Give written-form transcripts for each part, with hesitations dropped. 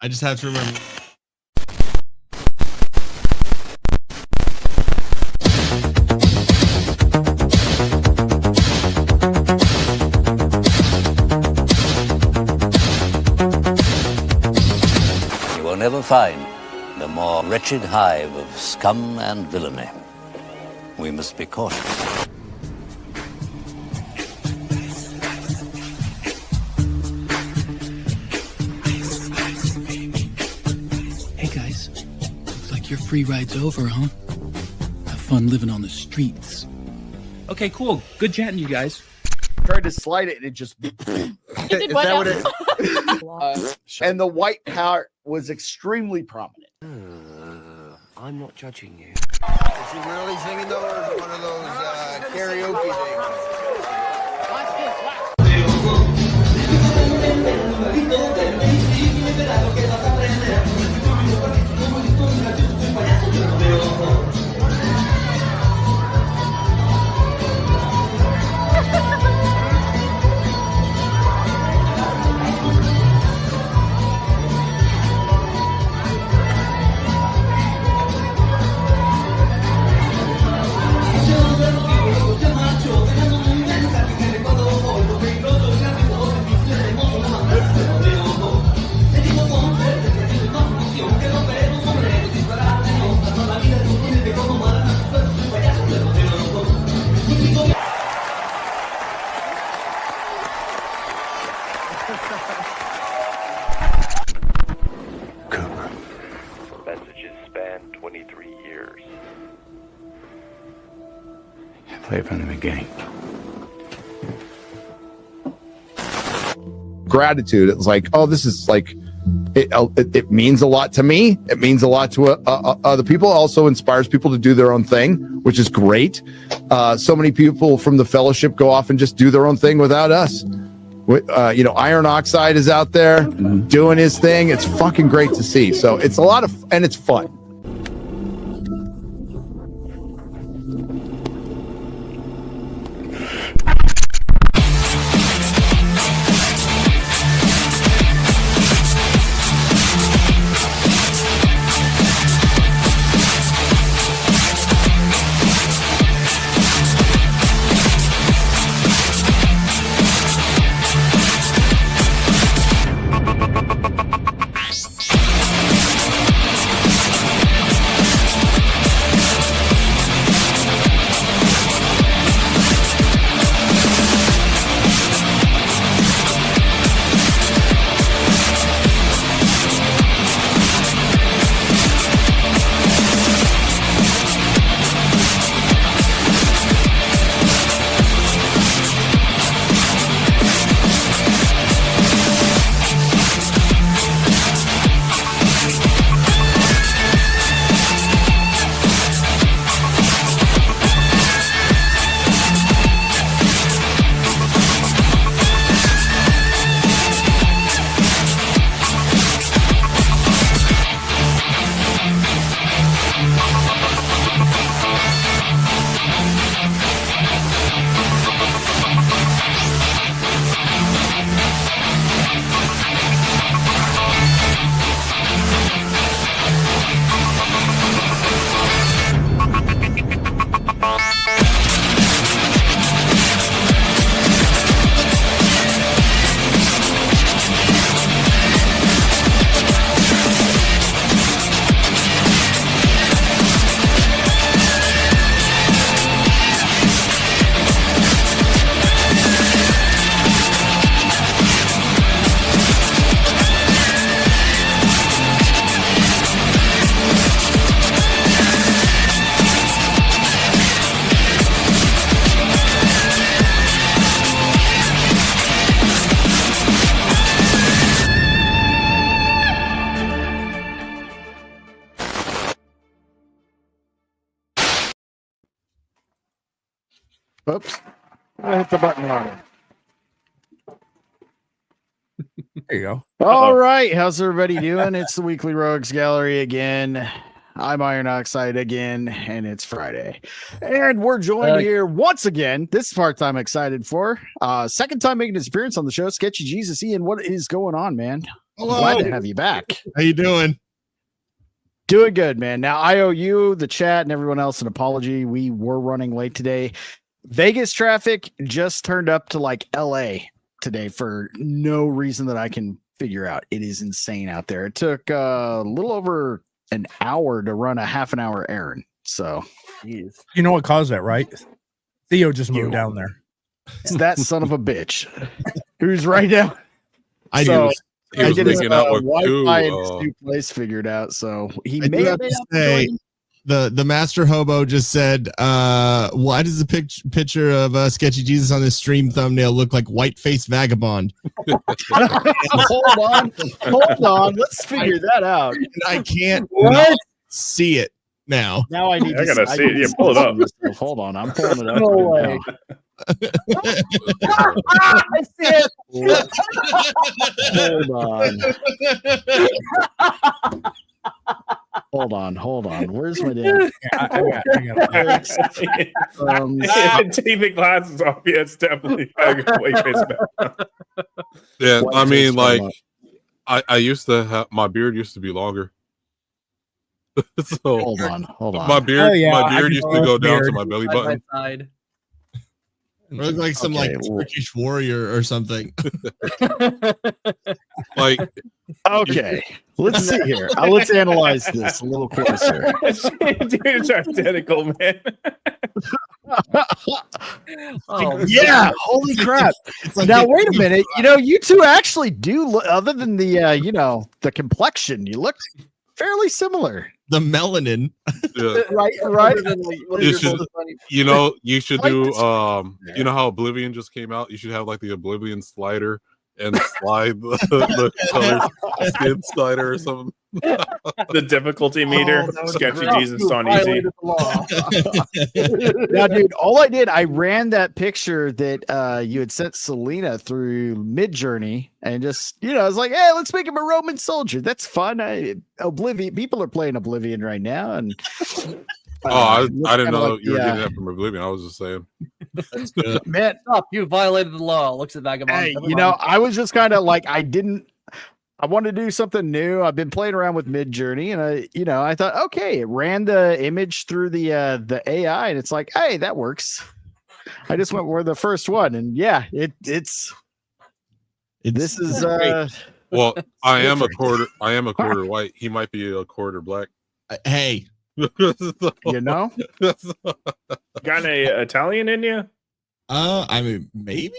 I just have to remember. You will never find a more wretched hive of scum and villainy. We must be cautious. Hey guys, looks like your free ride's over, huh? Have fun living on the streets. Okay, cool. Good chatting, you guys. Tried to slide it and it just. Is that what it? And the white part was extremely prominent. I'm not judging you. Is she really singing though, or is it one of those karaoke things? Messages span 23 years. Play it from the beginning. Gratitude. It's like, oh, this is like, it means a lot to me. It means a lot to other people. Also inspires people to do their own thing, which is great. So many people from the fellowship go off and just do their own thing without us. Iron Oxide is out there doing his thing. It's fucking great to see. So it's a lot of, and it's fun. Oops. I hit the button on it. There you go. All right. How's everybody doing? It's the Weekly Rogues Gallery again. I'm Iron Oxide again, and it's Friday. And we're joined here once again. This part I'm excited for. Second time making his appearance on the show, Sketchy Jesus. Ian, what is going on, man? Glad to have you back. How you doing? Doing good, man. Now I owe you, the chat, and everyone else an apology. We were running late today. Vegas traffic just turned up to like LA today for no reason that I can figure out. It is insane out there. It took a little over an hour to run a half an hour errand. So, jeez. You know what caused that, right? Theo just moved down there. It's that son of a bitch who's right now. I so, do. I get his Wi-Fi in his new place figured out. So he may have to say the master hobo just said, "Why does the picture of Sketchy Jesus on this stream thumbnail look like white-faced vagabond?" hold on. Let's figure that out. I can't see it now. Now I need. I gotta see it. Yeah, pull it up. Hold on, I'm pulling it up. No way. I see it. Hold on. Where's my damn? Take the glasses off. Yeah, it's definitely yeah, I mean, like, I used to have my beard used to be longer. So hold on. My beard, used to go down to my belly button. Look like some like Turkish warrior or something. Like, okay, let's see here. Let's analyze this a little closer. Dude, it's identical, man. Yeah, holy crap! Like now wait a minute. You know, you two actually do look, other than the the complexion, you look fairly similar. The melanin. Yeah. right. You should do you know how Oblivion just came out? You should have like the Oblivion slider and slide the color skin slider or something. The difficulty meter. Sketchy Jesus on easy. Now, dude, all I did, I ran that picture that you had sent Selena through Midjourney and just, I was like, hey, let's make him a Roman soldier. That's fun. Oblivion, people are playing Oblivion right now. And I didn't know you were getting that from Oblivion. I was just saying. Man, stop! You violated the law. Looks at Vagabond. Hey, I was just kind of like, I wanted to do something new. I've been playing around with Midjourney, and I thought, okay, it ran the image through the AI, and it's like, hey, that works. I just went with the first one, and yeah, this is well, I am a quarter white. He might be a quarter black. Hey. Got any Italian in you? I mean, maybe.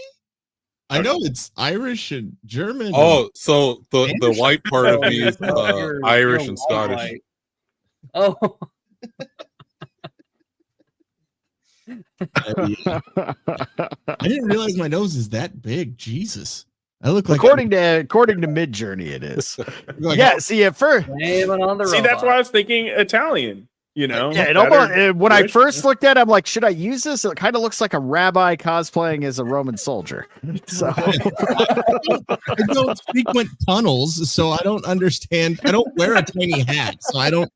I know it's Irish and German. Oh, so the white part of me is Irish and Scottish. White. Oh. I didn't realize my nose is that big. Jesus. I look like according to Midjourney, it is. Yeah, see at first. See, that's why I was thinking Italian. Yeah, it almost, when I first looked at it, I'm like, should I use this? It kind of looks like a rabbi cosplaying as a Roman soldier. So I don't frequent tunnels, so I don't understand. I don't wear a tiny hat, so I don't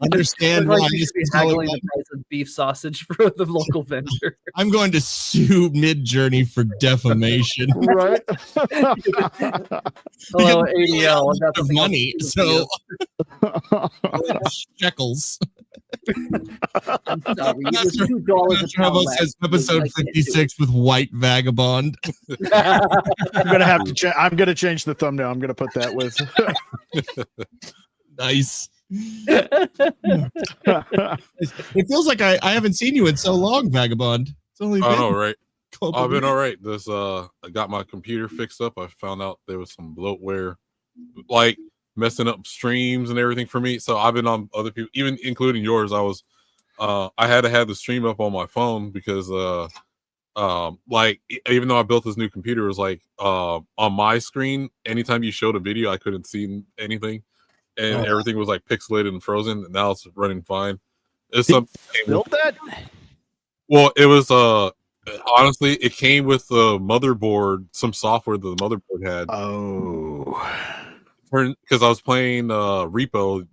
understand why this is haggling the price of beef sausage for the local vendor. I'm going to sue Midjourney for defamation. Right? Hello, ADL. I got money, so shekels. I'm sorry. $2 says episode 56 with white vagabond. I'm gonna have to. I'm gonna change the thumbnail. I'm gonna put that with. Nice. It feels like I haven't seen you in so long, Vagabond. It's only been right. I've been all right. I got my computer fixed up. I found out there was some bloatware, like messing up streams and everything for me. So I've been on other people, even including yours. I had to have the stream up on my phone because like even though I built this new computer, it was like on my screen, anytime you showed a video, I couldn't see anything. And everything was like pixelated and frozen. And now it's running fine. It's something built that. Well, it was honestly, it came with the motherboard, some software that the motherboard had. Because I was playing Repo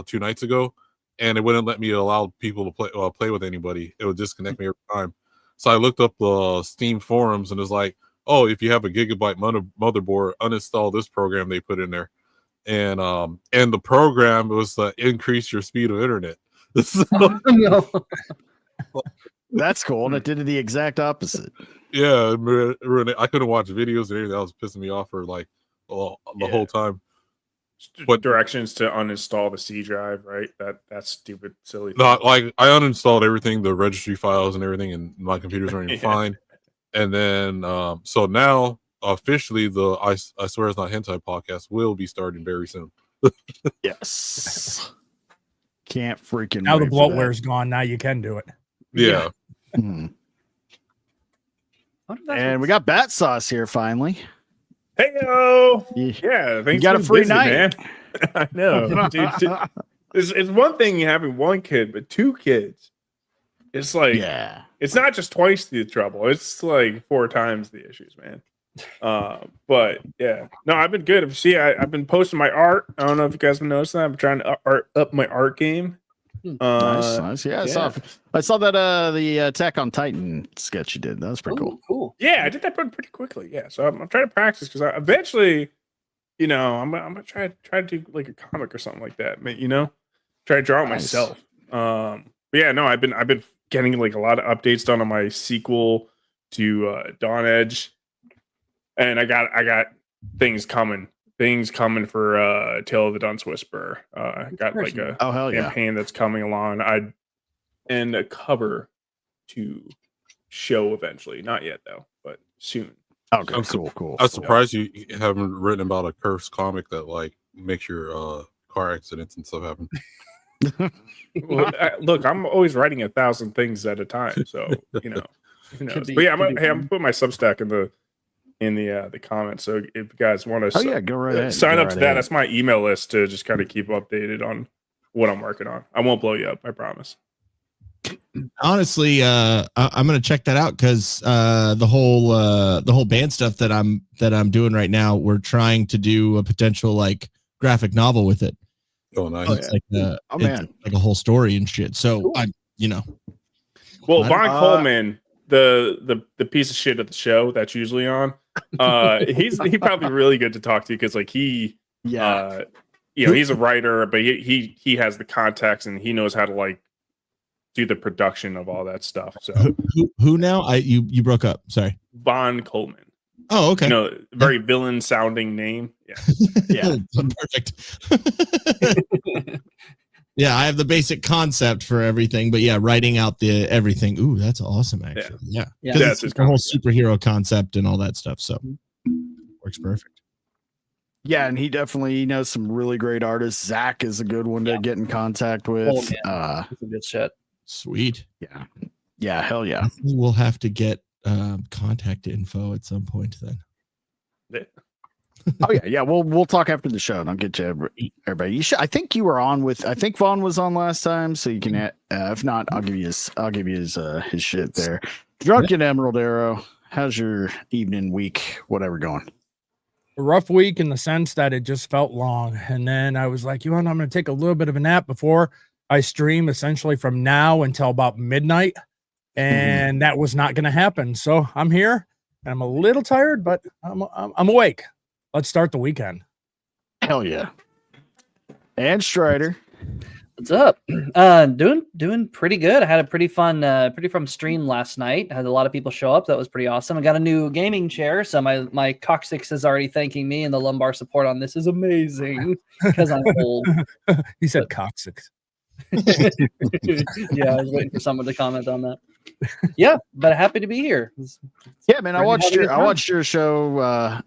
2 nights ago, and it wouldn't let me allow people to play with anybody. It would disconnect me every time. So I looked up the Steam forums, and it's like, oh, if you have a gigabyte motherboard, uninstall this program they put in there, and the program was to increase your speed of internet. So, No. That's cool, and it did the exact opposite. yeah, I couldn't watch videos and everything. That was pissing me off for like the whole time. What directions to uninstall the C drive, right? That's stupid, silly. Not like I uninstalled everything, the registry files and everything, and my computer's running fine. And then so now officially the I Swear It's Not Hentai podcast will be starting very soon. Yes. Can't freaking now the wait for bloatware's gone. Now you can do it. Yeah. that. And we got Battsauce here finally. Hey-o! Yeah, thanks. You got a free night, man. I know, dude. It's one thing having one kid, but two kids. It's like, yeah, it's not just twice the trouble. It's like 4 times the issues, man. But yeah, no, I've been good. See, I've been posting my art. I don't know if you guys have noticed that. I'm trying to up my art game. Nice. Yeah, I saw that the Attack on Titan sketch you did. That was pretty Cool. Yeah, I did that pretty quickly. Yeah, so I'm trying to practice because eventually, you know, I'm gonna try to do like a comic or something like that. You know, try to draw it myself. But yeah, no, I've been getting like a lot of updates done on my sequel to Dawn Edge, and I got things coming for Tale of the Dunce Whisperer. I got like a campaign that's coming along. And a cover to show eventually. Not yet though, but soon. Okay, cool. I'm surprised you haven't written about a cursed comic that like makes your car accidents and stuff happen. Well, look, I'm always writing 1,000 things at a time, so you know. Who knows? But yeah, I'm gonna put my Substack in the comments. So if you guys want to, go right ahead. Sign up to that. That's my email list to just kind of keep updated on what I'm working on. I won't blow you up, I promise. Honestly, I'm gonna check that out because the whole band stuff that I'm doing right now, we're trying to do a potential like graphic novel with it. Oh, nice! It's like it's like a whole story and shit. So cool. I'm, you know, well, Vaughn Coleman, the piece of shit at the show that's usually on, he's probably really good to talk to because like you know, he's a writer, but he has the context and he knows how to like do the production of all that stuff. So who now? You broke up. Sorry. Vaughn Coleman. Oh, okay. You know, very villain sounding name. Yeah. Perfect. Yeah, I have the basic concept for everything, but yeah, writing out the everything. Ooh, that's awesome, actually. Yeah. It's the whole superhero concept and all that stuff. So works perfect. Yeah, and he definitely knows some really great artists. Zach is a good one to get in contact with. Oh, man. Good shit. Sweet. Yeah, hell yeah. We'll have to get contact info at some point then. Yeah. We'll talk after the show, and I'll get you everybody. I think you were on with. I think Vaughn was on last time, so you can. If not, I'll give you his shit there. Drunken Emerald Arrow. How's your evening, week, whatever going? A rough week in the sense that it just felt long, and then I was like, I'm going to take a little bit of a nap before I stream, essentially from now until about midnight. And that was not going to happen. So I'm here and I'm a little tired, but I'm awake. Let's start the weekend. Hell yeah. And Strider. What's up? Doing pretty good. I had a pretty fun stream last night. I had a lot of people show up. That was pretty awesome. I got a new gaming chair. So my coccyx is already thanking me, and the lumbar support on this is amazing because I'm old. He said coccyx. Yeah, I was waiting for someone to comment on that. Yeah, but happy to be here. Yeah, man, I watched your show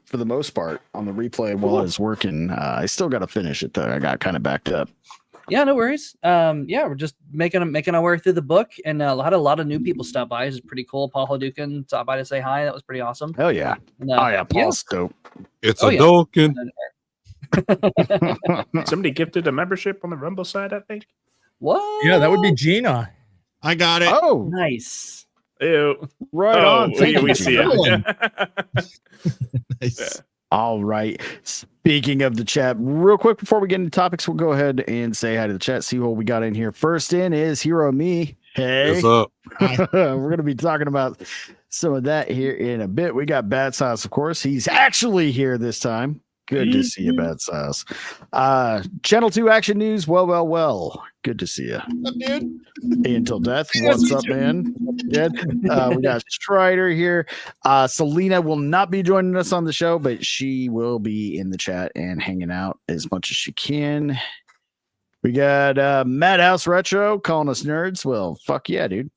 for the most part on the replay while I was working. I still got to finish it though. I got kind of backed up. Yeah, no worries. Yeah, we're just making our way through the book, and had a lot of new people stop by. It's pretty cool. Paul Hadouken stopped by to say hi. That was pretty awesome. Hell yeah! And, Paul's dope. It's a Hadouken. Somebody gifted a membership on the Rumble side, I think. What? Yeah, that would be Gina. I got it. Oh, nice. Ew. Right on. We see it. Nice. Yeah. All right. Speaking of the chat, real quick before we get into topics, we'll go ahead and say hi to the chat. See what we got in here. First in is Hero Me. Hey. What's up? We're going to be talking about some of that here in a bit. We got Battsauce, of course. He's actually here this time. Good to see you, Battsauce. Channel 2 Action News. Well. Good to see you. What's up, dude? Until Death. What's up, man? Good. We got Strider here. Selena will not be joining us on the show, but she will be in the chat and hanging out as much as she can. We got Madhouse Retro calling us nerds. Well, fuck yeah, dude.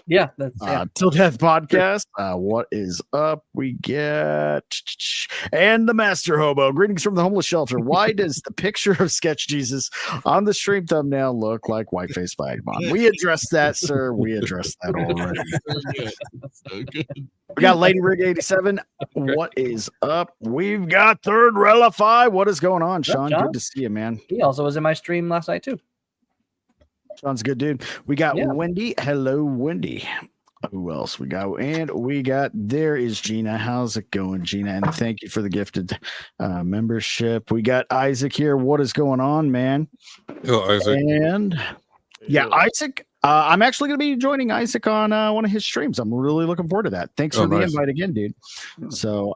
Yeah, that's Till Death Podcast. What is up? We get and the Master Hobo. Greetings from the homeless shelter. Why does the picture of Sketch Jesus on the stream thumbnail look like Whiteface Vagabond? We addressed that, sir. We addressed that already. So good. We got Lady Rig 87. What is up? We've got Third Relify. What is going on, Sean? Good to see you, man. He also was in my stream last night too. Sean's a good dude. We got Wendy. Hello, Wendy. Who else we got? And we got, there is Gina. How's it going, Gina? And thank you for the gifted membership. We got Isaac here. What is going on, man? Hello, Isaac. And Isaac. I'm actually going to be joining Isaac on one of his streams. I'm really looking forward to that. Thanks for the invite again, dude. So,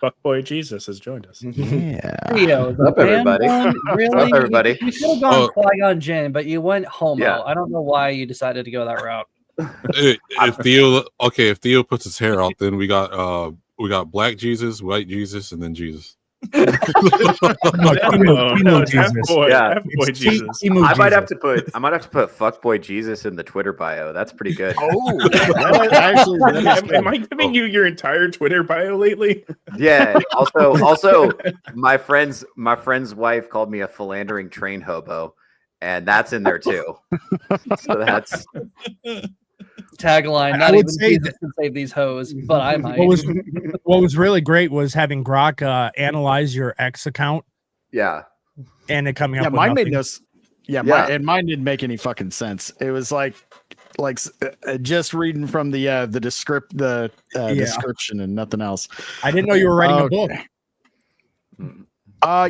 Fuckboy Jesus has joined us. Yeah. Theo, up, everybody. Really? Up, everybody. You could have gone Qui-Gon Jinn, but you went homo. Yeah. I don't know why you decided to go that route. If Theo puts his hair out, then we got Black Jesus, White Jesus, and then Jesus. Jesus. I might have to put fuckboy Jesus in the Twitter bio. That's pretty good. Am I giving you your entire Twitter bio lately? Yeah. Also, my friend's wife called me a philandering train hobo, and that's in there too. So that's tagline. Not even Jesus can save these hoes, but I might. What was really great was having Grok analyze your X account. Yeah, and it coming up. Yeah, with mine nothing. made no. Mine didn't make any fucking sense. It was like just reading from the description and nothing else. I didn't know you were writing a book.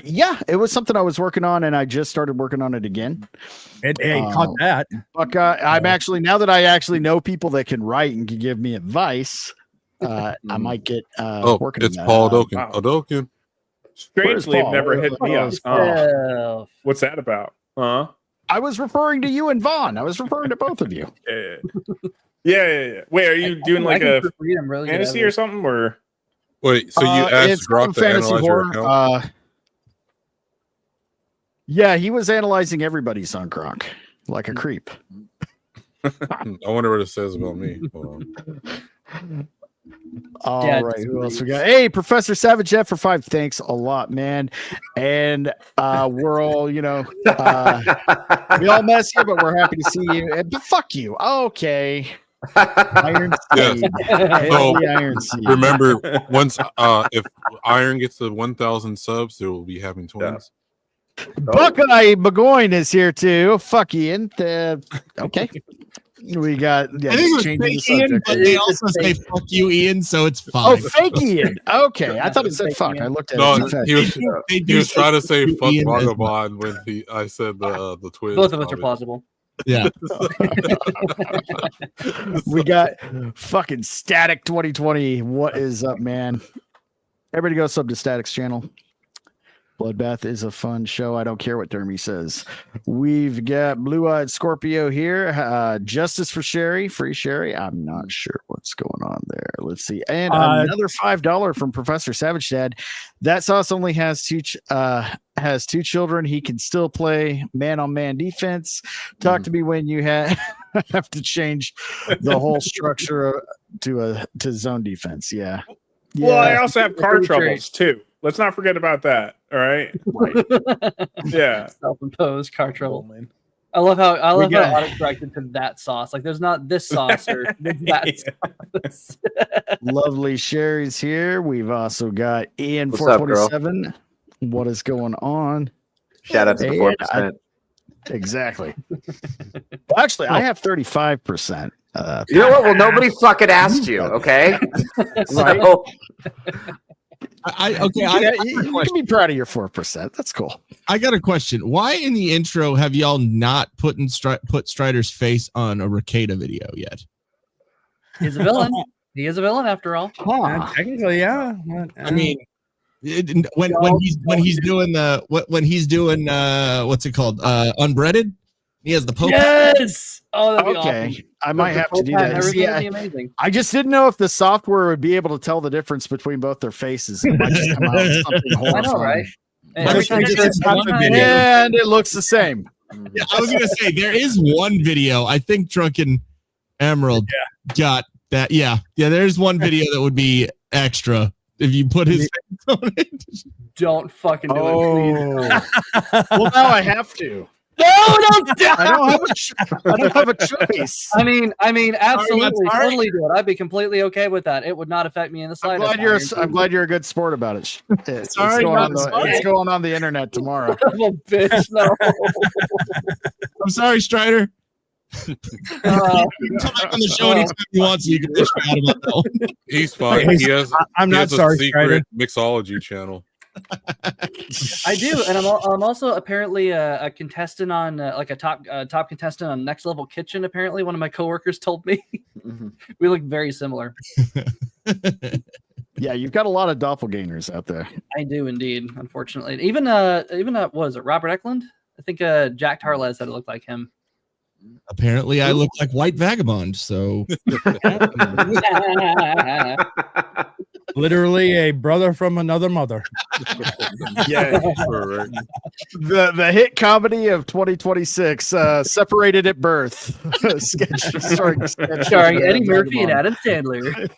Yeah, it was something I was working on, and I just started working on it again. Caught that. But I'm actually, now that I actually know people that can write and can give me advice, I might get working. It's on that. Paul Odokin. Odokin. Strangely, have never hit me up. Oh. What's that about? Huh? I was referring to you and Vaughn. I was referring to both of you. Yeah. Wait, are you doing like a fantasy or something, or? Wait, so you asked Grok to analyze your account? Yeah, he was analyzing everybody's on Grok like a creep. I wonder what it says about me. Hold on. All right, who else we got? Hey, Professor Savage Jeff for 5. Thanks a lot, man. And we're all, we all mess you, but we're happy to see you. But fuck you. Okay. Iron Seed. So, Iron Seed. remember, once if Iron gets to 1,000 subs, they will be having twins. Buckeye McGoyne is here too. Fuck Ian. Okay. We got I think it was fake Ian, but they also say fuck you, Ian, so it's fine. Oh, fake Ian. Okay. I thought it said fuck. I looked at it. He was trying to say fuck Vagabond when I said the twins. Both of us are plausible. Yeah. We got fucking Static 2020. What is up, man? Everybody go sub to Static's channel. Bloodbath is a fun show. I don't care what Dermy says. We've got Blue-Eyed Scorpio here. Justice for Sherry. Free Sherry. I'm not sure what's going on there. Let's see. And another $5 from Professor Savage Dad. That sauce only has two children. He can still play man-on-man defense. Talk to me when you have to change the whole structure to zone defense. Yeah. Well, I also have car troubles too. Let's not forget about that. All right. Yeah. Self-imposed car trouble. Man. I love how auto-corrected to that sauce. Like there's not this sauce or that sauce. Lovely Sherry's here. We've also got Ian 427. What is going on? Shout out to the 4%. Exactly. Well, actually, I have 35%. You know what? Well, nobody fucking asked you, okay? So, you can be proud of your 4%. That's cool. I got a question. Why in the intro have y'all not put Strider's face on a Ricada video yet? He's a villain. He is a villain after all. Technically, yeah. I mean, when he's doing what's it called? Unbreaded. He has the Pope. Yes. Oh, that'd be awesome. I might have to do that. Everything would be amazing. I just didn't know if the software would be able to tell the difference between both their faces. It might just come out with something horrifying. I know, right? And it looks the same. Yeah, I was gonna say there is one video. I think Drunken Emerald got that. Yeah, there's one video that would be extra if you put his face on it. Don't fucking do it, please. Well, now I have to. No, don't do it. I don't have a choice. I mean, absolutely, totally do it. I'd be completely okay with that. It would not affect me in the slightest. I'm glad you're a good sport about it. It's going on the internet tomorrow. Bitch, no. I'm sorry, Strider. You can come back on the show anytime you want, so you can bitch me out about that one. He's fine. I'm not sorry, Strider. Mixology channel. I do, and I'm also apparently a contestant on like a top contestant on Next Level Kitchen. Apparently, one of my coworkers told me we look very similar. Yeah, you've got a lot of doppelgangers out there. I do indeed. Unfortunately, even what was it, Robert Eklund? I think Jack Tarles said it looked like him. Apparently, I look like White Vagabond. So. Literally a brother from another mother. Yeah. The hit comedy of 2026, Separated at Birth. Starring Eddie Murphy and Adam Sandler.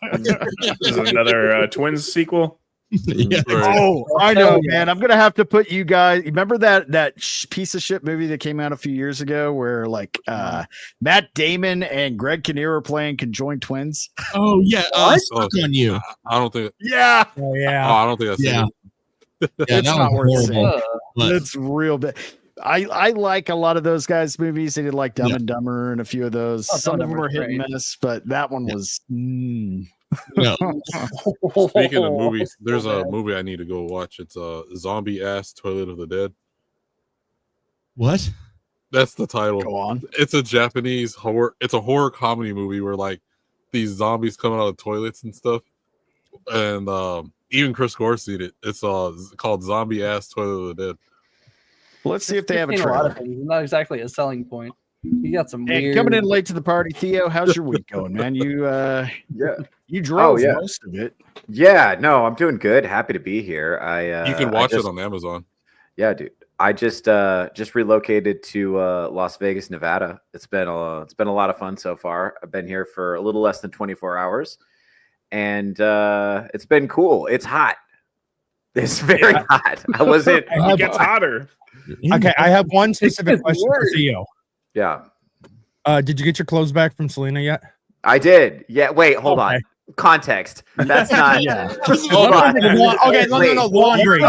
This is another Twins sequel. Yeah. Oh, I know, man. I'm gonna have to put you guys. Remember that piece of shit movie that came out a few years ago, where like Matt Damon and Greg Kinnear were playing conjoined twins? Oh yeah, Stuck on You. I don't think. Yeah. Oh yeah. Oh, I don't think I've seen it. It's not worth horrible. It's real bad. I like a lot of those guys' movies. They did like Dumb and Dumber and a few of those. Some of them were hit and miss, but that one was. No. Speaking of movies, there's a movie I need to go watch. It's a Zombie Ass Toilet of the Dead. What? That's the title. Go on. It's a Japanese horror. It's a horror comedy movie where like these zombies come out of toilets and stuff. And even Chris Gore seen it. It's called Zombie Ass Toilet of the Dead. Let's see if they have a lot trailer. of things. Not exactly a selling point. You got some weird. Coming in late to the party, Theo. How's your week going, man? You drove most of it. Yeah, no, I'm doing good. Happy to be here. You can watch it on Amazon. Yeah, dude. I just relocated to Las Vegas, Nevada. It's been a lot of fun so far. I've been here for a little less than 24 hours, and it's been cool. It's hot. It's very hot. It gets hotter. Okay, I have one specific question for Theo. Yeah. Did you get your clothes back from Selena yet? I did. Yeah. Wait, hold on. Context. That's not. Hold on. Okay, no. Laundry.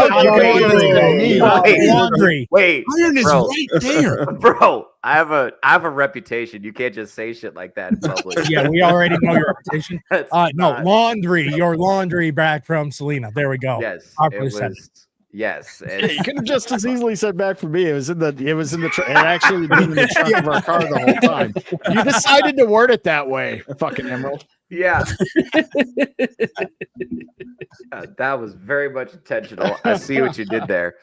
Laundry. Wait. Iron is right there, bro. I have a reputation. You can't just say shit like that in public. Yeah, we already know your reputation. Laundry. Your laundry back from Selena. There we go. Yes. Yes, you could have just as easily said back for me. It was in the it actually been in the trunk of our car the whole time. You decided to word it that way, fucking Emerald. Yeah. That was very much intentional. I see what you did there.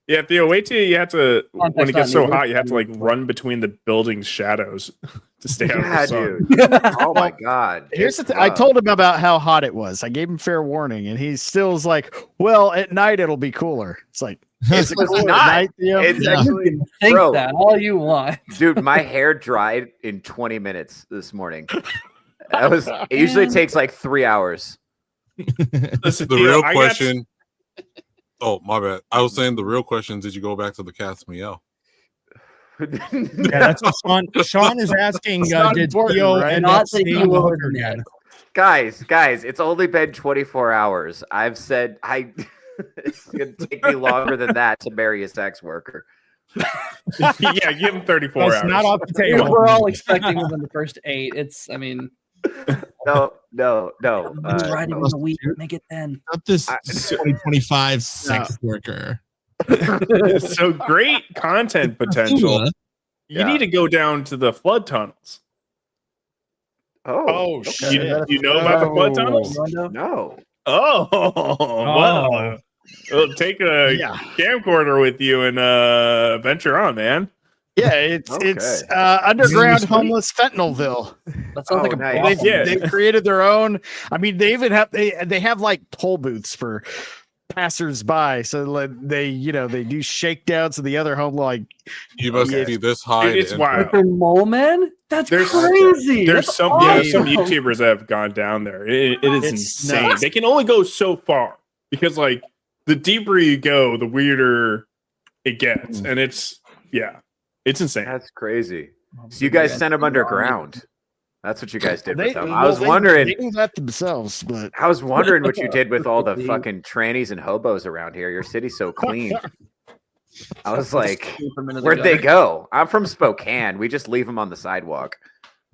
Yeah, Theo, wait till you have to, when it gets so hot, you have to like run between the building's shadows to stay out of the sun. Dude. Oh my God. Here's the thing. I told him about how hot it was. I gave him fair warning, and he still is like, well, at night it'll be cooler. It's like, is it cooler at night, Theo? It's actually, think that all you want. Dude, my hair dried in 20 minutes this morning. It usually takes like 3 hours. Listen, The real question. Oh, my bad. I was saying the real question is, did you go back to the cat's meow? Yeah, that's what Sean is asking. Did Theo end up seeing the hooker again? Guys, it's only been 24 hours. I've said it's going to take me longer than that to marry a sex worker. Yeah, give him 34 hours. It's not off the table. We're all expecting within the first 8. No. Riding in a week, make it 10. Not this 2025 sex worker. So great content potential. You need to go down to the flood tunnels. Oh, okay. shit. You know about the flood tunnels? No. Oh, wow. Well, take a camcorder with you and venture on, man. Yeah, it's underground homeless fentanyl. That sounds like a nice. They've created their own. I mean, they even have they have like toll booths for passersby, so like they do shakedowns of the other home. Like you must be this high. It's wild. Mole man, that's crazy. There's some YouTubers that have gone down there. It is insane. Nuts. They can only go so far because like the deeper you go, the weirder it gets, and it's insane. That's crazy. So you guys sent them underground. That's what you guys did with them. I was wondering. They do that themselves, but I was wondering what you did with all the fucking trannies and hobos around here. Your city's so clean. I was like, where'd they go? I'm from Spokane. We just leave them on the sidewalk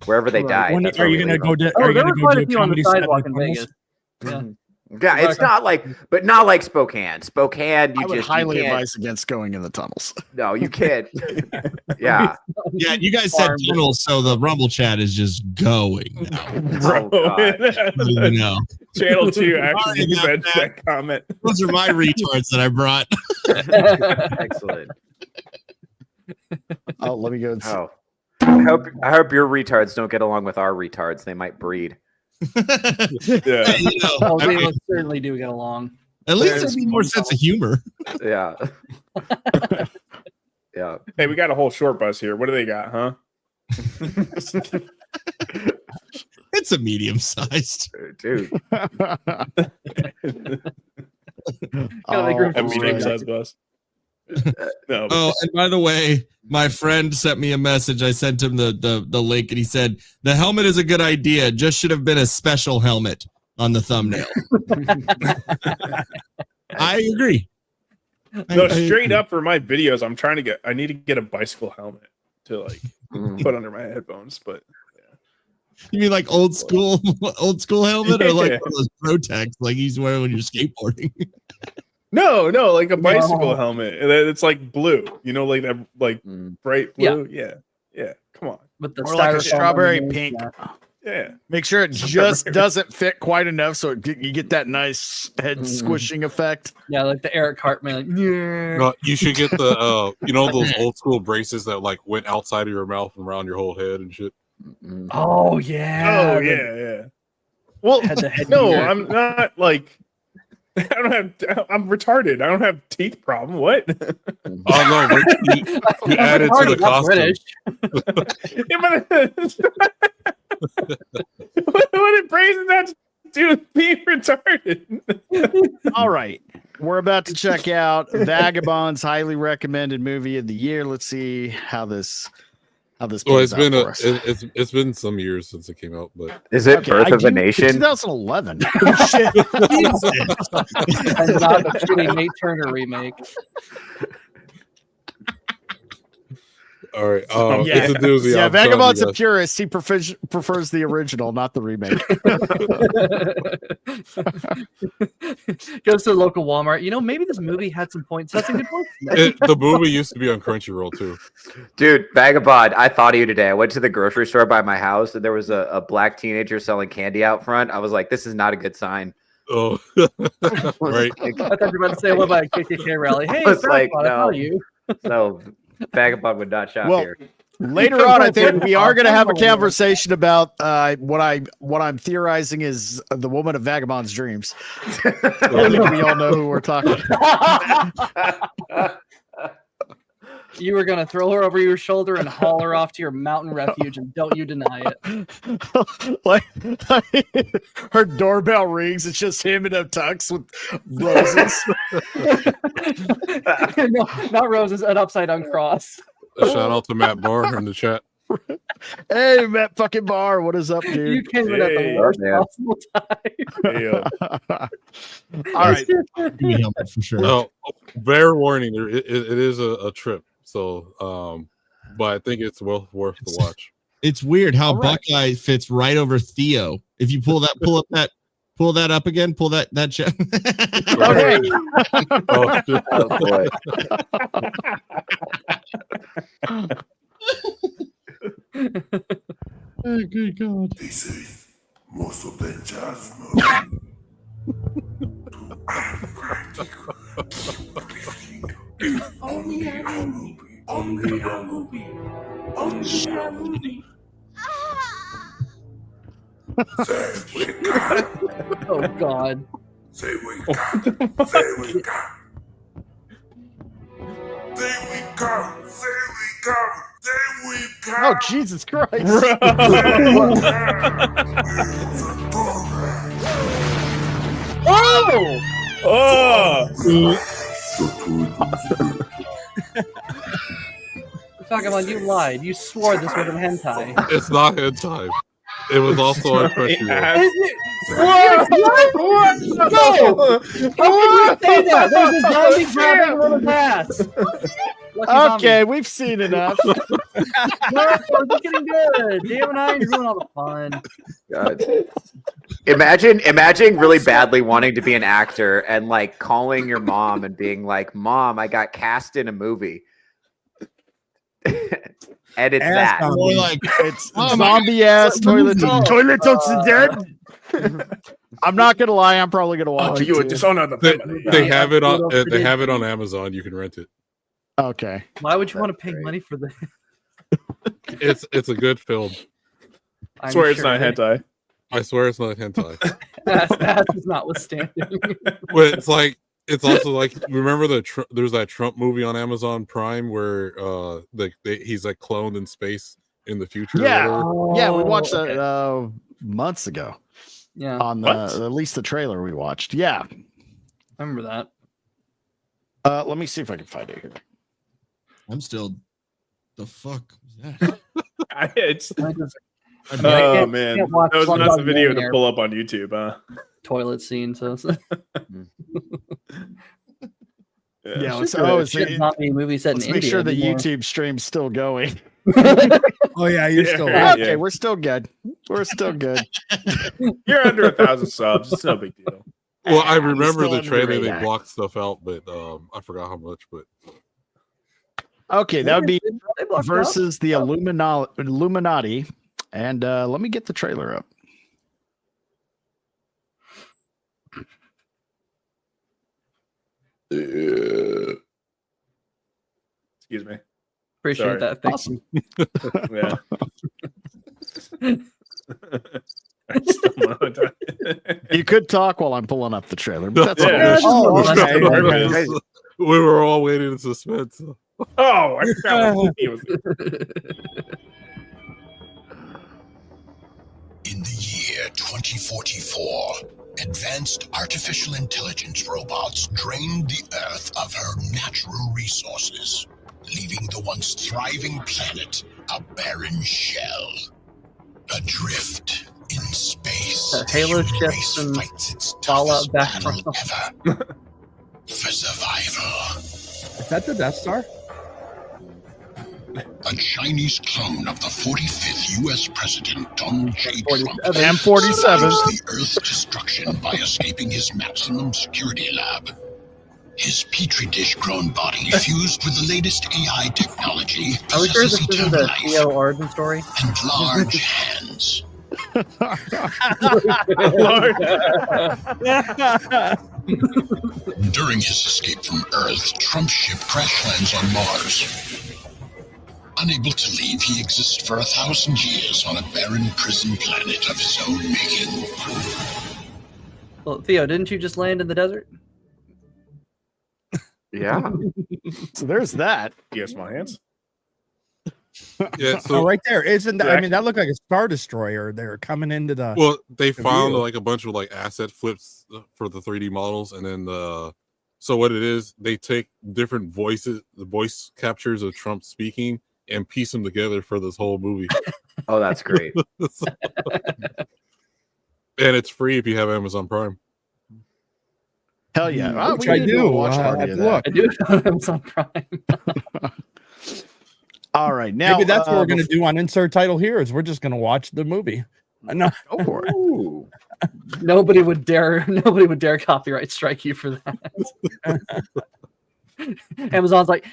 wherever they die. Are you gonna go? Are you gonna go to a comedy sidewalk in Vegas? Yeah. Yeah, it's not like Spokane. Spokane, I would highly advise against going in the tunnels. No, you can't. Yeah. Yeah, you guys said tunnels, so the Rumble chat is just going now. No. Channel 2 actually said that comment. Those are my retards that I brought. Excellent. Oh, let me go. I hope your retards don't get along with our retards. They might breed. Yeah, they will certainly do get along. At least there'd be more sense of humor. Yeah. Yeah. Hey, we got a whole short bus here. What do they got, huh? It's a medium sized, dude. A medium sized bus. No. Oh, and by the way, my friend sent me a message. I sent him the link, and he said the helmet is a good idea. Just should have been a special helmet on the thumbnail. I agree. No, straight up for my videos, I need to get a bicycle helmet to like put under my headphones. But you mean like old school helmet, or like one of those Protex like he's wearing when you're skateboarding? No, like a bicycle helmet. It's like blue, like that, like bright blue. Yeah. Come on, with the or like a strawberry pink. Yeah. Make sure it just doesn't fit quite enough, so you get that nice head squishing effect. Yeah, like the Eric Cartman. Like, no, you should get the those old school braces that like went outside of your mouth and around your whole head and shit. Oh yeah. Oh yeah. Well, no, I'm not like. I'm retarded. I don't have teeth problem. What? Oh no, you added to the costume. What brings that to do with being retarded? All right, we're about to check out Vagabond's highly recommended movie of the year. Let's see how this. Well, it's been some years since it came out, but is it Birth of a Nation? 2011. And not the shitty Nate Turner remake. All right. It's a doozy. Yeah, Vagabond's a purist. He prefers the original, not the remake. Goes to the local Walmart. Maybe this movie had some points. Had some good points. The movie used to be on Crunchyroll too. Dude, Vagabond, I thought of you today. I went to the grocery store by my house, and there was a black teenager selling candy out front. I was like, this is not a good sign. Oh, right. I thought you were about to say, what about a KKK rally? Hey, it's like, no. You. No, Vagabond would not shop here. Later on, I think we are going to have a conversation about what I'm theorizing is the woman of Vagabond's dreams. I think we all know who we're talking about. You were going to throw her over your shoulder and haul her off to your mountain refuge, and don't you deny it. Like her doorbell rings. It's just him in a tux with roses. No, not roses, an upside down cross. A shout out to Matt Barr in the chat. Hey, Matt fucking Barr, what is up, dude? You came in at the worst possible time. All right. For sure. No, fair warning. It is a trip. So, but I think it's well worth the watch. It's weird how Buckeye fits right over Theo. If you pull that up again, pull that chat. Oh boy. Oh, good God. This is Mosso Benchasmo. Only a movie. Only a movie. Only a movie. Say we got. Oh God. Say we got. Say we got. Say we got. Say we got. Say we got. Oh, Jesus Christ. Oh! Oh! Vagabond, you lied. You swore this was an hentai. It's not hentai. It was also a Crunchyroll. What? No! How can you say that? There's a zombie grabbing a little ass. Okay, we've seen enough. No, it's getting good. Damn and I are doing all the fun. God. Imagine really badly wanting to be an actor and like calling your mom and being like, "Mom, I got cast in a movie." And it's that. More like it's zombie ass toilet dead. I'm not gonna lie, I'm probably gonna watch it. You would dishonor the They have it on. They have it on Amazon. You can rent it. Okay. Why would you want to pay money for this? It's a good film. I swear it's not hentai. I swear it's not hentai. Ass is notwithstanding. But it's also like, remember there's that Trump movie on Amazon Prime where he's like cloned in space in the future. Yeah, yeah, we watched that months ago. Yeah, on at least the trailer we watched. Yeah, I remember that. Let me see if I can find it here. I'm still. The fuck was that? Oh man, that was not the video to pull up on YouTube, huh? Toilet scene. So. Yeah, it's not a movie set in India. Make sure the YouTube stream's still going. Oh yeah, you're still okay. We're still good. We're still good. You're under 1,000 subs. It's no big deal. Well, I remember the trailer. They blocked stuff out, but I forgot how much. But okay, that would be versus the Illuminati. And let me get the trailer up. Excuse me. Appreciate that. Thanks. Awesome. You could talk while I'm pulling up the trailer, but that's okay. We were all waiting in suspense. Oh, I forgot what movie was. In the year 2044, advanced artificial intelligence robots drained the Earth of her natural resources, leaving the once thriving planet a barren shell. Adrift in space, Halo ships and Fallout background. For survival. Is that the Death Star? A Chinese clone of the 45th U.S. President Donald J. Trump M47 the Earth's destruction by escaping his maximum security lab. His petri dish-grown body fused with the latest AI technology Are we sure this possesses isn't eternal the life Theo origin story? and large hands. During his escape from Earth, Trump's ship crash lands on Mars. Unable to leave, he exists for 1,000 years on a barren prison planet of his own making. Well, Theo, didn't you just land in the desert? Yeah. So there's that. Yes, my hands. Yeah, so right there. Isn't that, I mean, that looked like a Star Destroyer. They're coming into the. Well, they found like a bunch of like asset flips for the 3D models, and then so what it is, they take different voices, the voice captures of Trump speaking, and piece them together for this whole movie. Oh, that's great. And it's free if you have Amazon Prime. Hell yeah. Which I do. Look. I do have Amazon Prime. All right. Now maybe that's what we're going to do on insert title here is we're just going to watch the movie. No. Go for it. Nobody would dare copyright strike you for that. Amazon's like,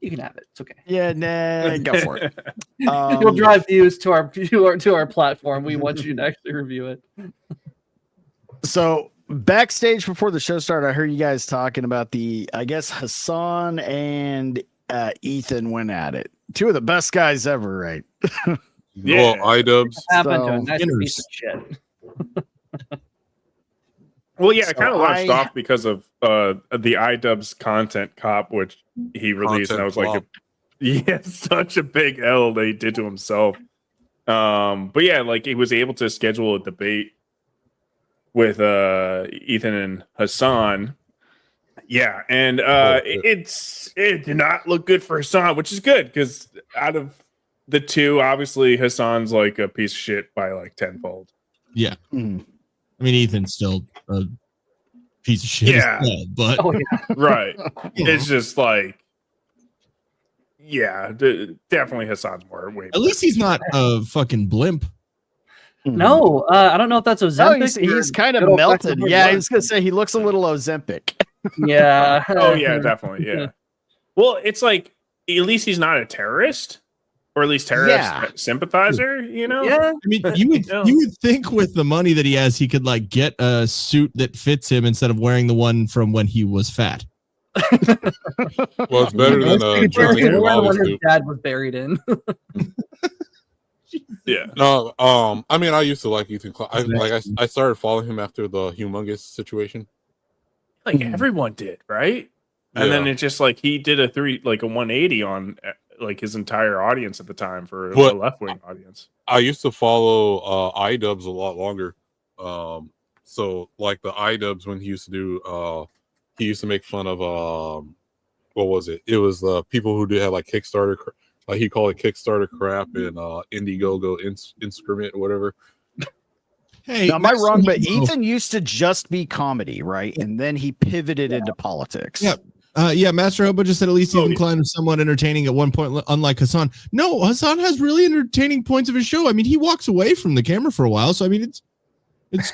You can have it. It's okay. Yeah, nah, go for it. You'll drive views to our platform. We want you to actually review it. So backstage before the show started, I heard you guys talking about I guess Hassan and Ethan went at it. Two of the best guys ever, right? Yeah, iDubbbz. Happened to a nice piece of shit. Well, yeah, it kind of launched off because of the iDubbbz content cop, which he released, and I was like, such a big L that he did to himself. But yeah, like he was able to schedule a debate with Ethan and Hassan. Yeah, and it did not look good for Hassan, which is good because out of the two, obviously Hassan's like a piece of shit by like tenfold. Yeah. I mean, Ethan's still a piece of shit. Yeah. As well, but right. It's just like, yeah, definitely Hassan's more. At least he's not a fucking blimp. No, I don't know if that's Ozempic. He's kind of melted. Yeah, I was gonna say he looks a little Ozempic. Yeah. Oh yeah, definitely. Yeah. Well, it's like at least he's not a terrorist. Or at least terrorist sympathizer, you know? Yeah. I mean, you would think with the money that he has, he could like get a suit that fits him instead of wearing the one from when he was fat. Well, it's better than the one his dad was buried in. Yeah. No, I mean, I used to like Ethan Clark. I started following him after the humongous situation. Like everyone did, right? And then it's just like he did a 180 on like his entire audience at the time for a left-wing audience. I used to follow iDubbbz a lot longer. So like the iDubbbz when he used to do he used to make fun of what was it? It was people who had like Kickstarter, like he called it Kickstarter crap and Indiegogo instrument or whatever. Hey, now, am I wrong? But Ethan used to just be comedy, right? And then he pivoted into politics. Yeah. Master Hobo just said at least Ethan Klein was somewhat entertaining at one point, unlike Hassan. No, Hassan has really entertaining points of his show. I mean, he walks away from the camera for a while, so I mean, it's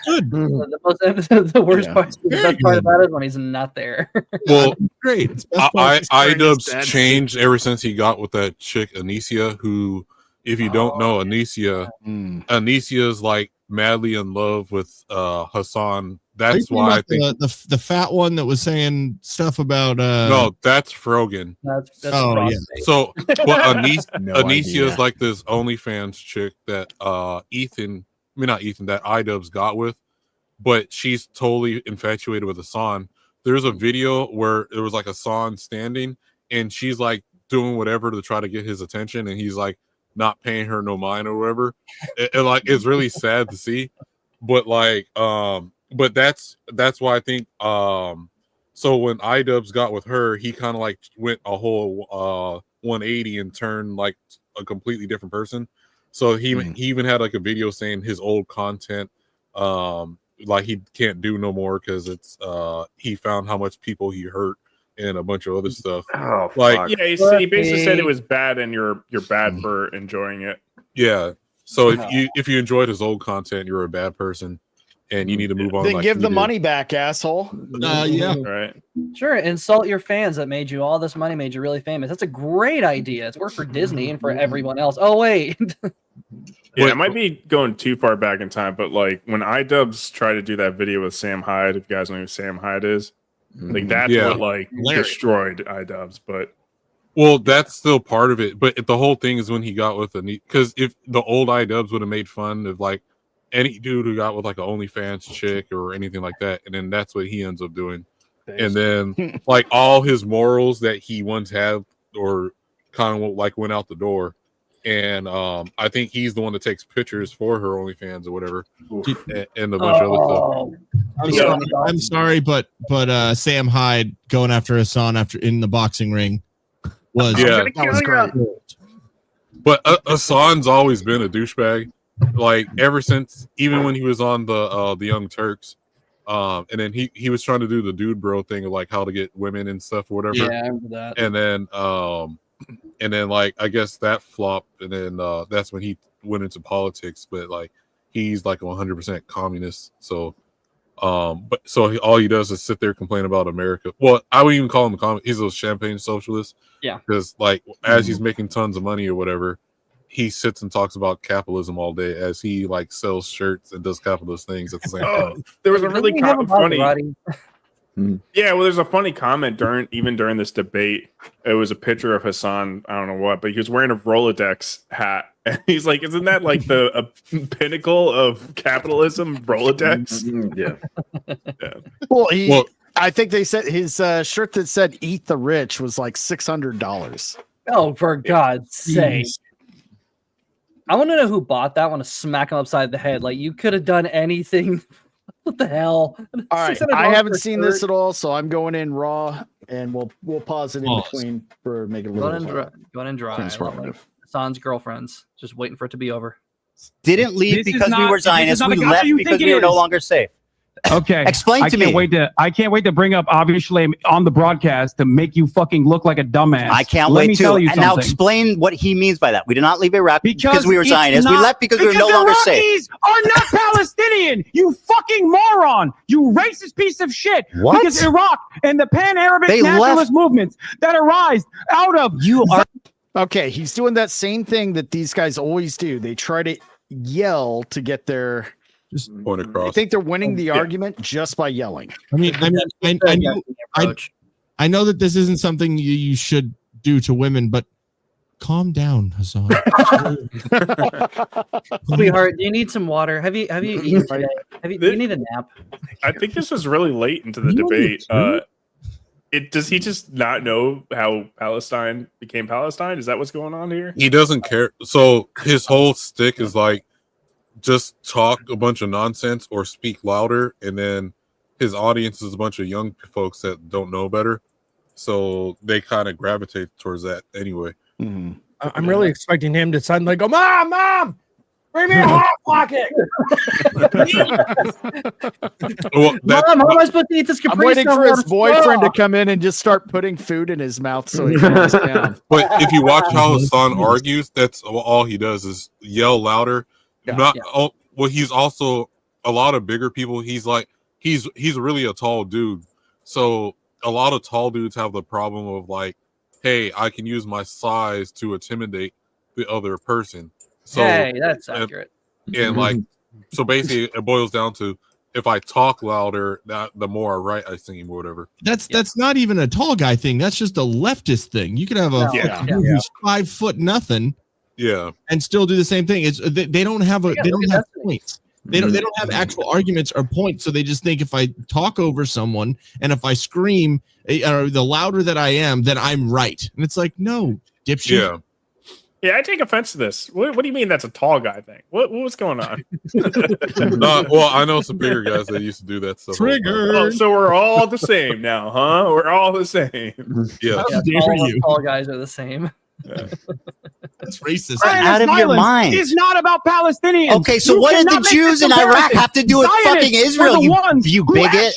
good. The worst part, the best part about it is when he's not there. Well, great. iDubbbz changed ever since he got with that chick Anicia, who, if you don't know Anicia, Anicia is like madly in love with Hassan. That's why I think the fat one that was saying stuff about no, that's Frogan. That's yeah. So Anicia is like this OnlyFans chick that that iDubbbz got with, but she's totally infatuated with Hassan. There's a video where it was like Hassan standing and she's like doing whatever to try to get his attention, and he's like not paying her no mind or whatever. It's really sad to see, but like but that's why I think so when iDubbbz got with her, he kind of like went a whole 180 and turned like a completely different person. So he even had like a video saying his old content like he can't do no more because it's he found how much people he hurt and a bunch of other stuff. Oh, like fuck. Yeah, he basically said it was bad and you're bad for enjoying it. Yeah. So if you enjoyed his old content, you're a bad person. And you need to move on. Then give the money back, asshole. Yeah. Right. Sure. Insult your fans that made you all this money, made you really famous. That's a great idea. It's worked for Disney and for everyone else. Oh, wait. Yeah, it might be going too far back in time, but like when iDubbbz tried to do that video with Sam Hyde, if you guys know who Sam Hyde is, like that's what like destroyed iDubbbz. But well, that's still part of it. But the whole thing is when he got with because if the old iDubbbz would have made fun of like any dude who got with like an OnlyFans chick or anything like that, and then that's what he ends up doing. And then like all his morals that he once had or kind of like went out the door. And I think he's the one that takes pictures for her OnlyFans or whatever, and a bunch of other stuff. I'm sorry, but Sam Hyde going after Hassan in the boxing ring was that was great. But Hassan's always been a douchebag, like ever since even when he was on the Young Turks, and then he was trying to do the dude bro thing of like how to get women and stuff or whatever. Yeah, I remember that. And then like I guess that flopped, and then that's when he went into politics. But like he's like 100% communist, so But so all he does is sit there complain about America. Well, I wouldn't even call him he's a champagne socialist. Yeah, because like as he's making tons of money or whatever, he sits and talks about capitalism all day as he like sells shirts and does capitalist things at the same time. There was a really funny. Yeah, well, there's a funny comment during this debate. It was a picture of Hassan. I don't know what, but he was wearing a Rolodex hat, and he's like, "Isn't that like the pinnacle of capitalism?" Rolodex. Yeah. Well, I think they said his shirt that said "Eat the Rich" was like $600. Oh, for God's sake! I want to know who bought that. I want to smack him upside the head. Like, you could have done anything. What the hell? All right, I haven't seen this at all, so I'm going in raw, and we'll pause it in between for make it a little. Going in dry. Hassan's girlfriends just waiting for it to be over. Didn't leave because we were Zionists. We left because we were no longer safe. Okay. Explain to me. I can't wait to bring up obviously on the broadcast to make you fucking look like a dumbass. I can't wait to. And now explain what he means by that. We did not leave Iraq because we were Zionists. We left because we were no longer safe. Iraqis are not Palestinian. You fucking moron. You racist piece of shit. What? Because Iraq and the pan-Arabic nationalist movements that arise out of Okay, he's doing that same thing that these guys always do. They try to yell to get their just point across. I think they're winning the argument just by yelling. I know that this isn't something you should do to women, but calm down, Hassan. Sweetheart, do you need some water? Have you eaten today? Do you need a nap? I think this was really late into the debate. Does he just not know how Palestine became Palestine? Is that what's going on here? He doesn't care. So his whole stick is like, just talk a bunch of nonsense or speak louder, and then his audience is a bunch of young folks that don't know better, so they kind of gravitate towards that anyway. I'm really expecting him to suddenly go, Mom, bring me a hot pocket. Mom, how am I supposed to eat this Capri? I'm waiting for his boyfriend to come in and just start putting food in his mouth so he calms down. But if you watch how Hassan argues, that's all he does is yell louder. He's also a lot of bigger people. He's like he's really a tall dude, so a lot of tall dudes have the problem of like, hey, I can use my size to intimidate the other person. So hey, that's accurate. And like, so basically, it boils down to if I talk louder, the more right I seem or whatever. That's not even a tall guy thing. That's just a leftist thing. You could have a who's 5 foot nothing. Yeah, and still do the same thing. It's they don't have points. They don't have actual arguments or points. So they just think if I talk over someone and if I scream, the louder that I am, then I'm right. And it's like, no, dipshit. Yeah, I take offense to this. What do you mean that's a tall guy thing? What's going on? Well, I know some bigger guys that used to do that stuff. Trigger. Oh, so we're all the same now, huh? We're all the same. Yeah, all tall guys are the same. That's racist. Out of your mind. It's not about Palestinians. Okay, so what did the Jews in Iraq have to do with fucking Israel? You bigot.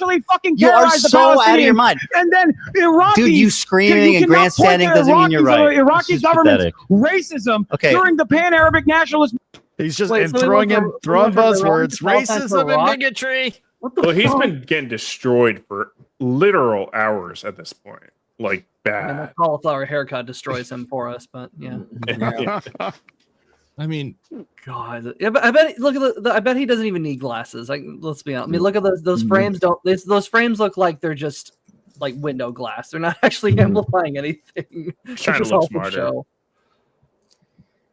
You are so out of your mind. And then Iraqis, dude, you screaming and grandstanding doesn't mean you're right. Iraqi government's racism during the pan-Arabic nationalist. He's just throwing buzzwords, racism and bigotry. Well, he's been getting destroyed for literal hours at this point. Like bad. And the cauliflower haircut destroys him for us, but yeah. I mean, God, yeah, but I bet. Look at I bet he doesn't even need glasses. Like, let's be honest. I mean, look at those frames. Those frames look like they're just like window glass. They're not actually amplifying anything. Trying to look smarter.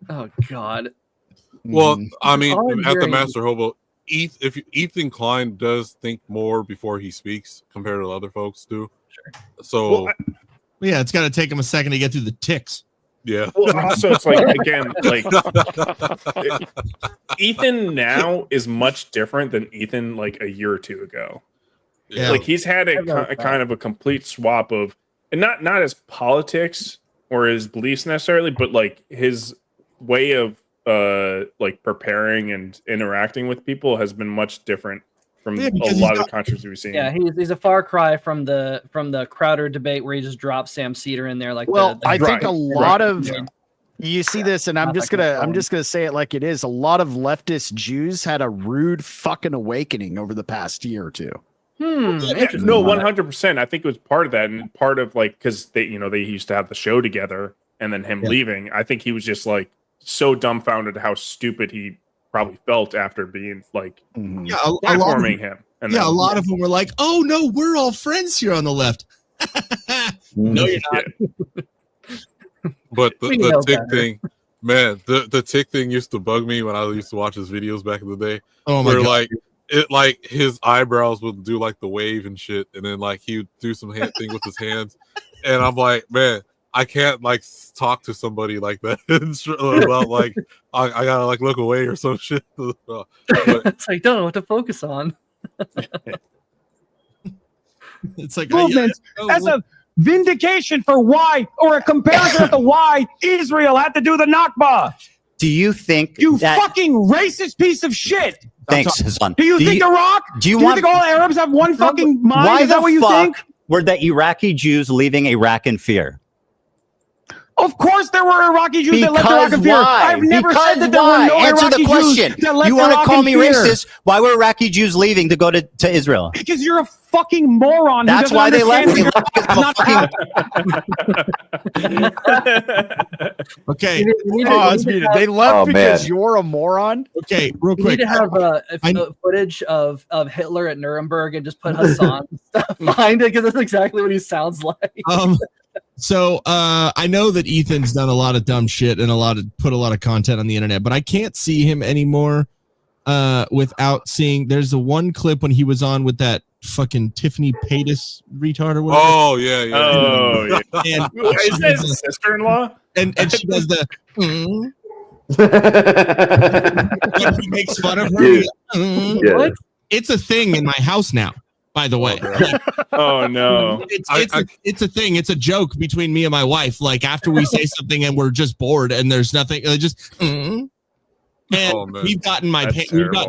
Oh God. Well, I mean, at the Master Hobo, Ethan Klein does think more before he speaks compared to other folks do. So yeah, it's got to take him a second to get through the ticks. Yeah. Well, also it's like again, like Ethan now is much different than Ethan like a year or two ago. Yeah. Like he's had a kind of a complete swap of, and not as politics or his beliefs necessarily, but like his way of like preparing and interacting with people has been much different from a lot of the controversy we've seen. Yeah, he's a far cry from the Crowder debate where he just dropped Sam Cedar in there. Like, I think a lot of You see this, and I'm just gonna say it like it is. A lot of leftist Jews had a rude fucking awakening over the past year or two. No, 100%. I think it was part of that, and part of like because they used to have the show together, and then him leaving. I think he was just like so dumbfounded how stupid he probably felt after being like platforming him. And a lot of them were like, "Oh no, we're all friends here on the left." No, you're not. But the tick thing, man, the tick thing used to bug me when I used to watch his videos back in the day. Oh my God. Like his eyebrows would do like the wave and shit, and then like he would do some hand thing with his hands, and I'm like, man, I can't like talk to somebody like that about like I gotta like look away or some shit. But, it's like don't know what to focus on. It's like movements as a vindication for why, or a comparison to why Israel had to do the Nakba. Do you think you fucking racist piece of shit? Thanks, Hassan. Do you think Iraq? Do you think all Arabs have one fucking mind? Why Is that what you think? Were the Iraqi Jews leaving Iraq in fear? Of course, there were Iraqi Jews that left Iraq in fear. I've never said that there were no Answer Iraqi the question. Jews that left You want to Iraq call in me fear. racist? Why were Iraqi Jews leaving to go to Israel? Because you're a fucking moron. That's why they left. They left because Okay. They left because you're a moron. Okay, real You quick. need to have footage of Hitler at Nuremberg and just put Hassan stuff behind it because that's exactly what he sounds like. So I know that Ethan's done a lot of dumb shit and put a lot of content on the internet, but I can't see him anymore without seeing. There's the one clip when he was on with that fucking Tiffany Paytas retard or whatever. Oh yeah. And is that his sister-in-law? And she does the. He makes fun of her. Dude. What? It's a thing in my house now. By the way, oh no, it's a thing. It's a joke between me and my wife. Like after we say something and we're just bored and there's nothing, and we've gotten my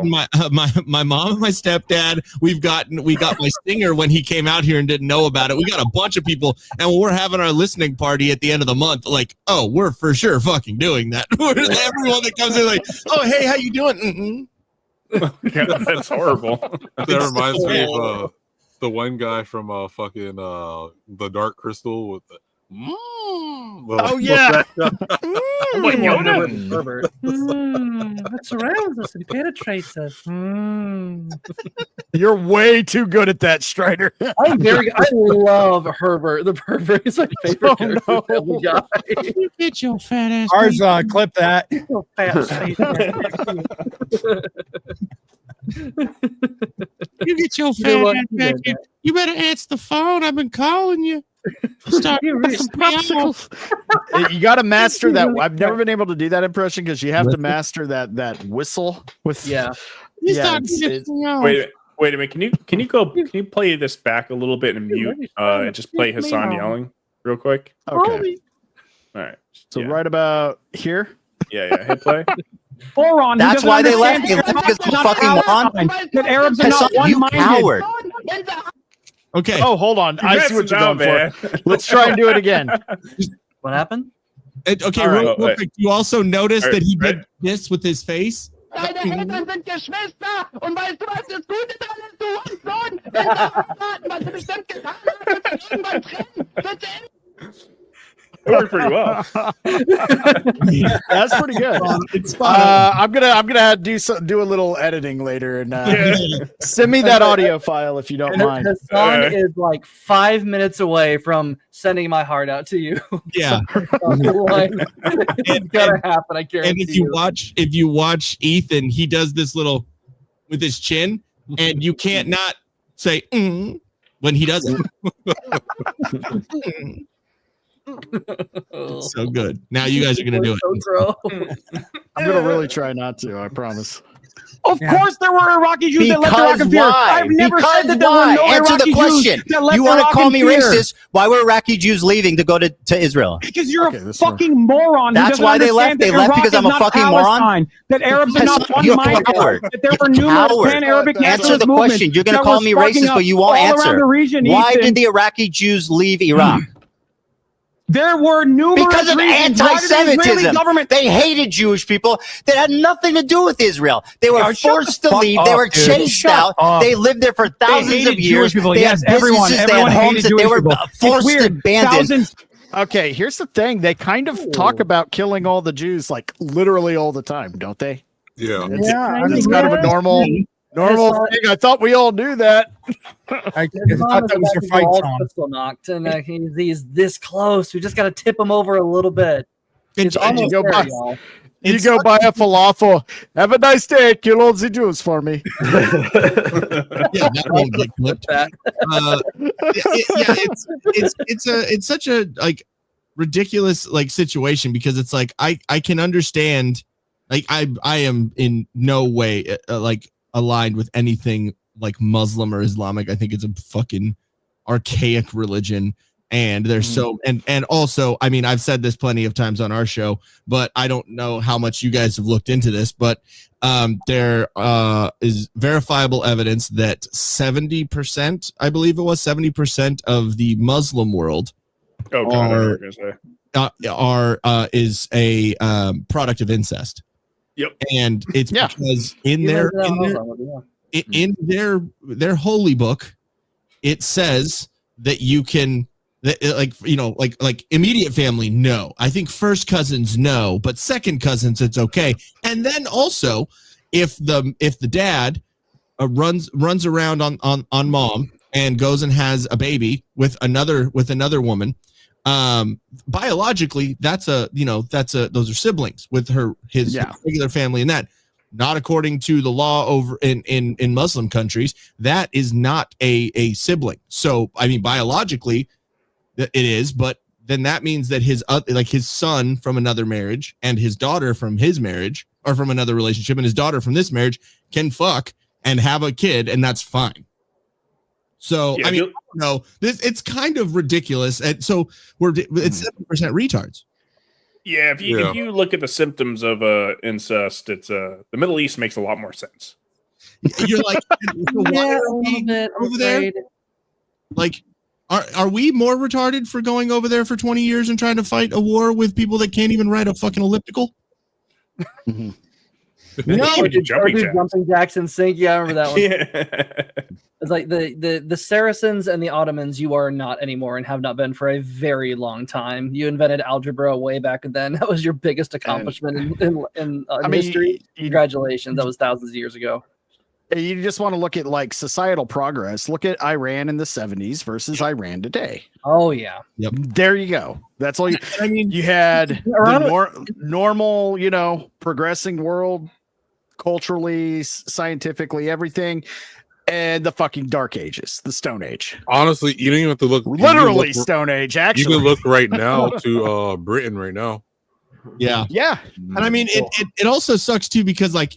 my mom and my stepdad. We got my stinger when he came out here and didn't know about it. We got a bunch of people, and when we're having our listening party at the end of the month, like, oh, we're for sure fucking doing that. Everyone that comes in, like, oh, hey, how you doing? God, that's horrible. That reminds me of the one guy from fucking the Dark Crystal with the. Oh yeah. That surrounds us and penetrates us. You're way too good at that, Strider. I love Herbert the pervert. He's my favorite character. Guy. You get your fat ass. Arzakhan, clip that. Your fat face. You get your fat ass back in. You better answer the phone. I've been calling you. Start some popsicles. You got to master that. I've never been able to do that impression because you have to master that whistle with. Yeah. Wait a minute. Can you play this back a little bit and mute and just play Hassan yelling real quick? Okay. All right. So right about here. Yeah. Hit play. Moron. That's why they left. They left because of fucking moron. That Arabs are not one-minded. Coward. Okay. Oh, hold on. I see what you're going for. Let's try and do it again. What happened? Okay, real quick. You also noticed that he did this with his face. Deine Eltern sind Geschwister und weißt du, was das Gute daran ist, du Sohn? Wenn du aufwarten, was du bestimmt getan hast, wird sich irgendwann trennen. Bitte. It worked pretty well. That's pretty good. I'm gonna do a little editing later and send me that audio file if you don't mind. Hassan is like 5 minutes away from sending my heart out to you. Yeah, it's gotta happen. I guarantee. And if you watch Ethan, he does this little with his chin, and you can't not say when he does it. So good. Now you guys are gonna do it. I'm gonna really try not to. I promise. Of course, there were Iraqi Jews that left Iraq in fear. I've never said that there were no Answer Iraqi the question. Jews that left You want to Iraq call in me fear. racist? Why were Iraqi Jews leaving to go to Israel? Because you're a fucking moron. That's why they left. They left because I'm a fucking moron. That Arabs are not one-minded. That there were numerous pan-Arabic Answer the movements question. You're going to that call were me sparking racist, up but you won't all around answer. the region, Why Ethan. did the Iraqi Jews leave Iraq? There were numerous because of reasons. Why did the Israeli anti-Semitism. government? They hated Jewish people that had nothing to do with Israel. They were Oh, shut forced the to fuck leave. up, they were dude. chased Shut out. up. They lived there for thousands hated of years. Jewish people. They Yes, had everyone businesses, they hated had homes that Jewish they were people. forced to abandon. Thousands. Okay, here's the thing. They kind of talk about killing all the Jews like literally all the time, don't they? Yeah. It's, Yeah, it's kind of a normal thing. I thought we all knew that. I thought that was your fight song. Crystal knocked, and he's this close. We just got to tip him over a little bit. It's And almost you go there, by, y'all. you go buy a falafel. Have a nice day. Kill all the Jews for me. Yeah, that won't get clipped. It's such a like ridiculous like situation because it's like I can understand like I am in no way like aligned with anything like Muslim or Islamic. I think it's a fucking archaic religion. And there's so and also, I mean, I've said this plenty of times on our show, but I don't know how much you guys have looked into this, but there is verifiable evidence that 70%, I believe it was 70% of the Muslim world is a product of incest. Yep. And it's because in their holy book, it says that you can like immediate family, no. I think first cousins, no, but second cousins, it's okay. And then also, if the dad runs around on mom and goes and has a baby with another woman, biologically, those are siblings with his regular family, and that. Not according to the law over in Muslim countries, that is not a sibling. So I mean, biologically, it is, but then that means that his son from another marriage and his daughter from his marriage or from another relationship and his daughter from this marriage can fuck and have a kid, and that's fine. So I mean, it's kind of ridiculous, and so it's 7% retards. Yeah, if you look at the symptoms of incest, it's the Middle East makes a lot more sense. You're like, why are we over there? Like, are we more retarded for going over there for 20 years and trying to fight a war with people that can't even ride a fucking elliptical? No, jumping jacks and sink. Yeah, I remember that one. It's like the Saracens and the Ottomans. You are not anymore, and have not been for a very long time. You invented algebra way back then. That was your biggest accomplishment in history. Congratulations, that was thousands of years ago. You just want to look at like societal progress. Look at Iran in the 70s versus Iran today. Oh yeah. Yep. There you go. That's all. I mean, you had the normal, progressing world, culturally, scientifically, everything, and the fucking Dark Ages, the Stone Age. Honestly, you don't even have to look. Literally, Stone Age. Actually, you can look right now to Britain right now. Yeah. And I mean, it also sucks too, because like,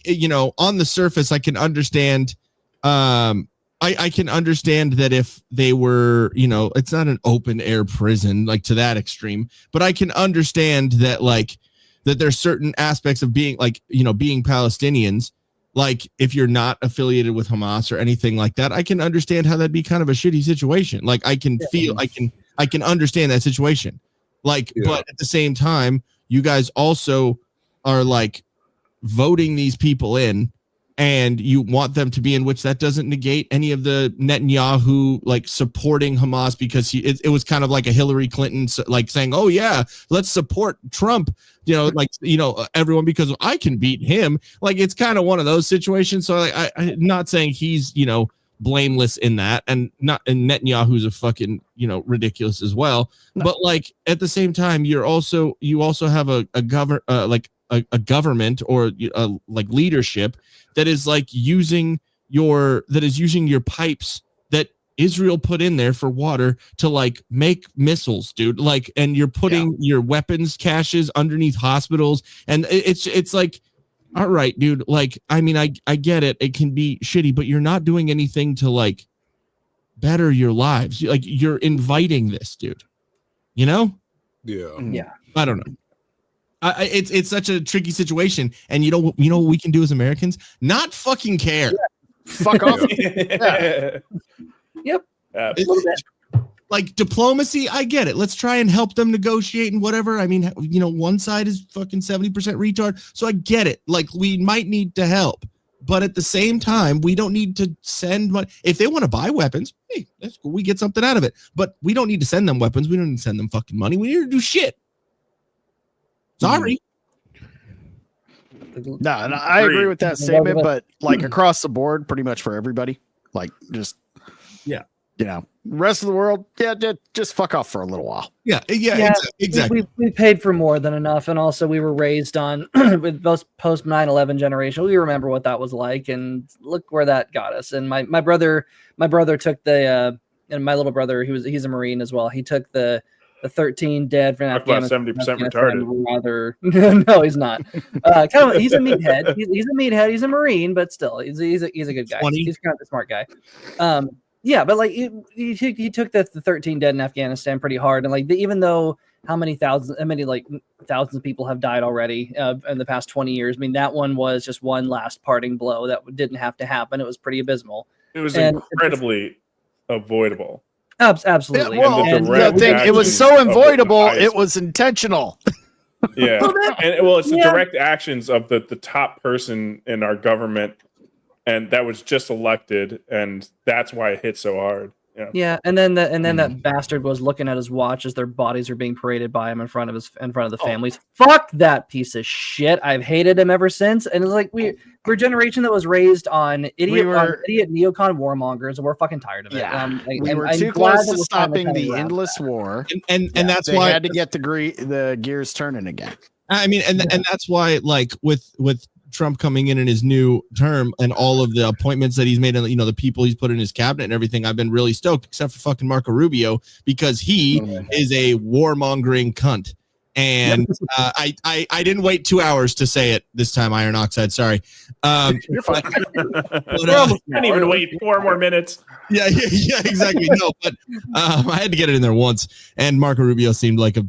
on the surface, I can understand, I can understand that if they were, it's not an open air prison, like to that extreme, but I can understand that like, that there's certain aspects of being like, being Palestinians, like if you're not affiliated with Hamas or anything like that, I can understand how that'd be kind of a shitty situation. Like I can I can understand that situation. Like, but at the same time, you guys also are like voting these people in, and you want them to be in, which that doesn't negate any of the Netanyahu like supporting Hamas, because it was kind of like a Hillary Clinton like saying, oh yeah, let's support Trump, everyone, because I can beat him. Like it's kind of one of those situations. So like, I'm not saying he's blameless in that, and Netanyahu's a fucking ridiculous as well. But like at the same time, you also have a government or like leadership that is like using your pipes that Israel put in there for water to like make missiles, dude. Like, and you're putting your weapons caches underneath hospitals, and it's like, all right, dude. Like, I mean, I get it. It can be shitty, but you're not doing anything to like better your lives. Like, you're inviting this, dude. Yeah. I don't know. It's such a tricky situation, and you know what we can do as Americans? Not fucking care. Fuck off. Yep. like diplomacy, I get it. Let's try and help them negotiate and whatever. I mean, you know, one side is fucking 70% retard, so I get it. Like, we might need to help, but at the same time, we don't need to send money. If they want to buy weapons, hey, that's cool. We get something out of it, but we don't need to send them weapons. We don't need to send them fucking money. We need to do shit. Sorry. No, and I agree with that statement, but like across the board, pretty much for everybody, like just you know, rest of the world, just fuck off for a little while. Yeah, exactly. We paid for more than enough, and also we were raised on with those post 9/11 generation. We remember what that was like, and look where that got us. And my brother took the and my little brother, he's a Marine as well. He took the 13 dead from Afghanistan. 70% retarded. Rather, no, he's not. He's a meathead. He's a meathead. He's a Marine, but still, he's a good guy. 20. He's kind of a smart guy. Yeah, but like he took the 13 dead in Afghanistan pretty hard, and like even though thousands of people have died already in the past 20 years. I mean, that one was just one last parting blow that didn't have to happen. It was pretty abysmal. It was incredibly avoidable. Yeah, Absolutely. well, it was so avoidable, it was intentional. Yeah. It's the direct actions of the top person in our government, and that was just elected, and that's why it hit so hard. Yeah, and then that bastard was looking at his watch as their bodies are being paraded by him in front of the families. Fuck that piece of shit. I've hated him ever since. And it's like we're a generation that was raised on idiot neocon warmongers, and we're fucking tired of it. Yeah. We were too close to stopping the endless war, and that's why they had to get the gears turning again. I mean, and that's why, like with Trump coming in his new term and all of the appointments that he's made, and the people he's put in his cabinet and everything, I've been really stoked, except for fucking Marco Rubio, because he is a warmongering cunt. And I didn't wait 2 hours to say it this time, Iron Oxide. Sorry. You're fine. I didn't even wait 4 more minutes. Yeah, exactly. No, but I had to get it in there once, and Marco Rubio seemed like a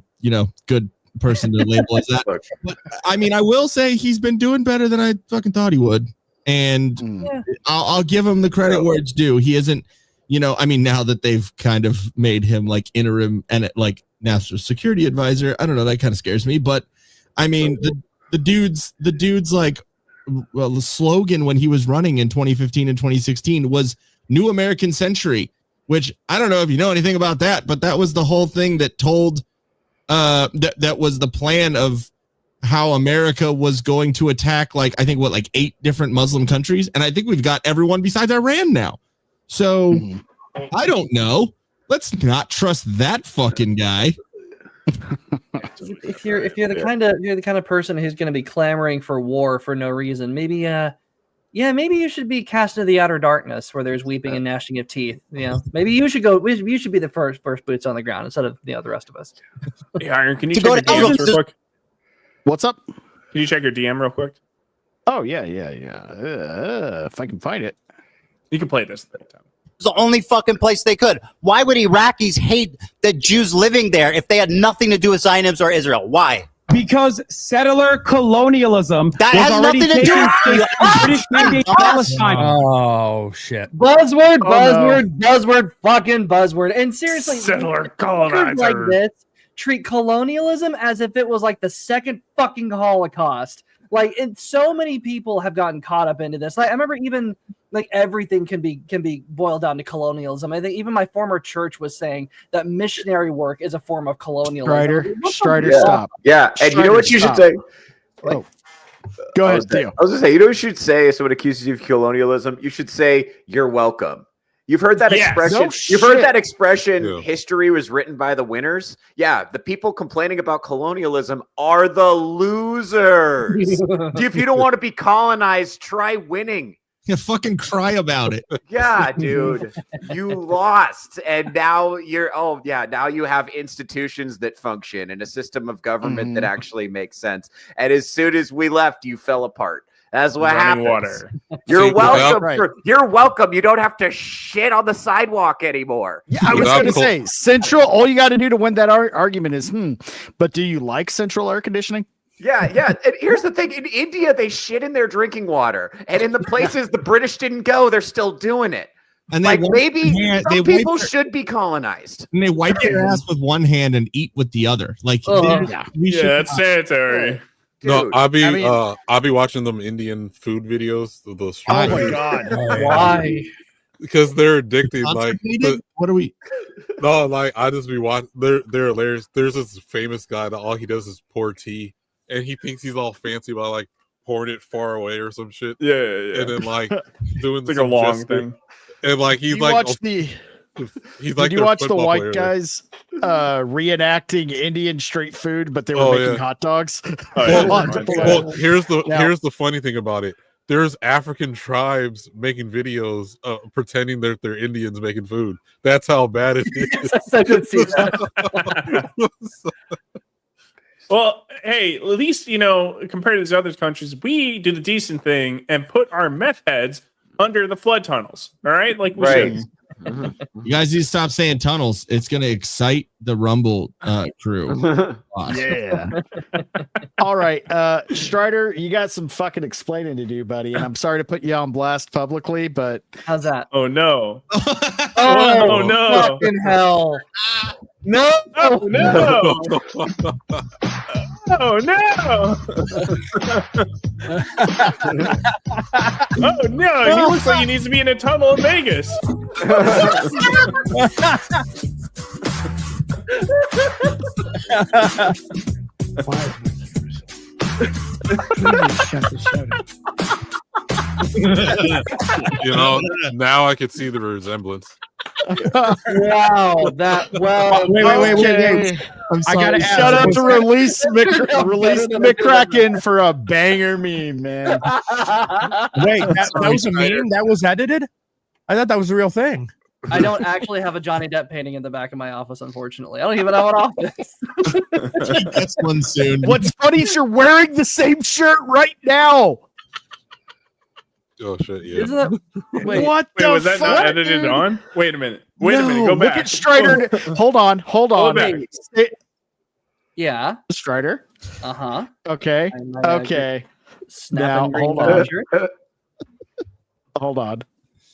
good person to label as that. But I mean, I will say he's been doing better than I fucking thought he would, and I'll give him the credit where it's due. He isn't, I mean, now that they've kind of made him like interim and like national security advisor, I don't know, that kind of scares me. But I mean, the dude's like, well, the slogan when he was running in 2015 and 2016 was New American Century, which I don't know if you know anything about that, but that was the whole thing that told that was the plan of how America was going to attack, like 8 different Muslim countries, and I think we've got everyone besides Iran now. So I don't know. Let's not trust that fucking guy. If you're the kind of person who's going to be clamoring for war for no reason, maybe maybe you should be cast into the outer darkness where there's weeping and gnashing of teeth. Maybe you should go. You should be the first boots on the ground instead of the rest of us. Hey, Iron, can you check your DMs real quick? What's up? Can you check your DM real quick? Oh yeah. If I can find it, you can play this at the time. It's the only fucking place they could. Why would Iraqis hate the Jews living there if they had nothing to do with Zionists or Israel? Why? Because settler colonialism that has nothing to do with British mandate Palestine. Oh shit! Buzzword, fucking buzzword. And seriously, settler colonizer like this treat colonialism as if it was like the second fucking Holocaust. Like, so many people have gotten caught up into this. Like, I remember even like everything can be boiled down to colonialism. I think even my former church was saying that missionary work is a form of colonialism. Strider, stop. Yeah, and you know what you should say? Go ahead, Theo. I was gonna say, you know what you should say if someone accuses you of colonialism? You should say, "You're welcome." You've heard that expression. No You've heard that shit. expression. Yeah. History was written by the winners. Yeah, the people complaining about colonialism are the losers. If you don't want to be colonized, try winning. Yeah, fucking cry about it. Yeah, dude, you lost, and now now you have institutions that function and a system of government that actually makes sense. And as soon as we left, you fell apart. That's what happens. Water. You're welcome. You're welcome. You don't have to shit on the sidewalk anymore. Yeah, I was going to say Central. All you got to do to win that argument is, but do you like Central air conditioning? Yeah. And here's the thing: in India, they shit in their drinking water, and in the places the British didn't go, they're still doing it. And they Like wipe maybe their hand- some they wipe people their- should be colonized. and they wipe their ass with one hand and eat with the other. Like, we should. that's sanitary. No, I'll be I watching them Indian food videos. Those Oh my god! Why? Because they're addicting. Like, Constipated? What are we? no, like I just be watching. They're hilarious. There's this famous guy that all he does is pour tea, and he thinks he's all fancy by like pouring it far away or some shit. Yeah. And then like doing It's like a some long gesture. thing. And like he's You like, watch the. he's like, Did you their watch the football white player. guys reenacting Indian street food, but they were Oh, making yeah. hot dogs? Well, here's Now- the funny thing about it. There's African tribes making videos pretending that they're Indians making food. That's how bad it is. I could see that. Well, hey, at least, compared to these other countries, we did a decent thing and put our meth heads under the flood tunnels. All right? Like we should. You guys need to stop saying tunnels. It's going to excite the Rumble crew. Yeah. All right. Strider, you got some fucking explaining to do, buddy. And I'm sorry to put you on blast publicly, but how's that? Oh no. Oh, no. Fucking hell. No. Oh no. Oh no. Oh no. He looks like he needs to be in a tunnel in Vegas. Now I could see the resemblance. Wow, that wait. I gotta shout out to release McCracken for a banger meme, man. Wait, that was a meme that was edited? I thought that was the real thing. I don't actually have a Johnny Depp painting in the back of my office, unfortunately. I don't even have an office. That's one soon. What's funny is you're wearing the same shirt right now. Oh shit! Yeah. Isn't that? Wait, what Wait, the was that fuck, not edited dude? on? Wait a minute. Wait a minute. No, Go back. Look at Strider. Hold on. Go back. Yeah. Strider. Uh-huh. Okay. Okay. Now, hold on. Hold on.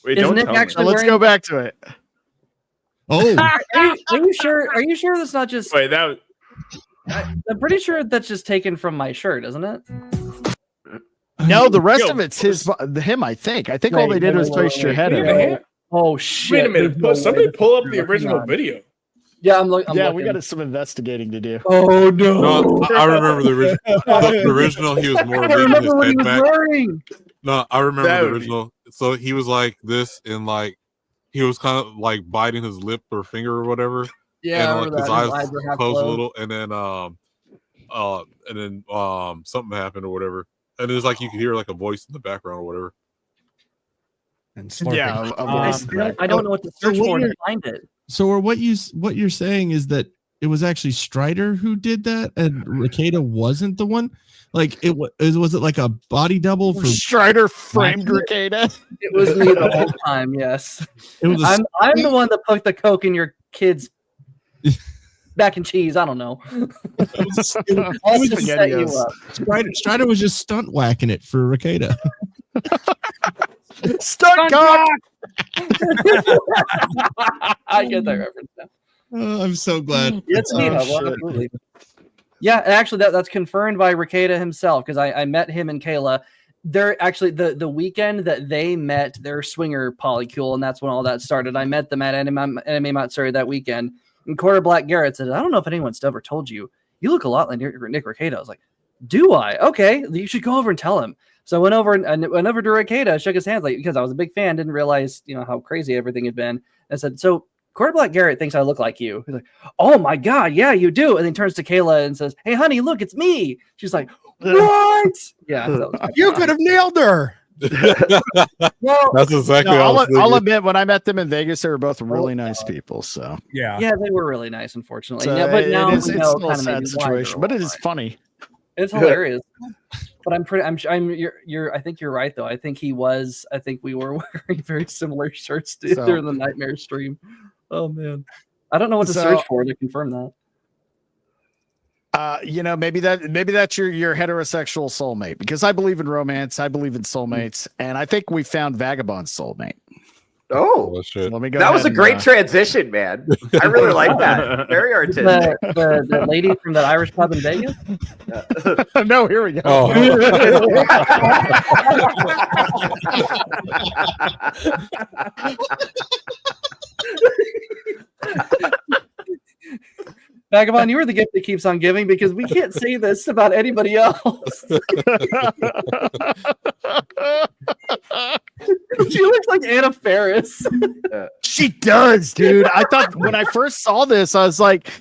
Wait, Is don't Nick tell me. actually Let's wearing... go back to it. Oh. Are you sure? Are you sure that's not just? Wait, that was... I'm pretty sure that's just taken from my shirt, isn't it? No, the rest of it's him. I think. I think all they did was paste your head in it. Oh shit! Wait a minute. Somebody pull up the original video. Yeah, I'm looking. Yeah, we got some investigating to do. Oh no! No, I remember the original. The original, he was more I leaning his remember what he head was back. wearing. No, I remember That the would be- original. So he was like this, and like he was kind of like biting his lip or finger or whatever. Yeah, I and remember like that. his eyes were half closed a closed. little, and then something happened or whatever, and it was like you could hear like a voice in the background or whatever. And Yeah, I don't know what to search for to find it. So, what you're saying is that it was actually Strider who did that, and Rekieta wasn't the one. Like was it like a body double for Strider framed Rekieta? It was me the whole time. Yes, It was a I'm the one that put the Coke in your kids' mac and cheese. I don't know. I'll just set you up. Strider was just stunt whacking it for Rekieta. Stunt cock. I get that reference now. I'm so glad. It's neat. Oh, Well, shit. absolutely. Yeah, and actually, that's confirmed by Rekieta himself because I met him and Kayla. They're actually the weekend that they met their swinger polycule, and that's when all that started. I met them at Anime Matsuri that weekend. And Quarter Black Garrett said, "I don't know if anyone's ever told you, you look a lot like Nick Rekieta." I was like, "Do I? Okay, you should go over and tell him." So I went over and went over to Rekieta, shook his hands like because I was a big fan, didn't realize how crazy everything had been. I said, "So Quarter Black Garrett thinks I look like you." He's like, "Oh my god, yeah, you do." And then turns to Kayla and says, "Hey, honey, look, it's me." She's like, "What?" Yeah, You could have nailed her. well, That's exactly. No, what I was I'll thinking. admit, when I met them in Vegas, they were both really nice people. So Yeah. yeah, they were really nice, unfortunately. So yeah, but now it's we still know a kind of sad maybe why situation, they're but it all is fine. funny. It's hilarious. But you're I think you're right though. I think we were wearing very similar shirts during the nightmare stream. Oh man. I don't know what to search for to confirm that. Maybe that's your heterosexual soulmate, because I believe in romance, I believe in soulmates, and I think we found Vagabond's soulmate. Oh, shit. Let me go. That was a ahead great and, transition, man. I really like that. Very artistic. The lady from that Irish pub in Vegas. No, here we go. Oh. Vagabond, you were the gift that keeps on giving because we can't say this about anybody else. She looks like Anna Faris. She does, dude. I thought when I first saw this, I was like,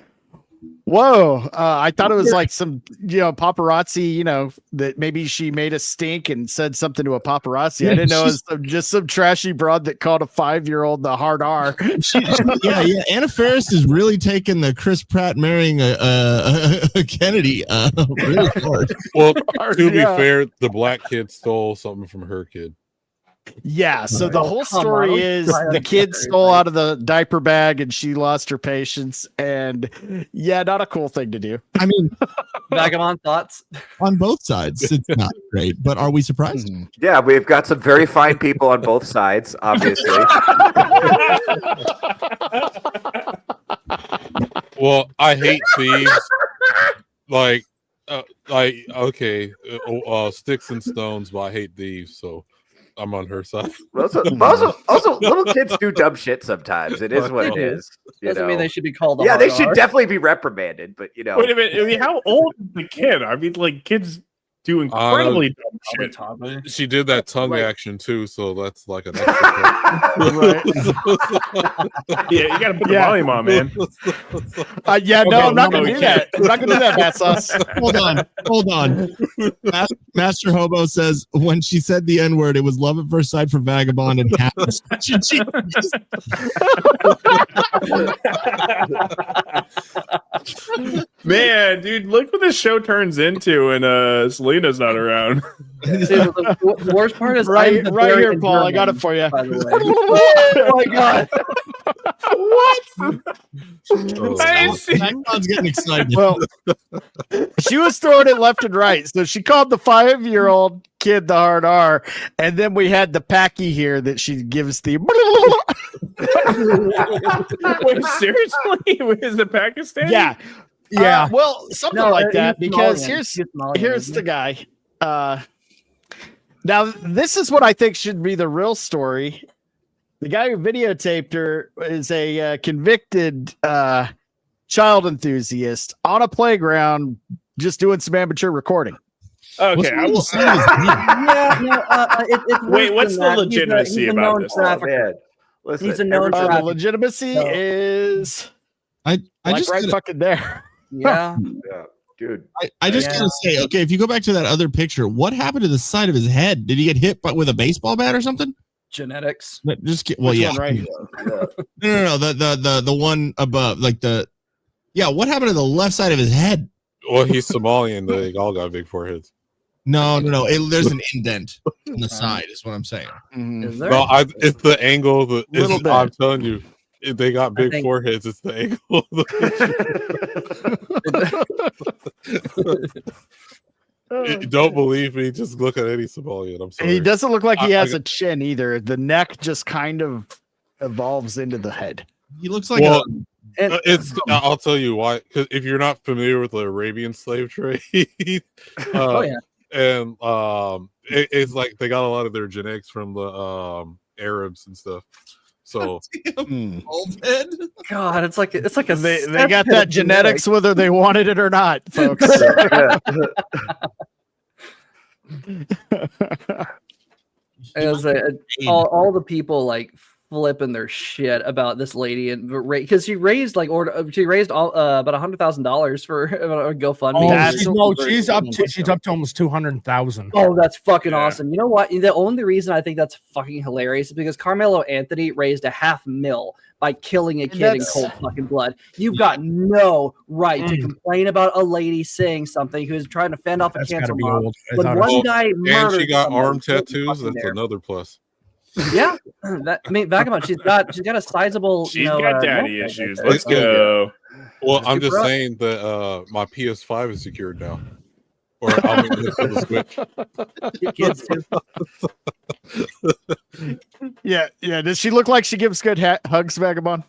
whoa. I thought it was like some, paparazzi, that maybe she made a stink and said something to a paparazzi. I didn't know it was just some trashy broad that called a 5-year-old the hard R. Yeah. Anna Faris is really taking the Chris Pratt marrying a Kennedy really hard. Well, to be fair, the black kid stole something from her kid. Yeah, so the whole story is the kid stole out of the diaper bag and she lost her patience. And yeah, not a cool thing to do. I mean, Vagabond thoughts? On both sides, it's not great, but are we surprised? Yeah, we've got some very fine people on both sides, obviously. Well, I hate thieves. Okay, sticks and stones, but I hate thieves, so I'm on her side. Also, little kids do dumb shit sometimes. It is what it is. Doesn't mean they should be called. Yeah, they should definitely be reprimanded. But wait a minute. I mean, how old is the kid? I mean, like kids do incredibly dumb shit. She did that tongue action too, so that's like an extra. Yeah, you gotta put the volume on, man. I'm not gonna do that. I'm not gonna do that, Battsauce. Hold on. Master Hobo says when she said the N-word, it was love at first sight for Vagabond and half the Sketchy Jesus. Man, dude, look what this show turns into when Selena's not around. The worst part is right here, Paul. I got it for you. Oh my god! What? Vagabond's getting excited. Well, she was throwing it left and right. So she called the 5-year-old kid the hard R, and then we had the Packy here that she gives the. Wait, seriously? Is it Pakistan? Yeah. Well, something like that, because here's the guy. Now, this is what I think should be the real story. The guy who videotaped her is a convicted child enthusiast on a playground just doing some amateur recording. Okay, I will say. Wait, what's the legitimacy about this? Listen, he's a known the legitimacy is I just right fucking there. Yeah. Yeah, dude. I just gotta say, okay, if you go back to that other picture, what happened to the side of his head? Did he get hit with a baseball bat or something? Genetics. Well, yeah. Right. No. The one above, what happened to the left side of his head? Well, he's Somalian. They all got big foreheads. No. There's an indent on the side, is what I'm saying. Is there? No, it's the angle. I'm telling you, if they got big foreheads. It's the angle. Don't believe me? Just look at any Somalian. I'm sorry. He doesn't look like he has a chin either. The neck just kind of evolves into the head. He looks like I'll tell you why. Because if you're not familiar with the Arabian slave trade, and it's like they got a lot of their genetics from the Arabs and stuff. So, old head. God, it's like a they got that genetics whether they wanted it or not, folks. All the people like flipping their shit about this lady and because she raised about $100,000 for a GoFundMe. She's up to almost 200,000. Oh, that's fucking awesome. You know what? The only reason I think that's fucking hilarious is because Carmelo Anthony raised $500,000 by killing a kid in cold fucking blood. You've got no right to complain about a lady saying something who's trying to fend off a cancer mom. When one guy murdered and she got someone, arm tattoos. That's another plus. Yeah, Vagabond. She's got a sizable. She's got daddy issues. Let's go. Well, I'm just saying that my PS5 is secured now, or I'll make it for the Switch. Kids too. Yeah, yeah. Does she look like she gives good hugs, Vagabond?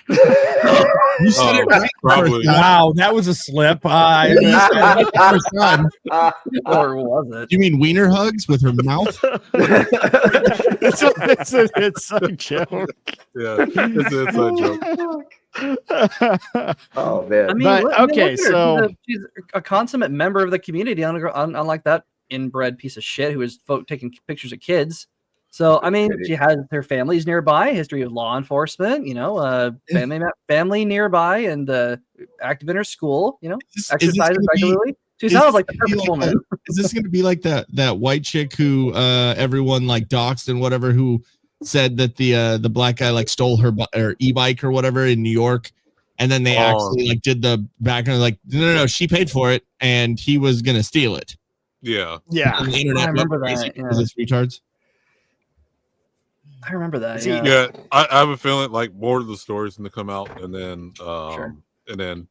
You said it right. Probably. Wow, that was a slip. You said it right the first time. Or was it? You mean wiener hugs with her mouth? It's a joke. Yeah, it's an inside joke. Oh man. I mean, But, look at okay, her. so- she's a consummate member of the community, unlike that inbred piece of shit who is taking pictures of kids. So I mean, she has her family's nearby, history of law enforcement, family nearby, and active in her school. Exercises regularly. She sounds like the perfect woman. Is this going to be like that white chick who everyone like doxed and whatever, who said that the black guy like stole her e-bike or whatever in New York, and then they actually like did the background like no, she paid for it and he was going to steal it. Yeah. On the internet, I remember that. because it's retards. I remember that. Yeah, I have a feeling like more of the stories going to come out, and then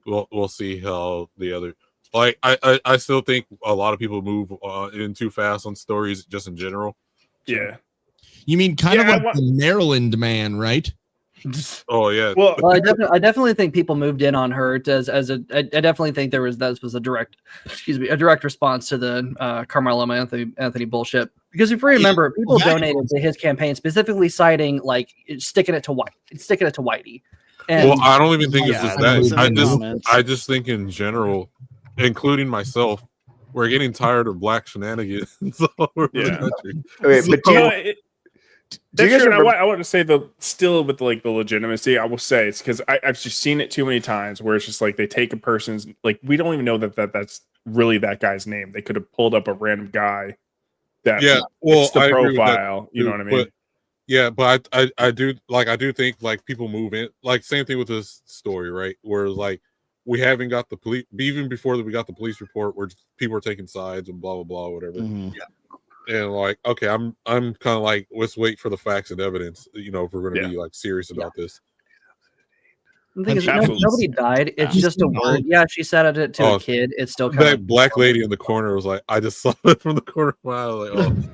we'll see how the other. Like I still think a lot of people move in too fast on stories just in general. Yeah. You mean kind of like the Maryland man, right? Oh yeah. Well, I definitely think people moved in on her I definitely think that was a direct response to the Carmelo Anthony bullshit. Because if you remember, people donated to his campaign specifically citing like sticking it to Whitey. And, well, I don't even think it's just that. that. I just think in general, including myself, we're getting tired of black shenanigans all over the country. Okay, but that's true. I want to say still with like the legitimacy, I will say it's because I've just seen it too many times where it's just like they take a person's like we don't even know that's really that guy's name. They could have pulled up a random guy that fits the profile. You know what I mean? But I do think like people move in like same thing with this story, right? Where like we haven't got the police even before that we got the police report where people are taking sides and blah blah blah whatever. Mm-hmm. Yeah. And like, okay, I'm kind of like, let's wait for the facts and evidence. If we're going to be like serious about this. The thing is, nobody died. It's just a word. Yeah, she said it to a kid. It's still kind that black lady in the corner was like, I just saw it from the corner of my eye. Like,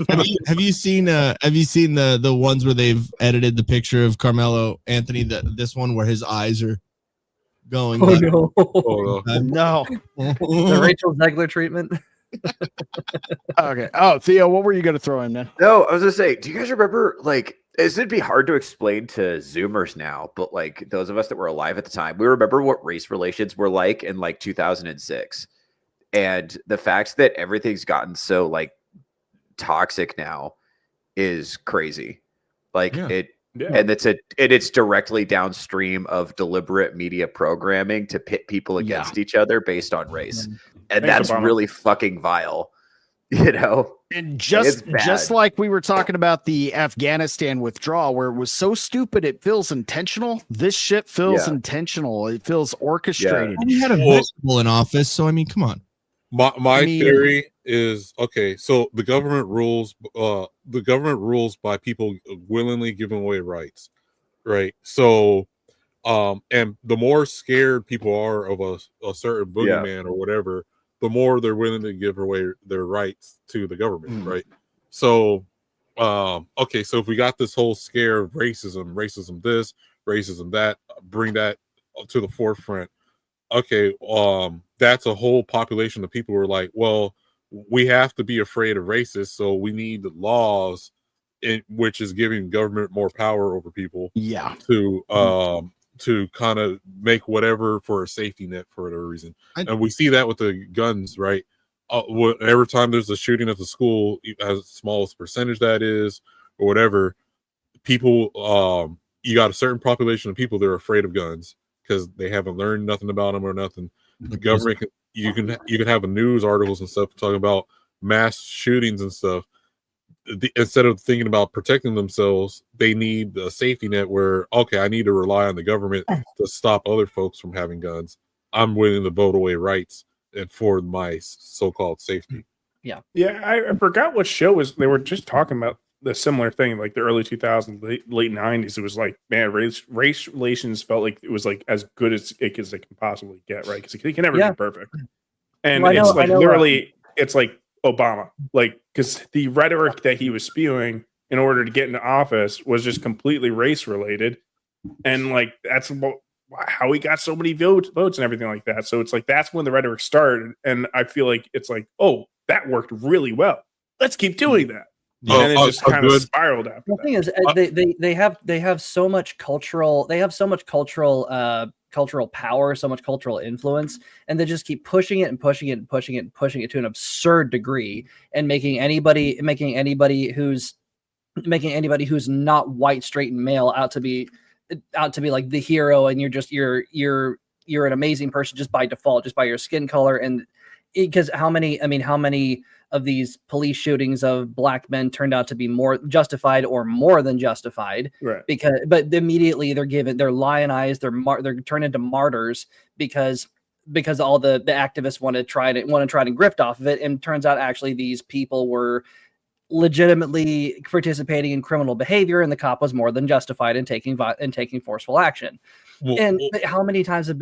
oh. have you seen the ones where they've edited the picture of Carmelo Anthony? This one where his eyes are going. Oh no! The Rachel Zegler treatment. Okay. Oh, Theo, what were you going to throw in, man? No, I was going to say, do you guys remember, like, it'd be hard to explain to Zoomers now, but like those of us that were alive at the time, we remember what race relations were like in like 2006. And the fact that everything's gotten so like toxic now is crazy. Like and it's directly downstream of deliberate media programming to pit people against each other based on race. And that's really fucking vile, And just like we were talking about the Afghanistan withdrawal, where it was so stupid it feels intentional. This shit feels intentional. It feels orchestrated. We had a vegetable in office, so I mean, come on. My theory is okay. So the government rules. The government rules by people willingly giving away rights, right? So, and the more scared people are of a certain boogeyman or whatever, the more they're willing to give away their rights to the government, right? So, okay, so if we got this whole scare of racism this, racism that, bring that to the forefront. Okay, that's a whole population of people who are like, well, we have to be afraid of racists, so we need the laws, which is giving government more power over people. Yeah. To kind of make whatever for a safety net for whatever reason. And we see that with the guns, right? Every time there's a shooting at the school, as small as percentage that is, or whatever, people, you got a certain population of people that are afraid of guns because they haven't learned nothing about them or nothing. The government, you can have news articles and stuff talking about mass shootings and stuff. Instead of thinking about protecting themselves, they need a safety net where, okay, I need to rely on the government to stop other folks from having guns. I'm willing to vote away rights and for my so-called safety. Yeah. Yeah, I forgot what show was. They were just talking about the similar thing, like the early 2000s, late 90s. It was like, man, race relations felt like it was like as good as it can possibly get, right? Because it can never be perfect. And it's like literally, it's like Obama, like, because the rhetoric that he was spewing in order to get into office was just completely race related, and like that's how he got so many votes and everything like that. So it's like that's when the rhetoric started, and I feel like it's like, oh, that worked really well. Let's keep doing that. And it just kind of spiraled after The thing is, they have so much cultural cultural power, so much cultural influence, and they just keep pushing it and pushing it and pushing it and pushing it to an absurd degree, and making anybody who's not white, straight, and male out to be like the hero, and you're an amazing person just by default, just by your skin color. And because how many of these police shootings of black men turned out to be more justified or more than justified, right? But immediately they're lionized, they're turned into martyrs because all the activists want to try to grift off of it, and turns out actually these people were legitimately participating in criminal behavior, and the cop was more than justified in taking forceful action. And how many times has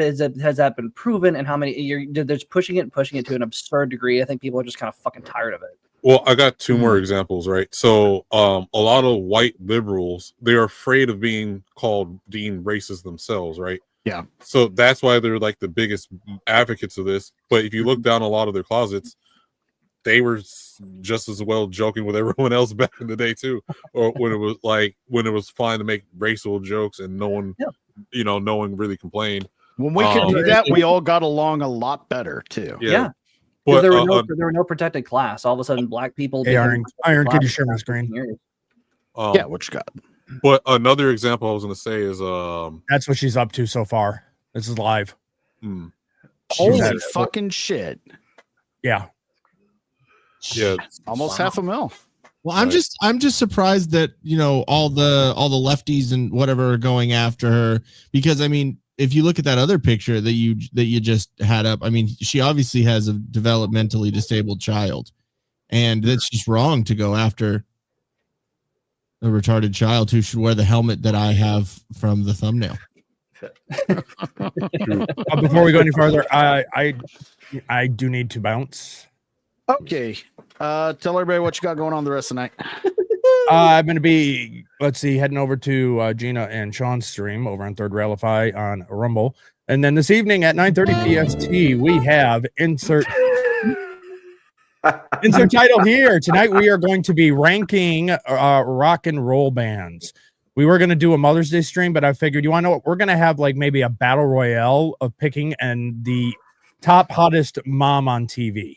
that been proven? And how many there's pushing it to an absurd degree? I think people are just kind of fucking tired of it. Well, I got two more examples, right? So a lot of white liberals, they're afraid of being deemed racist themselves, right? Yeah. So that's why they're like the biggest advocates of this. But if you look down a lot of their closets, they were just as well joking with everyone else back in the day too, or when it was fine to make racial jokes and no one really complained. When we could do that, we all got along a lot better too. Yeah. But there were no protected class. All of a sudden, black people. Hey, Iron, could you share my screen? Yeah, what you got? But another example I was going to say is that's what she's up to so far. This is live. Holy fucking shit! Yeah. Yeah, almost $500,000. Well, I'm just surprised that all the lefties and whatever are going after her, because I mean, if you look at that other picture that you just had up, I mean, she obviously has a developmentally disabled child, and that's just wrong to go after a retarded child who should wear the helmet that I have from the thumbnail. Before we go any further, I do need to bounce. Okay. Tell everybody what you got going on the rest of the night. I'm going to be, heading over to Gina and Sean's stream over on Third Railify on Rumble. And then this evening at 9:30 PST, we have insert title here. Tonight we are going to be ranking rock and roll bands. We were going to do a Mother's Day stream, but I figured, you want to know what? We're going to have like maybe a battle royale of picking and the top hottest mom on TV.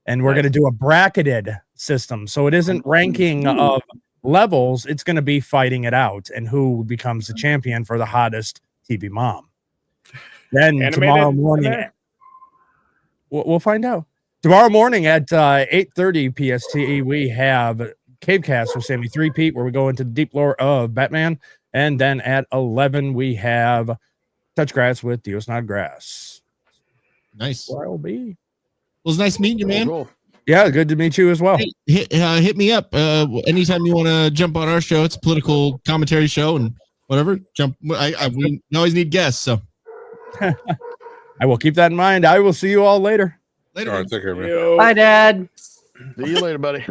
And we're going to do a bracketed system. So it isn't ranking of levels. It's going to be fighting it out and who becomes the champion for the hottest TV mom. Then tomorrow morning, we'll find out. Tomorrow morning at 8:30 PST, we have Cavecast with Sammy 3-Pete, where we go into the deep lore of Batman. And then at 11, we have Touchgrass with Theo Snodgrass. Nice. Where I'll be. Well, it's nice meeting you, man. Cool. Yeah, good to meet you as well. Hey, hit me up anytime you want to jump on our show. It's a political commentary show and whatever. We always need guests, so I will keep that in mind. I will see you all later. All right, take care, man. Bye, Dad. See you later, buddy.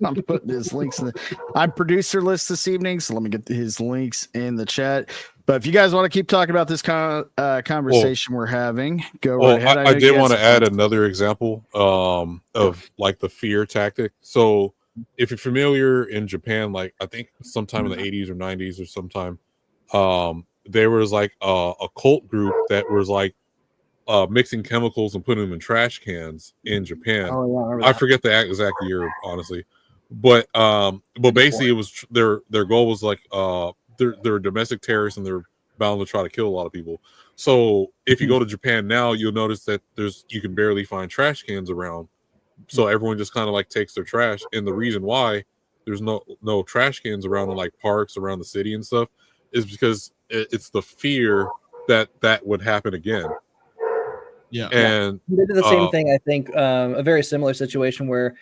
I'm putting his links in I'm producer list this evening, so let me get his links in the chat. But if you guys want to keep talking about this conversation we're having, go right ahead. I did want to add another example of like the fear tactic. So if you're familiar in Japan, like I think sometime in the 80s or 90s or sometime, there was like a cult group that was like mixing chemicals and putting them in trash cans in Japan. Oh, yeah, I forget the exact year, honestly, but basically it was their goal was like they're domestic terrorists and they're bound to try to kill a lot of people. So if you go to Japan now, you'll notice that you can barely find trash cans around. So everyone just kind of like takes their trash, and the reason why there's no trash cans around in like parks around the city and stuff is because it's the fear that would happen again. Yeah, and they did the same thing. I think a very similar situation where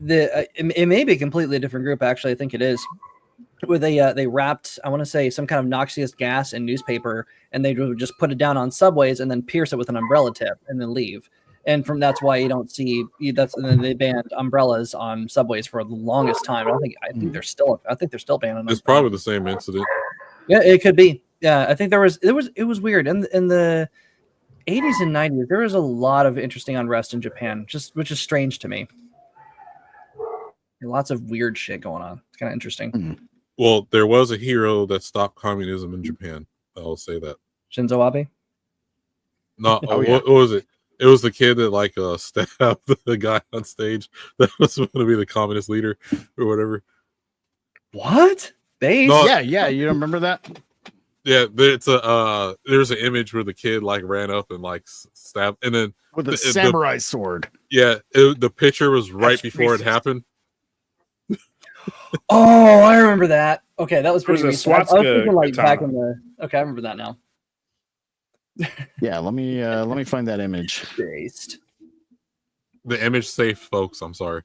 it may be a completely different group. Actually, I think it is, where they wrapped, I want to say, some kind of noxious gas in newspaper, and they would just put it down on subways and then pierce it with an umbrella tip and then leave. And that's why you don't see and then they banned umbrellas on subways for the longest time. I think they're still banning them. It's probably the same incident. Yeah, it could be. Yeah, I think it was weird in the 80s and 90s. There was a lot of interesting unrest in Japan, which is strange to me. Lots of weird shit going on. It's kind of interesting. Well, there was a hero that stopped communism in Japan. I'll say that. Shinzo Abe? No, what was it? It was the kid that stabbed the guy on stage that was going to be the communist leader or whatever. What? No, yeah. You don't remember that? Yeah, there's an image where the kid ran up and stabbed, and then with a samurai sword. Yeah, the picture was right before it happened. Oh, I remember that. Okay, that was pretty recent. I was thinking back in the. Okay, I remember that now. Yeah, let me find that image. Based. The image safe, folks. I'm sorry.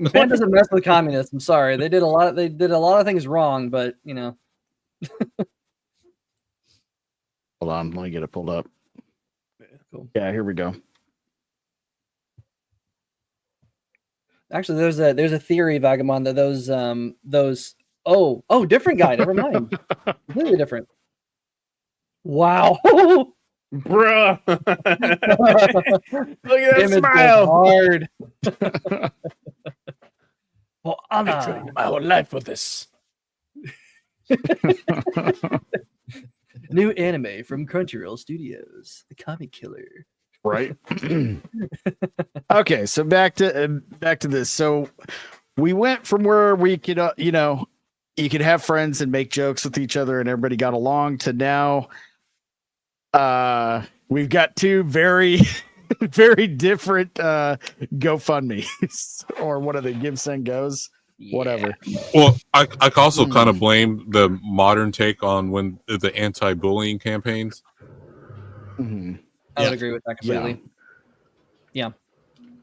Japan doesn't mess with communists. I'm sorry. They did a lot of things wrong, but Hold on, let me get it pulled up. Cool. Yeah, here we go. Actually, there's a theory, Vagabond, that those different guy. Never mind. Completely different. Wow. Bruh. Look at that Image smile. Hard. Well, I'm trading my whole life for this. New anime from Crunchyroll Studios, The Comic Killer. Right. Okay, so back to this. So we went from where we could, you could have friends and make jokes with each other and everybody got along to now. We've got two very, very different GoFundMes or what are they? Give, Send, Goes, whatever. Well, I also kind of blame the modern take on when the anti-bullying campaigns. Mm-hmm. I would agree with that completely. Yeah.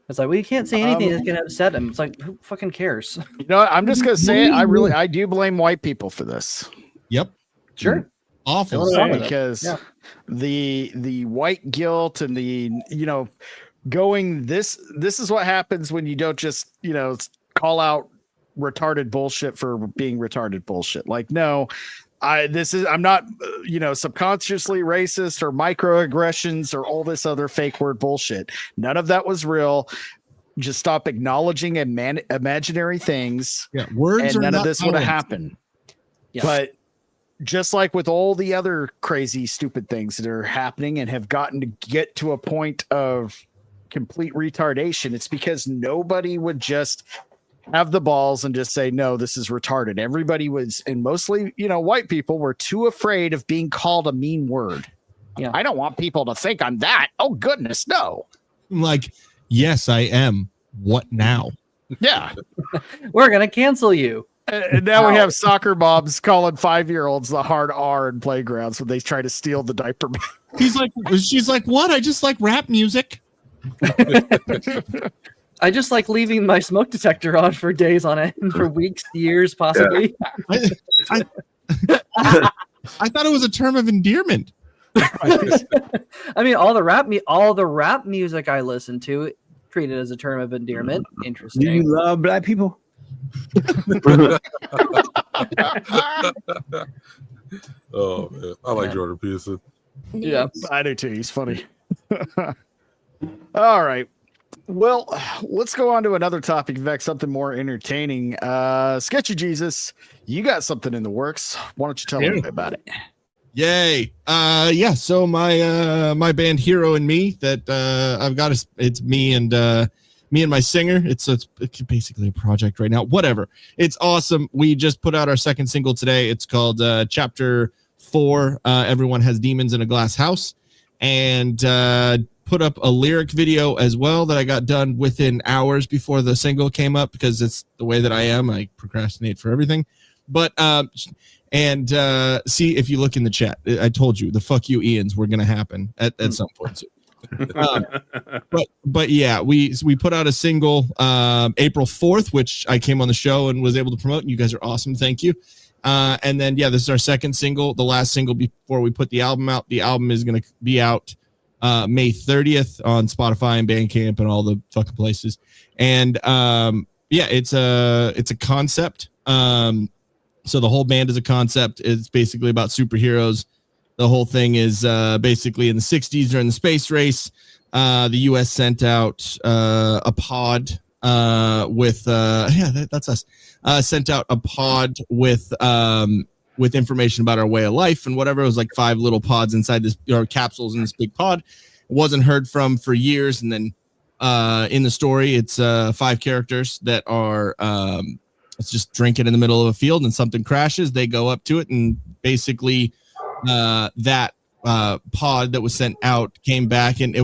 It's like, well, you can't say anything that's gonna upset him. It's like, who fucking cares? You know what? I'm just gonna say it. I do blame white people for this. Yep. Sure. Awful. Because the white guilt and the going this is what happens when you don't just call out retarded bullshit for being retarded bullshit. Like, no, I'm not subconsciously racist or microaggressions or all this other fake word bullshit. None of that was real. Just stop acknowledging imaginary things. Yeah, words and are none of not this would have violence. happened. Yeah. But just like with all the other crazy, stupid things that are happening and have gotten to get to a point of complete retardation, it's because nobody would just have the balls and just say, no, this is retarded. Everybody was, and mostly, white people were too afraid of being called a mean word. Yeah. I don't want people to think I'm that. Oh, goodness, no. Like, yes, I am. What now? Yeah. We're going to cancel you. And now we have soccer moms calling 5-year-olds the hard R in playgrounds when they try to steal the diaper. She's like, what? I just like rap music. I just like leaving my smoke detector on for days on end, for weeks, years, possibly. I thought it was a term of endearment. I mean, all the rap music I listen to treated as a term of endearment. Interesting. Do you love black people? Oh man, I like Jordan Peterson. Yeah, I do too. He's funny. All right. Well, let's go on to another topic. In fact, something more entertaining. Sketchy Jesus, you got something in the works. Why don't you tell me about it? Yay. So my band Hero and Me that I've got it's me and my singer. It's basically a project right now. Whatever. It's awesome. We just put out our second single today. It's called Chapter 4. Everyone Has Demons in a Glass House. And put up a lyric video as well that I got done within hours before the single came up, because it's the way that I am. I procrastinate for everything. But see, if you look in the chat, I told you the fuck you Ians were going to happen at some point soon. But yeah, we put out a single April 4th, which I came on the show and was able to promote, and you guys are awesome. Thank you. And then, this is our second single, the last single before we put the album out. The album is going to be out May 30th on Spotify and Bandcamp and all the fucking places. And yeah, it's a concept. So the whole band is a concept. It's basically about superheroes. The whole thing is basically in the 60s during the space race. The U.S. sent out a pod with that's us. Sent out a pod with information about our way of life and whatever. It was like 5 little pods inside this, or capsules in this big pod. It wasn't heard from for years, and then in the story, it's 5 characters that are it's just drinking in the middle of a field, and something crashes. They go up to it, and basically that pod that was sent out came back, and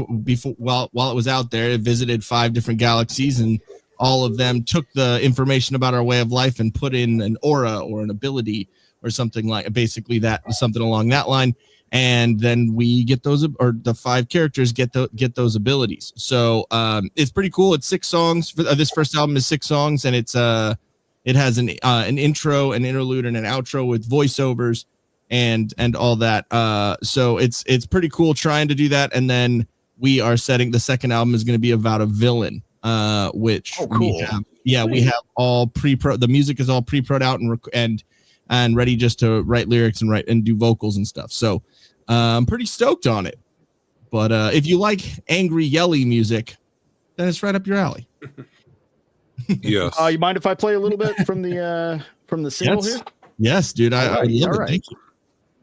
while it was out there, it visited 5 different galaxies, and all of them took the information about our way of life and put in an aura or an ability or something like, basically that, something along that line. And then we get those, or the 5 characters get those abilities. So it's pretty cool. It's 6 songs. This first album is 6 songs, and it has an intro, an interlude, and an outro with voiceovers and all that. So it's pretty cool trying to do that. And then we are setting, the second album is going to be about a villain, which we have all pre-pro. The music is all pre-pro'd out and ready just to write lyrics and do vocals and stuff. So I'm pretty stoked on it. But if you like angry, yelly music, then it's right up your alley. Yes. You mind if I play a little bit from the single here? Yes, dude. I love it. Right. Thank you.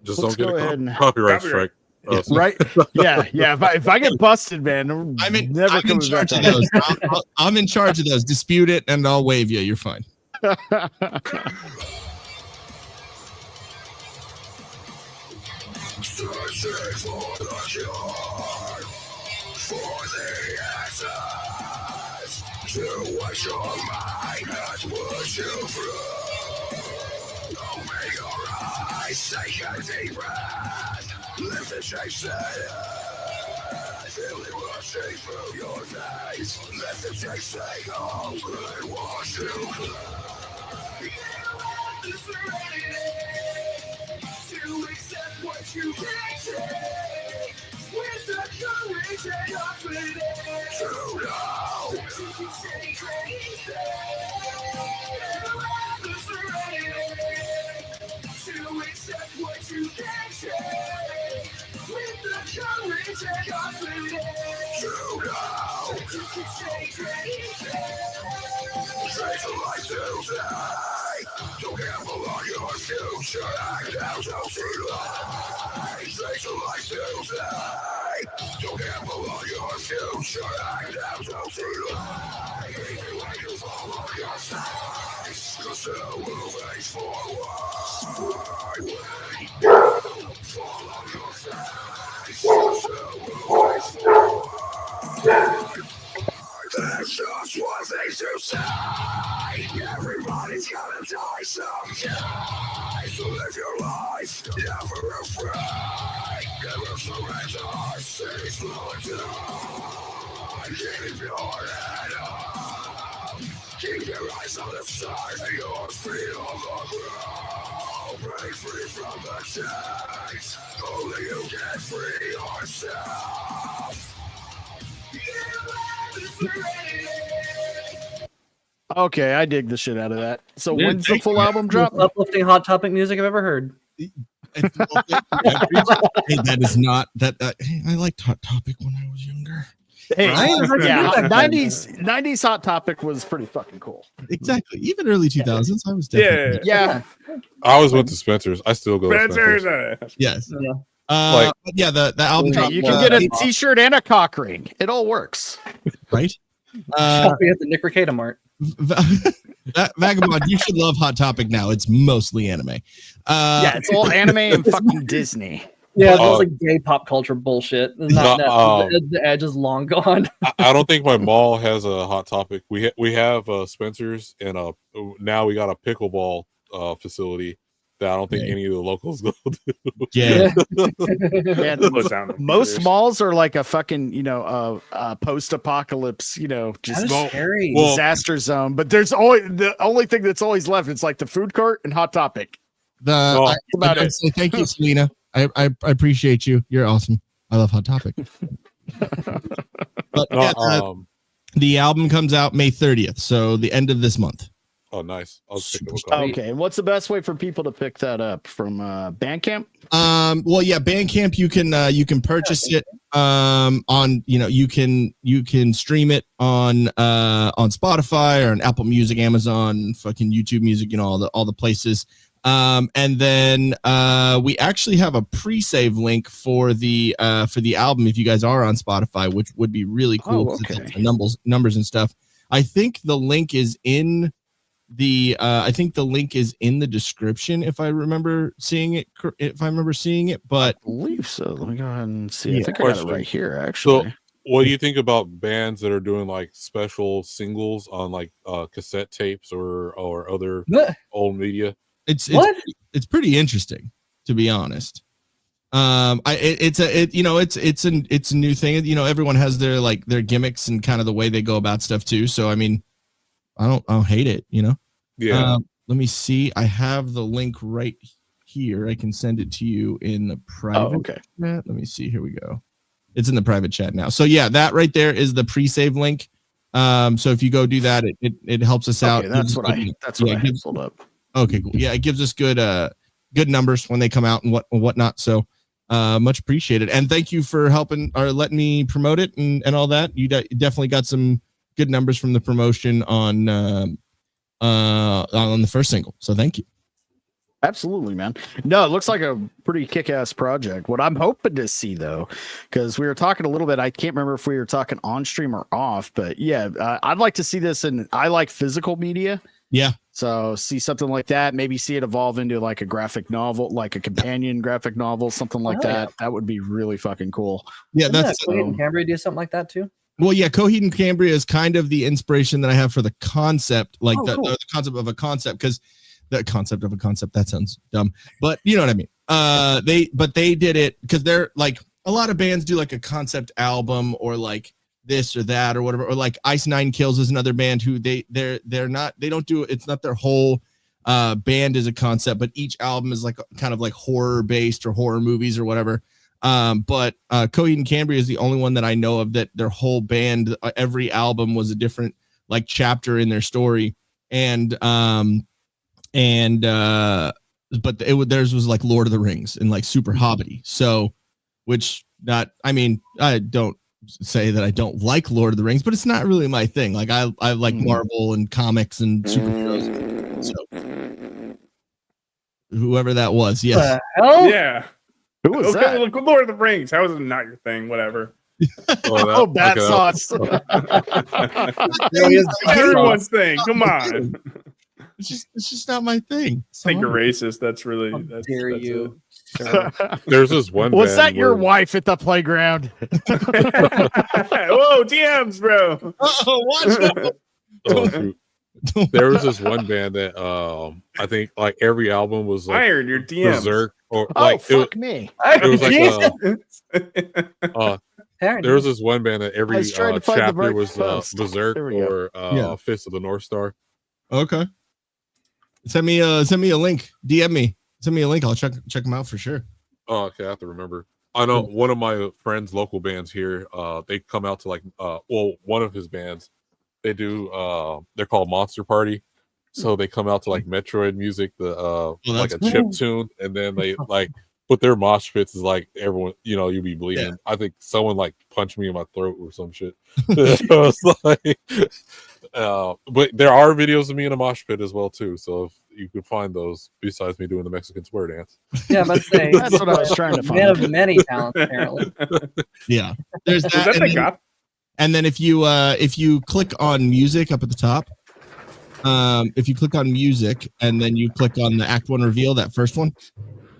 Just Let's don't get go a copyright strike. Right? Yeah. If I get busted, man, I'm in charge of those. I'm in charge of those. Dispute it, and I'll waive you. You're fine. Searching for the cure, for the answers to what your mind has put you through. Open your eyes, take a deep breath, lift the chase feel it rushing through your veins. Let the chase take over and wash you clean. You have the serenity to accept what you can't take, with the courage and confidence to know that you can stay crazy. You have the serenity to accept what you can't take, with the courage and confidence to know that you can stay crazy. Change your life today. Don't gamble on your future. Act out, don't see lies. Change your life today. Don't gamble on your future. Act out, don't see lies. Even when you fall on your face, you're still moving forward. Fall on your face, you're still moving forward. There's just one thing to say. Everybody's gonna die someday. So live your life, never afraid. Never surrender, stay slow down. Keep your head up. Keep your eyes on the stars and your feet on the ground. Break free from the chains. Only you can free yourself. Okay, I dig the shit out of that. So when's the full album drop? Uplifting Hot Topic music I've ever heard. Hey, that is not that. I liked Hot Topic when I was younger. Hey, Right? yeah, 90s Hot Topic was pretty fucking cool. Exactly. Even early 2000s, I was definitely. Yeah. I always went to Spencer's. I still go to Spencer's. Yes. Yeah. But yeah, the album. Hey, you can get a t-shirt and a cock ring. It all works. Right. Shopping at the Nick Ricada Mart. Vagabond, you should love Hot Topic now. It's mostly anime. Yeah, it's all anime and fucking Disney. Yeah, it's like gay pop culture bullshit. The edge is long gone. I don't think my mall has a Hot Topic. We have Spencer's, and now we got a pickleball facility that I don't think any of the locals go to. Yeah. Most malls are like a fucking, post-apocalypse, just disaster zone. But there's always the only thing that's always left. It's like the food court and Hot Topic. Thank you, Selena. I appreciate you. You're awesome. I love Hot Topic. But yeah, the album comes out May 30th, so the end of this month. Oh, nice. Okay, and what's the best way for people to pick that up? From Bandcamp? Well, yeah, Bandcamp, you can purchase it on, you can stream it on Spotify or on Apple Music, Amazon, fucking YouTube Music, all the places. And then we actually have a pre-save link for the album if you guys are on Spotify, which would be really cool. Oh, okay. Numbers and stuff. I think the link is in the description if I remember seeing it. But I believe so. Let me go ahead and see. Yeah. I think I got it right here. Actually. So, what do you think about bands that are doing like special singles on like cassette tapes or other old media? It's pretty interesting, to be honest. It's a new thing. Everyone has their gimmicks and kind of the way they go about stuff too. So I mean, I don't hate it. Yeah. Let me see. I have the link right here. I can send it to you in the private. Oh, okay. Chat. Let me see. Here we go. It's in the private chat now. So yeah, that right there is the pre-save link. So if you go do that, it helps us out. That's what I pulled up. Okay, cool. Yeah, it gives us good numbers when they come out and whatnot. So much appreciated. And thank you for helping or letting me promote it and all that. You definitely got some good numbers from the promotion on the first single. So thank you. Absolutely, man. No, it looks like a pretty kick-ass project. What I'm hoping to see, though, because we were talking a little bit, I can't remember if we were talking on stream or off, but yeah, I'd like to see this, and I like physical media. Yeah. So see something like that, maybe see it evolve into like a graphic novel, like a companion graphic novel, something like that. Yeah. That would be really fucking cool. Yeah, that's Coheed and Cambria do something like that too. Well, yeah, Coheed and Cambria is kind of the inspiration that I have for the concept, like cool. the concept of a concept, because the concept of a concept, that sounds dumb, but you know what I mean. They did it because they're like a lot of bands do like a concept album or like this or that or whatever, or like Ice Nine Kills is another band who they don't do it's not their whole band as a concept, but each album is like kind of like horror based or horror movies or whatever. But Coheed and Cambria is the only one that I know of that their whole band, every album was a different like chapter in their story, and but theirs was like Lord of the Rings and like super hobbity. So, which I don't say that I don't like Lord of the Rings, but it's not really my thing. Like I like Marvel and comics and superheroes. So whoever that was, yes. Hell? Yeah. Who was that? Look, Lord of the Rings. How is it not your thing? Whatever. Battsauce. Everyone's thing. Come on. It's just not my thing. I think you're racist. That's really that's you. There's this one. Was that your where- wife at the playground? Whoa, DMs, bro. Watch out. Oh, shoot. There was this one band that I think like every album was like Iron your DMs. Berserk or Oh, like fuck me. it was like there was this one band that every was trying to find the chapter right was post. Berserk There we go. or Fist of the North Star. Okay. Send me a link. DM me. Send me a link. I'll check them out for sure. Oh, okay, I have to remember. I know one of my friends' local bands here. They come out to like one of his bands. They do. They're called Monster Party. So they come out to like Metroid music, like a chip tune, and then they like put their mosh pits is like everyone. You be bleeding. Yeah. I think someone like punched me in my throat or some shit. So it's like, but there are videos of me in a mosh pit as well too. So if you can find those besides me doing the Mexican square dance. Yeah, but That's what I was trying to find. Man of many talents, apparently. Yeah, there's that. Is that the cop? And then if you click on music up at the top, if you click on music and then you click on the Act 1 reveal, that first one,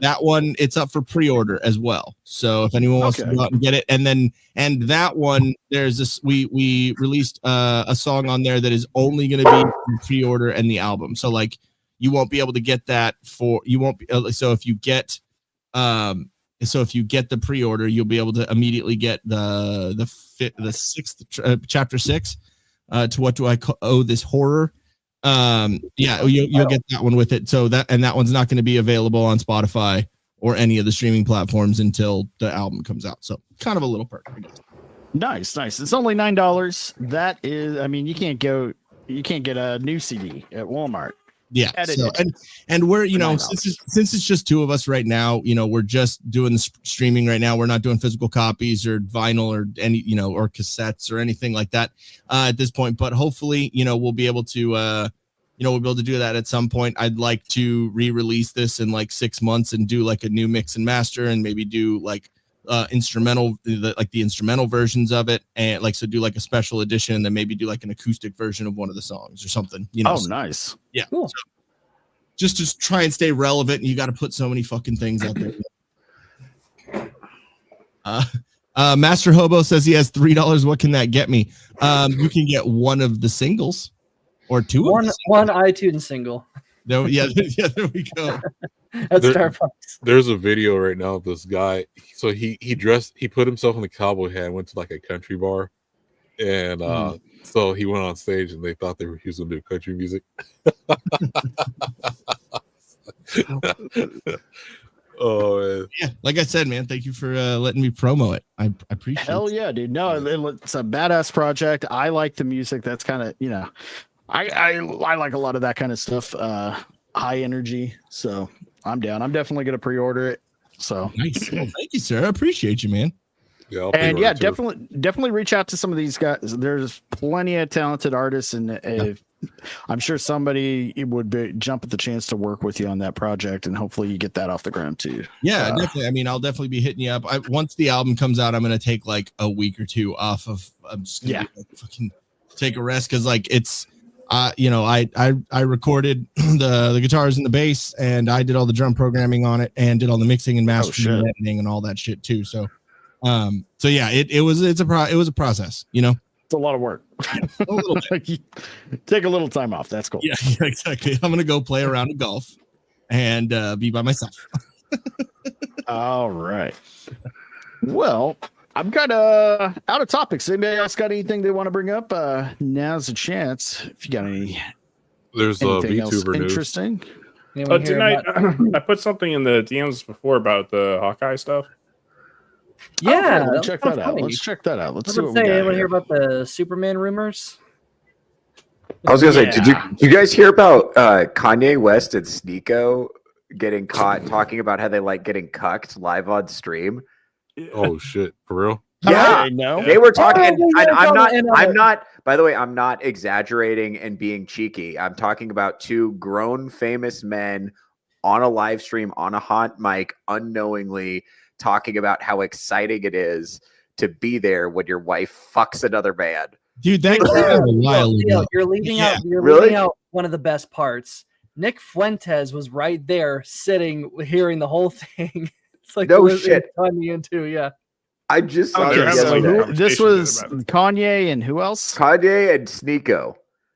that one, it's up for pre-order as well. So if anyone wants to go out and get it, and that one, there's this, we released a song on there that is only going to be for pre-order and the album. So like you won't be able to get that so if you get the pre-order, you'll be able to immediately get the sixth chapter 6 to What Do I Owe This Horror. You'll get that one with it. So that one's not going to be available on Spotify or any of the streaming platforms until the album comes out. So kind of a little perk, I guess. Nice. It's only $9. That is, I mean, you can't get a new CD at Walmart. Yeah. So, and we're, since it's just two of us right now, we're just doing the streaming right now. We're not doing physical copies or vinyl or any, or cassettes or anything like that at this point. But hopefully, we'll be able to, we'll be able to do that at some point. I'd like to re-release this in like 6 months and do like a new mix and master and maybe do like instrumental, the instrumental versions of it, and like so do like a special edition and then maybe do like an acoustic version of one of the songs or something. Oh, nice. Yeah. Cool. So just to try and stay relevant, and you got to put so many fucking things out there. Master Hobo says he has $3. What can that get me? You can get one of the singles or two. One iTunes single. There we go. At Starbucks. There's a video right now of this guy. So he put himself in the cowboy hat and went to like a country bar, and so he went on stage and they thought he was gonna do country music. Oh man. Yeah, like I said, man, thank you for letting me promo it. I appreciate it. Hell yeah, dude. No, it's a badass project. I like the music. That's kind of, I like a lot of that kind of stuff. High energy. So I'm down. I'm definitely gonna pre-order it. So nice. Well, thank you, sir. I appreciate you, man. Yeah, and yeah, definitely reach out to some of these guys. There's plenty of talented artists, and I'm sure somebody would jump at the chance to work with you on that project, and hopefully you get that off the ground too. Yeah, definitely. I mean, I'll definitely be hitting you up. Once the album comes out, I'm gonna take like a week or two off of. I'm just gonna fucking take a rest because like it's. I recorded the guitars and the bass, and I did all the drum programming on it, and did all the mixing and mastering and editing and all that shit too. So yeah, it was a process. It's a lot of work. Take a little time off. That's cool. Yeah, exactly. I'm gonna go play around in golf and be by myself. All right. Well, I'm kind of out of topics. Anybody else got anything they want to bring up? Now's the chance. If you got any, there's VTuber interesting. Tonight, I put something in the DMs before about the Hawkeye stuff. Yeah, let's check that out. Let's check that out. Let's see what we got. Anyone hear about the Superman rumors? I was gonna say, did you guys hear about Kanye West and Sneeko getting caught talking about how they like getting cucked live on stream? Oh shit, for real? Yeah, no. They were talking, and I'm not. By the way, I'm not exaggerating and being cheeky. I'm talking about two grown, famous men on a live stream on a hot mic, unknowingly talking about how exciting it is to be there when your wife fucks another man. Dude, that you're leaving out. You're leaving out one of the best parts. Nick Fuentes was right there, sitting, hearing the whole thing. It's like no shit. Me into I just saw this was Kanye and who else? Kanye and Sneeko.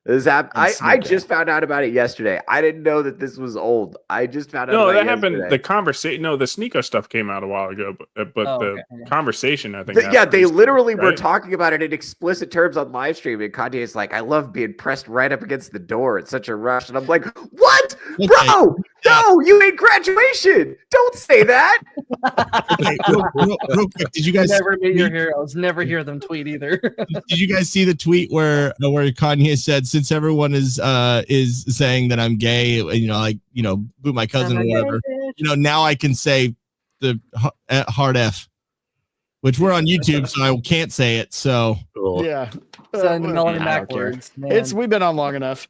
I just found out about it yesterday. I didn't know that this was old. I just found out. No, about that it happened. yesterday. The conversation. No, the Sneeko stuff came out a while ago, but the conversation, I think. They literally were talking about it in explicit terms on live stream, and Kanye is like, "I love being pressed right up against the door. It's such a rush." And I'm like, "What, bro? No, you made graduation. Don't say that." Okay, real quick, did you guys never meet your heroes? Never hear them tweet either. Did you guys see the tweet where Kanye said, "Since everyone is saying that I'm gay, boo my cousin or whatever, now I can say the hard F," which we're on YouTube, so I can't say it. So yeah, backwards. We've been on long enough.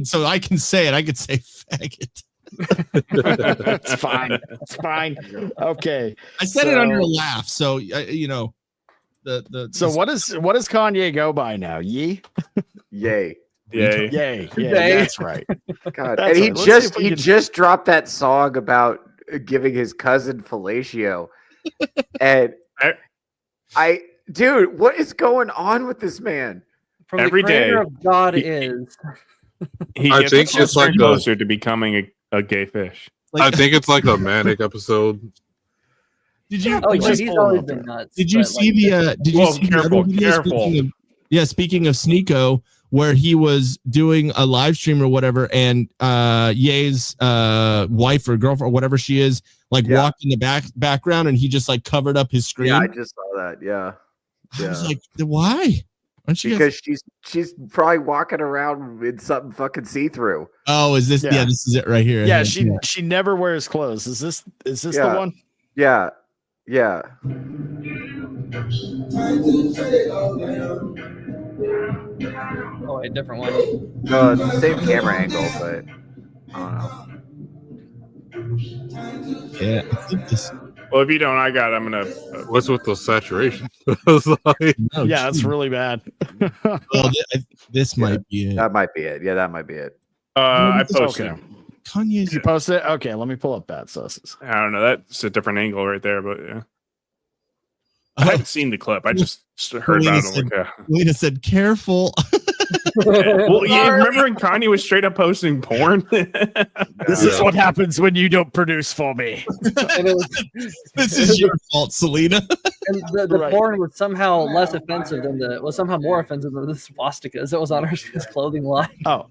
So I can say it. I could say faggot. It's fine. It's fine. Okay. I said it under a laugh, so So what does Kanye go by now? Yay. Yay. Yay. That's right. God, and he just dropped that song about giving his cousin fellatio, and dude, what is going on with this man? From every the day of God is. He gets closer to becoming a gay fish. I think it's like a manic episode. Did you? Oh, he's always been nuts. Did you see the? Did you see careful. Speaking of Sneeko, where he was doing a live stream or whatever, and Ye's wife or girlfriend or whatever she is like walk in the background, and he just like covered up his screen. Yeah, I just saw that. Yeah. I was like, why? Aren't you because she's probably walking around in something fucking see-through. Oh, is this? Yeah, this is it right here. Yeah, she never wears clothes. Is this the one? Yeah. Yeah. Oh, a different one. No, it's the same camera angle, but I don't know. Yeah, I think this. Well, if you don't, I got it. I'm gonna. What's with the saturation? Yeah, it's really bad. Well, this might be it. That might be it. Yeah, that might be it. I posted it. Kanye's. You posted it? Okay, let me pull up Battsauce's. I don't know. That's a different angle right there, but yeah. I haven't seen the clip. I just heard about it. Lena said, "Careful." Well, yeah, remember when Kanye was straight up posting porn? This is what happens when you don't produce for me. This is your fault, Selena. And the porn was somehow less offensive than somehow more offensive than the swastikas that was on his clothing line. Oh,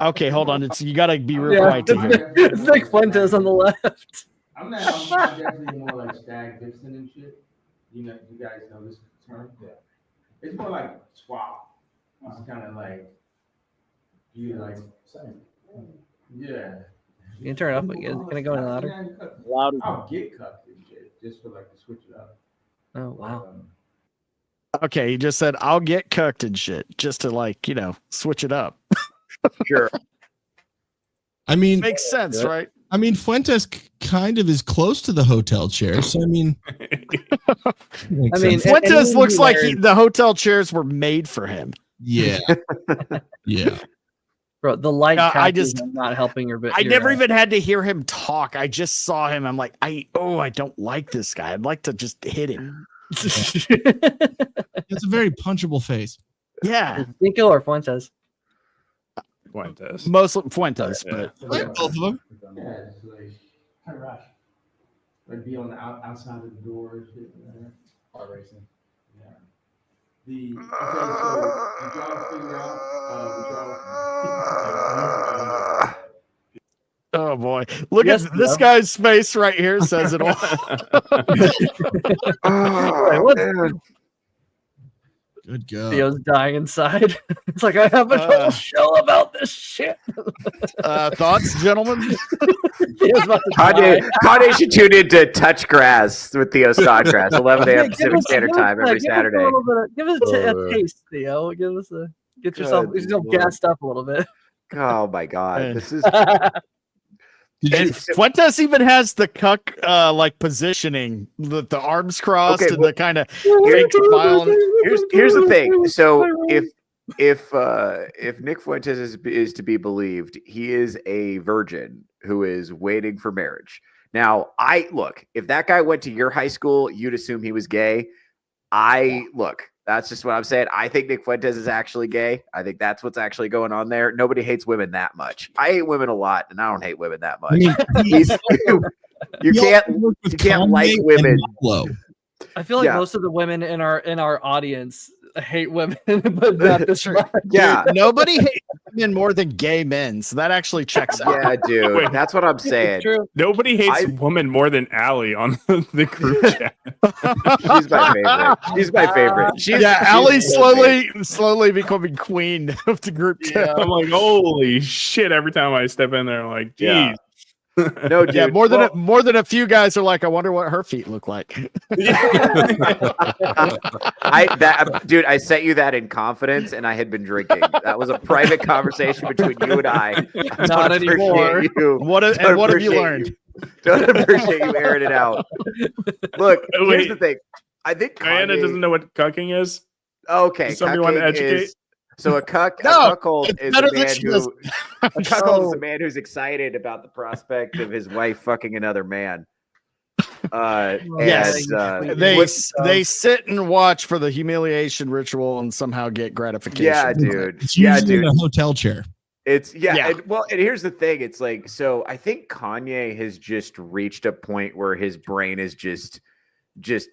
okay, hold on. You got to be real quiet to hear. It's Nick Fuentes on the left. I'm definitely more like Stag Dixon and shit. You guys know this term? Yeah. It's more like swap. It's kind of like yeah. You can turn it up again. Can I go any louder? Louder. I'll get cucked and shit just for like to switch it up. Oh wow. Okay, he just said I'll get cooked and shit just to switch it up. Sure. I mean, makes sense, right? I mean, Fuentes kind of is close to the hotel chair, so I mean, Fuentes looks like the hotel chairs were made for him. Yeah, yeah. Bro, the light is not helping your bit. I never even had to hear him talk. I just saw him. I'm like, I don't like this guy. I'd like to just hit him. It's a very punchable face. Yeah, Cinco or Fuentes? Fuentes. Mostly Fuentes, but both of them. Yeah, it's like kind of rush. Like be on the outside of the door and shit. Car racing. Yeah. Did y'all figure out? Oh boy! Look at this guy's face right here. Says it all. Man. Good God. Theo's dying inside. It's like I have a whole show about this shit. Thoughts, gentlemen? Kanye should tune into Touch Grass with Theo Snodgrass, 11 a.m. Pacific Standard Time every Saturday. Give us a taste, Theo. Get yourself gassed up a little bit. Oh my God, this is. Fuentes even has the cuck positioning, the arms crossed and the kind of fake smile. Here's the thing. So if Nick Fuentes is to be believed, he is a virgin who is waiting for marriage. Now, if that guy went to your high school, you'd assume he was gay. That's just what I'm saying. I think Nick Fuentes is actually gay. I think that's what's actually going on there. Nobody hates women that much. I hate women a lot, and I don't hate women that much. You can't like women. I feel like most of the women in our audience hate women, but not this much. Yeah, nobody hates men more than gay men, so that actually checks out. Yeah, dude, that's what I'm saying. Nobody hates women more than Allie on the group chat. She's my favorite. Allie's slowly becoming queen of the group chat. Yeah, I'm like, holy shit! Every time I step in there, I'm like, geez. Yeah. No, dude. Yeah, more than a few guys are like, I wonder what her feet look like. I sent you that in confidence, and I had been drinking. That was a private conversation between you and I. Not anymore. What have you learned? Don't appreciate you airing it out. Look, here's the thing. I think Diana doesn't know what cucking is. Okay, somebody want to educate. So a cuckold is a man who's excited about the prospect of his wife fucking another man. Yes, they sit and watch for the humiliation ritual and somehow get gratification. Yeah, dude. It's usually in a hotel chair. And here's the thing. It's like, so I think Kanye has just reached a point where his brain is just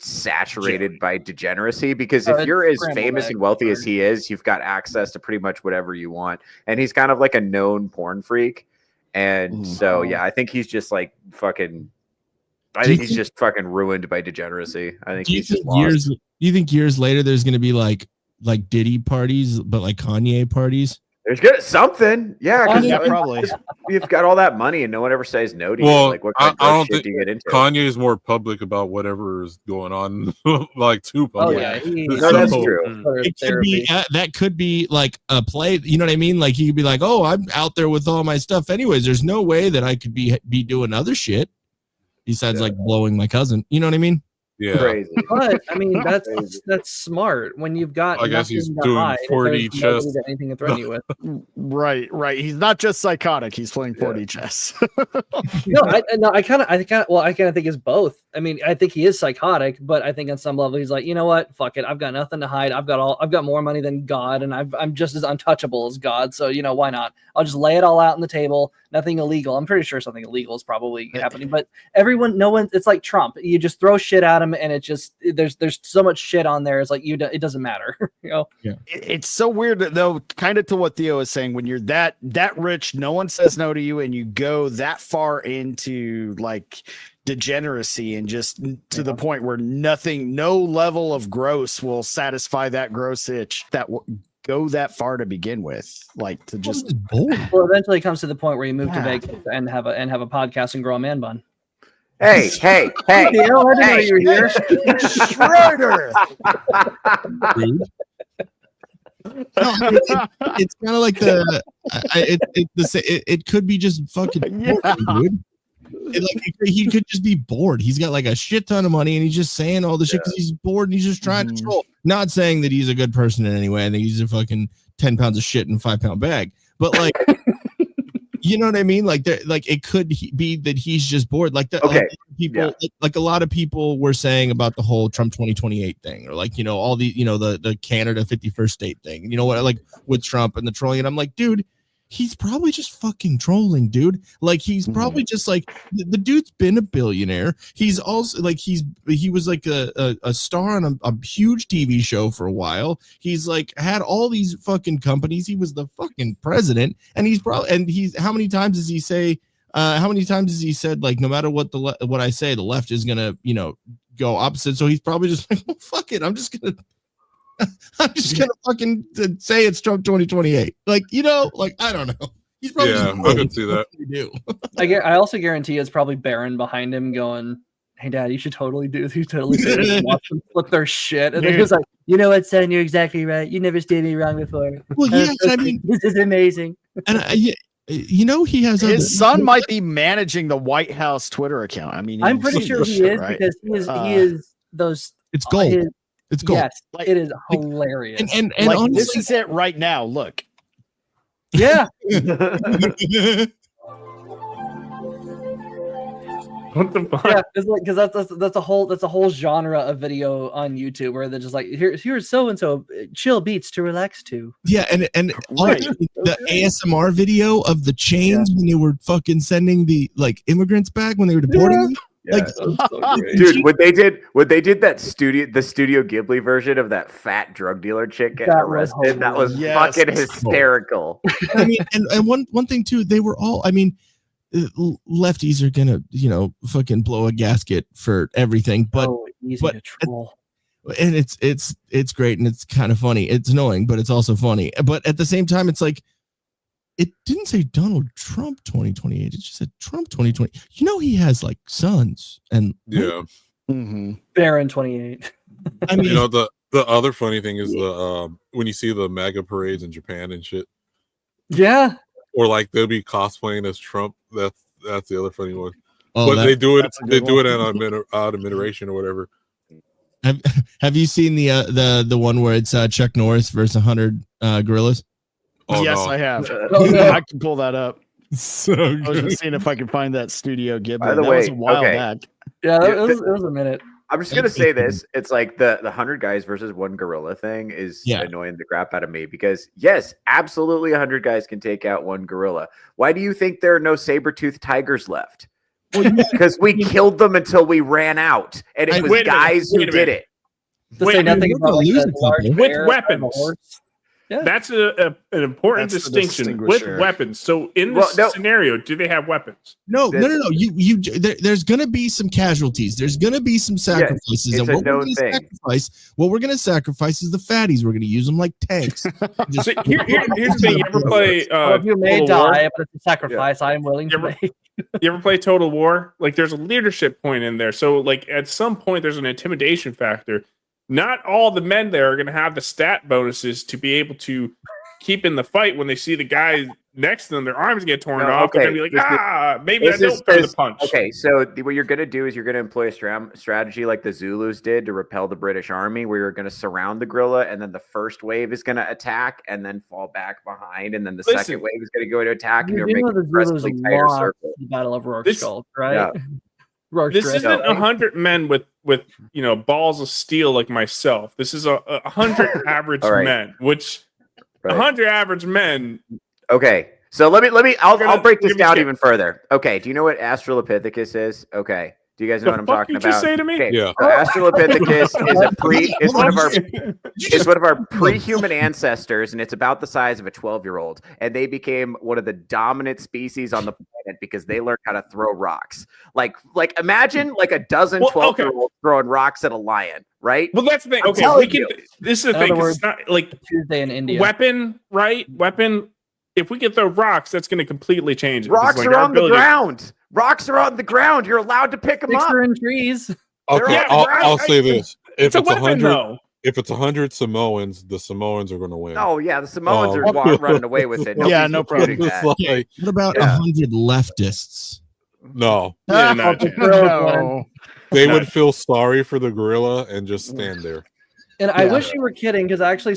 saturated by degeneracy, because if you're as famous and wealthy as he is, you've got access to pretty much whatever you want. And he's kind of like a known porn freak. And so, I think he's just like fucking I think he's just fucking ruined by degeneracy. I think he's just lost. Do you think years later there's going to be like Diddy parties, but like Kanye parties? There's good something, yeah. Probably. You've got all that money and no one ever says no to you. Well, Like, what I kind of don't shit think do you get into? Kanye is more public about whatever is going on, like too public. No, that's true. It could be that could be like a play. You know what I mean? Like he could be like, "Oh, I'm out there with all my stuff, anyways. There's no way that I could be doing other shit besides like blowing my cousin." You know what I mean? Yeah. Crazy. But I mean, that's smart when you've got. I guess he's nothing to doing hide, 4D there's nobody chess. that anything to threaten you with. Right. He's not just psychotic. He's playing 4D chess. I kind of think it's both. I mean, I think he is psychotic, but I think on some level he's like, you know what? Fuck it. I've got nothing to hide. I've got more money than God, and I'm just as untouchable as God. So why not? I'll just lay it all out on the table. Nothing illegal. I'm pretty sure something illegal is probably happening, but no one. It's like Trump. You just throw shit at him, and it just there's so much shit on there. It's like it doesn't matter. Yeah. It's so weird though, kind of to what Theo is saying. When you're that rich, no one says no to you, and you go that far into like degeneracy and just to the point where no level of gross will satisfy that gross itch that go that far to begin with, like to just well, eventually it comes to the point where you move to Vegas and have a podcast and grow a man bun. Hey, Theo, I didn't know you were here. Schroeder. It's kind of like it could be just fucking boring, dude. He could just be bored. He's got like a shit ton of money and he's just saying all the shit because he's bored and he's just trying to troll. Not saying that he's a good person in any way. I think he's a fucking 10 pounds of shit in a 5-pound bag. But like, you know what I mean? Like, it could be that he's just bored. Like like a lot of people were saying about the whole Trump 2028 thing, or like all the the Canada 51st state thing. You know what? Like with Trump and the trolling, and I'm like, dude. He's probably just fucking trolling, dude. Like he's probably just like the dude's been a billionaire. He's also like he was like a star on a huge TV show for a while. He's like had all these fucking companies. He was the fucking president, and how many times does he say? How many times has he said like no matter what what I say, the left is gonna go opposite. So he's probably just like, well, fuck it, I'm just gonna fucking say it's Trump 2028. Like, I don't know. He's probably I can see that. I also guarantee it's probably Barron behind him going, "Hey, Dad, you should totally do this. You totally say this." Watch them flip their shit, and they're just like, "You know what, son? You're exactly right. You never stated me wrong before." Well, yeah, I mean, this is amazing. And he has his son might be managing the White House Twitter account. I mean, I'm pretty sure he is, right? Because he is those. It's gold. It's gold. Yes, it is hilarious. And like, honestly, this is it right now. Look. Yeah. What the fuck? Yeah, because that's a whole genre of video on YouTube where they're just like, here's so and so chill beats to relax to. Yeah, and right. The ASMR video of the chains when they were fucking sending the immigrants back when they were deporting them. Yeah, dude, when they did the Studio Ghibli version of that fat drug dealer chick getting arrested, that was fucking hysterical. I mean, and one thing too, they were all, I mean, lefties are gonna, fucking blow a gasket for everything, but to troll. And it's great and it's kind of funny. It's annoying, but it's also funny. But at the same time, it's like, it didn't say Donald Trump 2028. It just said Trump 2020. He has like sons and Barron 28. I mean, the other funny thing is when you see the MAGA parades in Japan and shit. Yeah. Or like they'll be cosplaying as Trump. That's the other funny one. Oh, but they do it out of iteration or whatever. Have you seen the one where it's Chuck Norris versus 100 gorillas? Oh, yes, no. I have. I can pull that up. So I was just seeing if I can find that Studio Ghibli. By the that way, was a while back. Yeah, it was a minute. I'm just gonna say this: it's like the 100 guys versus one gorilla thing is annoying the crap out of me because yes, absolutely 100 guys can take out one gorilla. Why do you think there are no saber-toothed tigers left? Because we killed them until we ran out, and it was guys who did it. To say nothing about like, with weapons. That's an important That's the distinction with distinguisher. weapons. So in this scenario, do they have weapons? No. There's going to be some casualties. There's going to be some sacrifices, it's and a what we're known going to thing. sacrifice, is the fatties. We're going to use them like tanks. So here's the thing: you ever play? Well, if you may Total War? die, but it's a sacrifice I am willing to make. You ever play Total War? Like, there's a leadership point in there. So, like, at some point, there's an intimidation factor. Not all the men there are going to have the stat bonuses to be able to keep in the fight when they see the guy next to them, their arms get torn off. They're going to be like, maybe I don't throw the punch. Okay, so what you're going to do is you're going to employ a strategy like the Zulus did to repel the British army, where you're going to surround the gorilla, and then the first wave is going to attack and then fall back behind, and then the second wave is going to go to attack, and you're making a progressively tighter circle. The Battle of Rorschach, right? Yeah. This isn't 100 men with balls of steel like myself. This is 100 average men, which 100 average men. Okay, so I'll break this down even further. Okay, do you know what Australopithecus is? Okay, do you guys know what I'm talking about? Just say to me? Okay, Yeah. so Australopithecus is one of our pre-human ancestors, and it's about the size of a 12-year-old. And they became one of the dominant species on the planet because they learned how to throw rocks. Like imagine like a dozen 12-year-olds throwing rocks at a lion, right? Well, that's the thing. Okay, this is the thing. It's not like Tuesday in India. Weapon, right? Weapon. If we can throw rocks, that's going to completely change it. Rocks are on the ground. Rocks are on the ground. You're allowed to pick them up. They're in trees. Okay, I'll say this: if it's 100, if it's 100 Samoans, the Samoans are going to win. Oh yeah, the Samoans are running away with it. Yeah, no problem. What about 100 leftists? No, No. they would feel sorry for the gorilla and just stand there. And I wish you were kidding, because I actually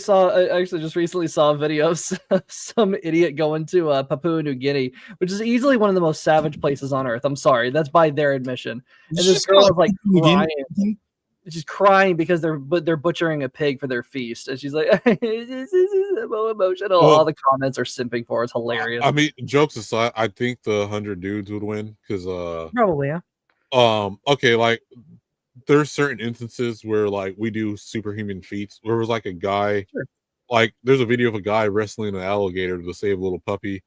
just recently saw a video of some idiot going to Papua New Guinea, which is easily one of the most savage places on earth. I'm sorry, that's by their admission. And this girl was like crying. She's crying because they're butchering a pig for their feast, and she's like, "This is so emotional." Well, all the comments are simping for it. It's hilarious. I mean, jokes aside, I think the 100 dudes would win because probably, yeah. Okay, like there's certain instances where like we do superhuman feats. There was like a guy, like there's a video of a guy wrestling an alligator to save a little puppy.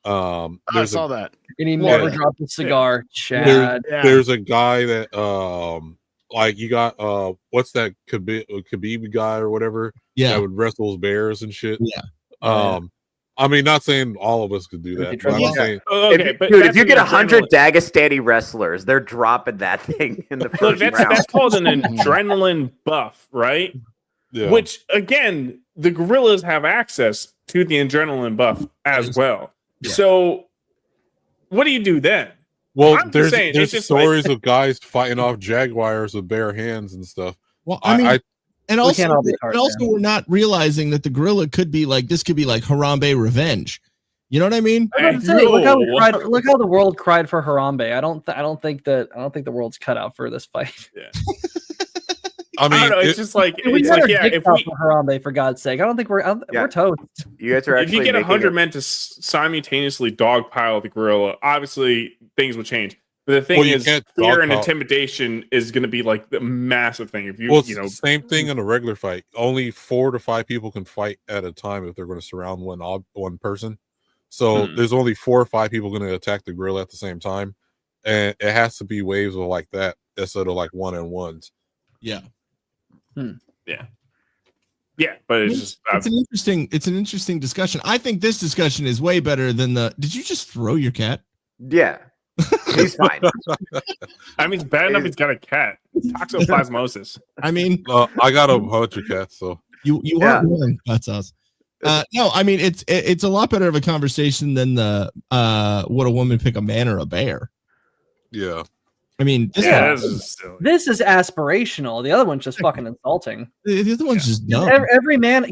I saw that, and he never dropped a cigar. Chad, there's a guy that like you got what's that Khabib guy or whatever that would wrestle bears and shit. I mean, not saying all of us could do that, but I'm saying, if you get 100 Dagestani wrestlers, they're dropping that thing in the first round. That's called an adrenaline buff, right? Yeah. Which again, the gorillas have access to the adrenaline buff as well. Yeah. So, what do you do then? Well, I'm there's saying, it's just stories of guys fighting off jaguars with bare hands and stuff. Well, I mean, and also we're not realizing that the gorilla could be like Harambe revenge. You know what I mean? Look how the world cried for Harambe. I don't think the world's cut out for this fight. Yeah. I mean, don't know, it's just like we it's let like, our yeah, dick if out we for Harambe, for God's sake, I don't think we're toast. You guys are if you actually get making 100 it- men to simultaneously dogpile the gorilla, obviously things will change. But the thing is, fear and intimidation is going to be like the massive thing. If same thing in a regular fight. Only 4 to 5 people can fight at a time if they're going to surround one person. So there's only 4 or 5 people going to attack the gorilla at the same time, and it has to be waves of like that instead of like 1-on-1s. Yeah. Yeah, but it's just it's an interesting discussion. I think this discussion is way better than the. Did you just throw your cat? Yeah, he's fine. I mean, it's bad enough he's got a cat. Toxoplasmosis. I mean, I got a bunch of cats, so you aren't wrong. That's us. No, I mean it's a lot better of a conversation than the would a woman pick a man or a bear? Yeah. I mean, this is aspirational. The other one's just fucking insulting. The other one's just dumb. Every man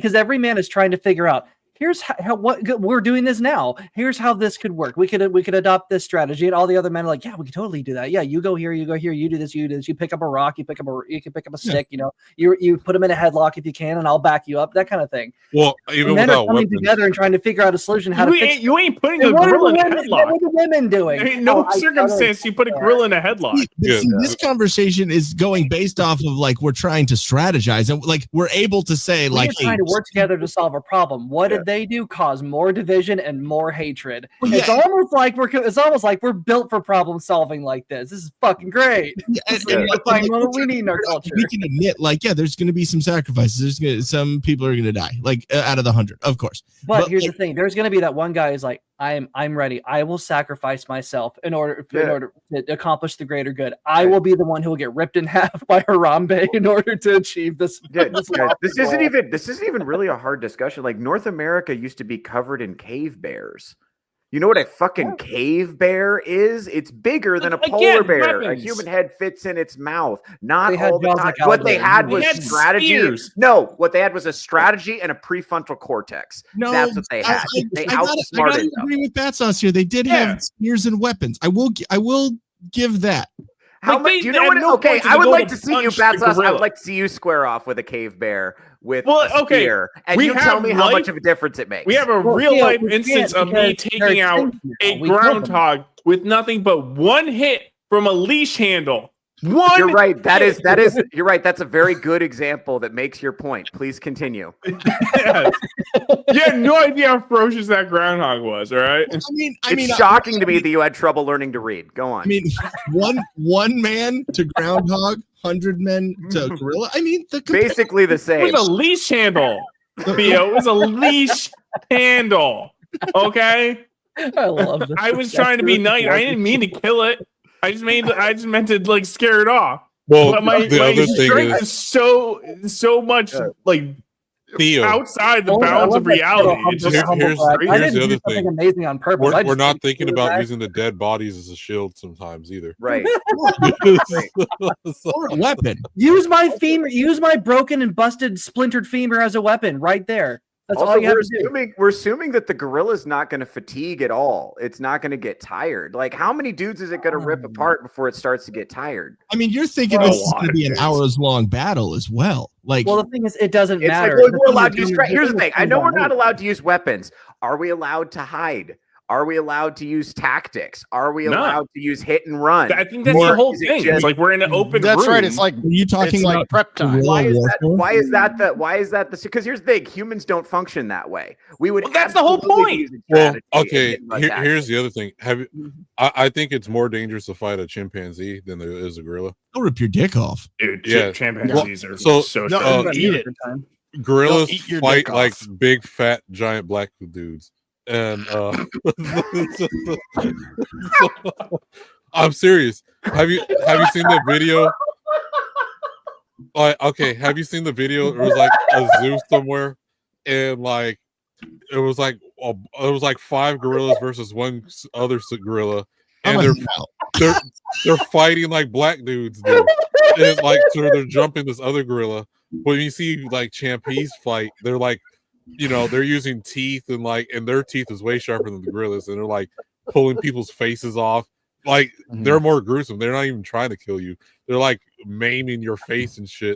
is trying to figure out, here's how what we're doing this now. Here's how this could work. We could adopt this strategy, and all the other men are like, yeah, we could totally do that. Yeah, you go here, you go here, you do this, you do this. You pick up a rock, you can pick up a stick. You know, you put them in a headlock if you can, and I'll back you up. That kind of thing. Well, even men are without coming weapons, together and trying to figure out a solution. How you ain't putting a And what are gorilla in a the women- headlock. What are the women doing? There ain't no I circumstance you put a gorilla in a headlock. See, this conversation is going based off of like we're trying to strategize and like we're able to say like We're trying to work together to solve a problem. What did they do? Cause more division and more hatred. It's almost like we're built for problem solving like this. This is fucking great. What we need in our culture. We can admit like there's going to be some sacrifices. Some people are going to die like out of the 100, of course. But here's the thing: there's going to be that one guy who's like, I'm ready. I will sacrifice myself in order to accomplish the greater good. I will be the one who will get ripped in half by Harambe in order to achieve this. This isn't even really a hard discussion. Like North America used to be covered in cave bears. You know what a fucking cave bear is? It's bigger than a polar bear. A human head fits in its mouth. Not all the time. What they had was strategy. No, what they had was a strategy and a prefrontal cortex. No, that's what they had. They I outsmarted gotta them. agree with Battsauce here. They did have spears and weapons. I will give that. How much? Do you know what? Okay, I would like to see you, Battsauce. I would like to see you square off with a cave bear with a spear, and you tell me how much of a difference it makes. We have a real life instance of me taking out a groundhog with nothing but one hit from a leash handle. You're right. You're right. That's a very good example that makes your point. Please continue. Yes. You had no idea how ferocious that groundhog was. All right. It's shocking to me that you had trouble learning to read. Go on. I mean, one man to groundhog, 100 men to gorilla. I mean, basically the same. It was a leash handle, Theo. It was a leash handle. Okay. I love this. I was trying to be nice. I didn't mean to kill it. I just meant to like scare it off. Well, but my other thing strength is so much like Theo, outside the bounds of reality. Here's the other thing. Amazing on purpose. We're not thinking about using the dead bodies as a shield sometimes either. Right. Or a weapon. Use my femur. Use my broken and busted, splintered femur as a weapon right there. That's also, all you have to do. We're assuming that the gorilla's not going to fatigue at all. It's not going to get tired. Like, how many dudes is it going to rip apart before it starts to get tired? I mean, you're thinking this is going to be an hours-long battle as well. Like, well, the thing is, it doesn't matter. Like, we're allowed to use. Here's the thing. I know we're not allowed to use weapons. Are we allowed to hide? Are we allowed to use tactics? Are we allowed to use hit and run? I think that's the whole thing. It's like we're in an open room. That's right. It's like, are you talking about prep time? Why is that the because here's the thing, humans don't function that way. We would that's the whole point. Well, okay, here's the other thing. I think it's more dangerous to fight a chimpanzee than there is a gorilla. They'll rip your dick off. Dude, chimpanzees are so eat it. Gorillas fight like big fat giant black dudes. And I'm serious. Have you seen the video? Have you seen the video? It was like a zoo somewhere, and like it was like 5 gorillas versus one other gorilla, and they're fighting like black dudes do. And like so they're jumping this other gorilla. When you see like chimpanzees fight, they're like, they're using teeth and their teeth is way sharper than the gorillas, and they're like pulling people's faces off. Like they're more gruesome. They're not even trying to kill you. They're like maiming your face and shit.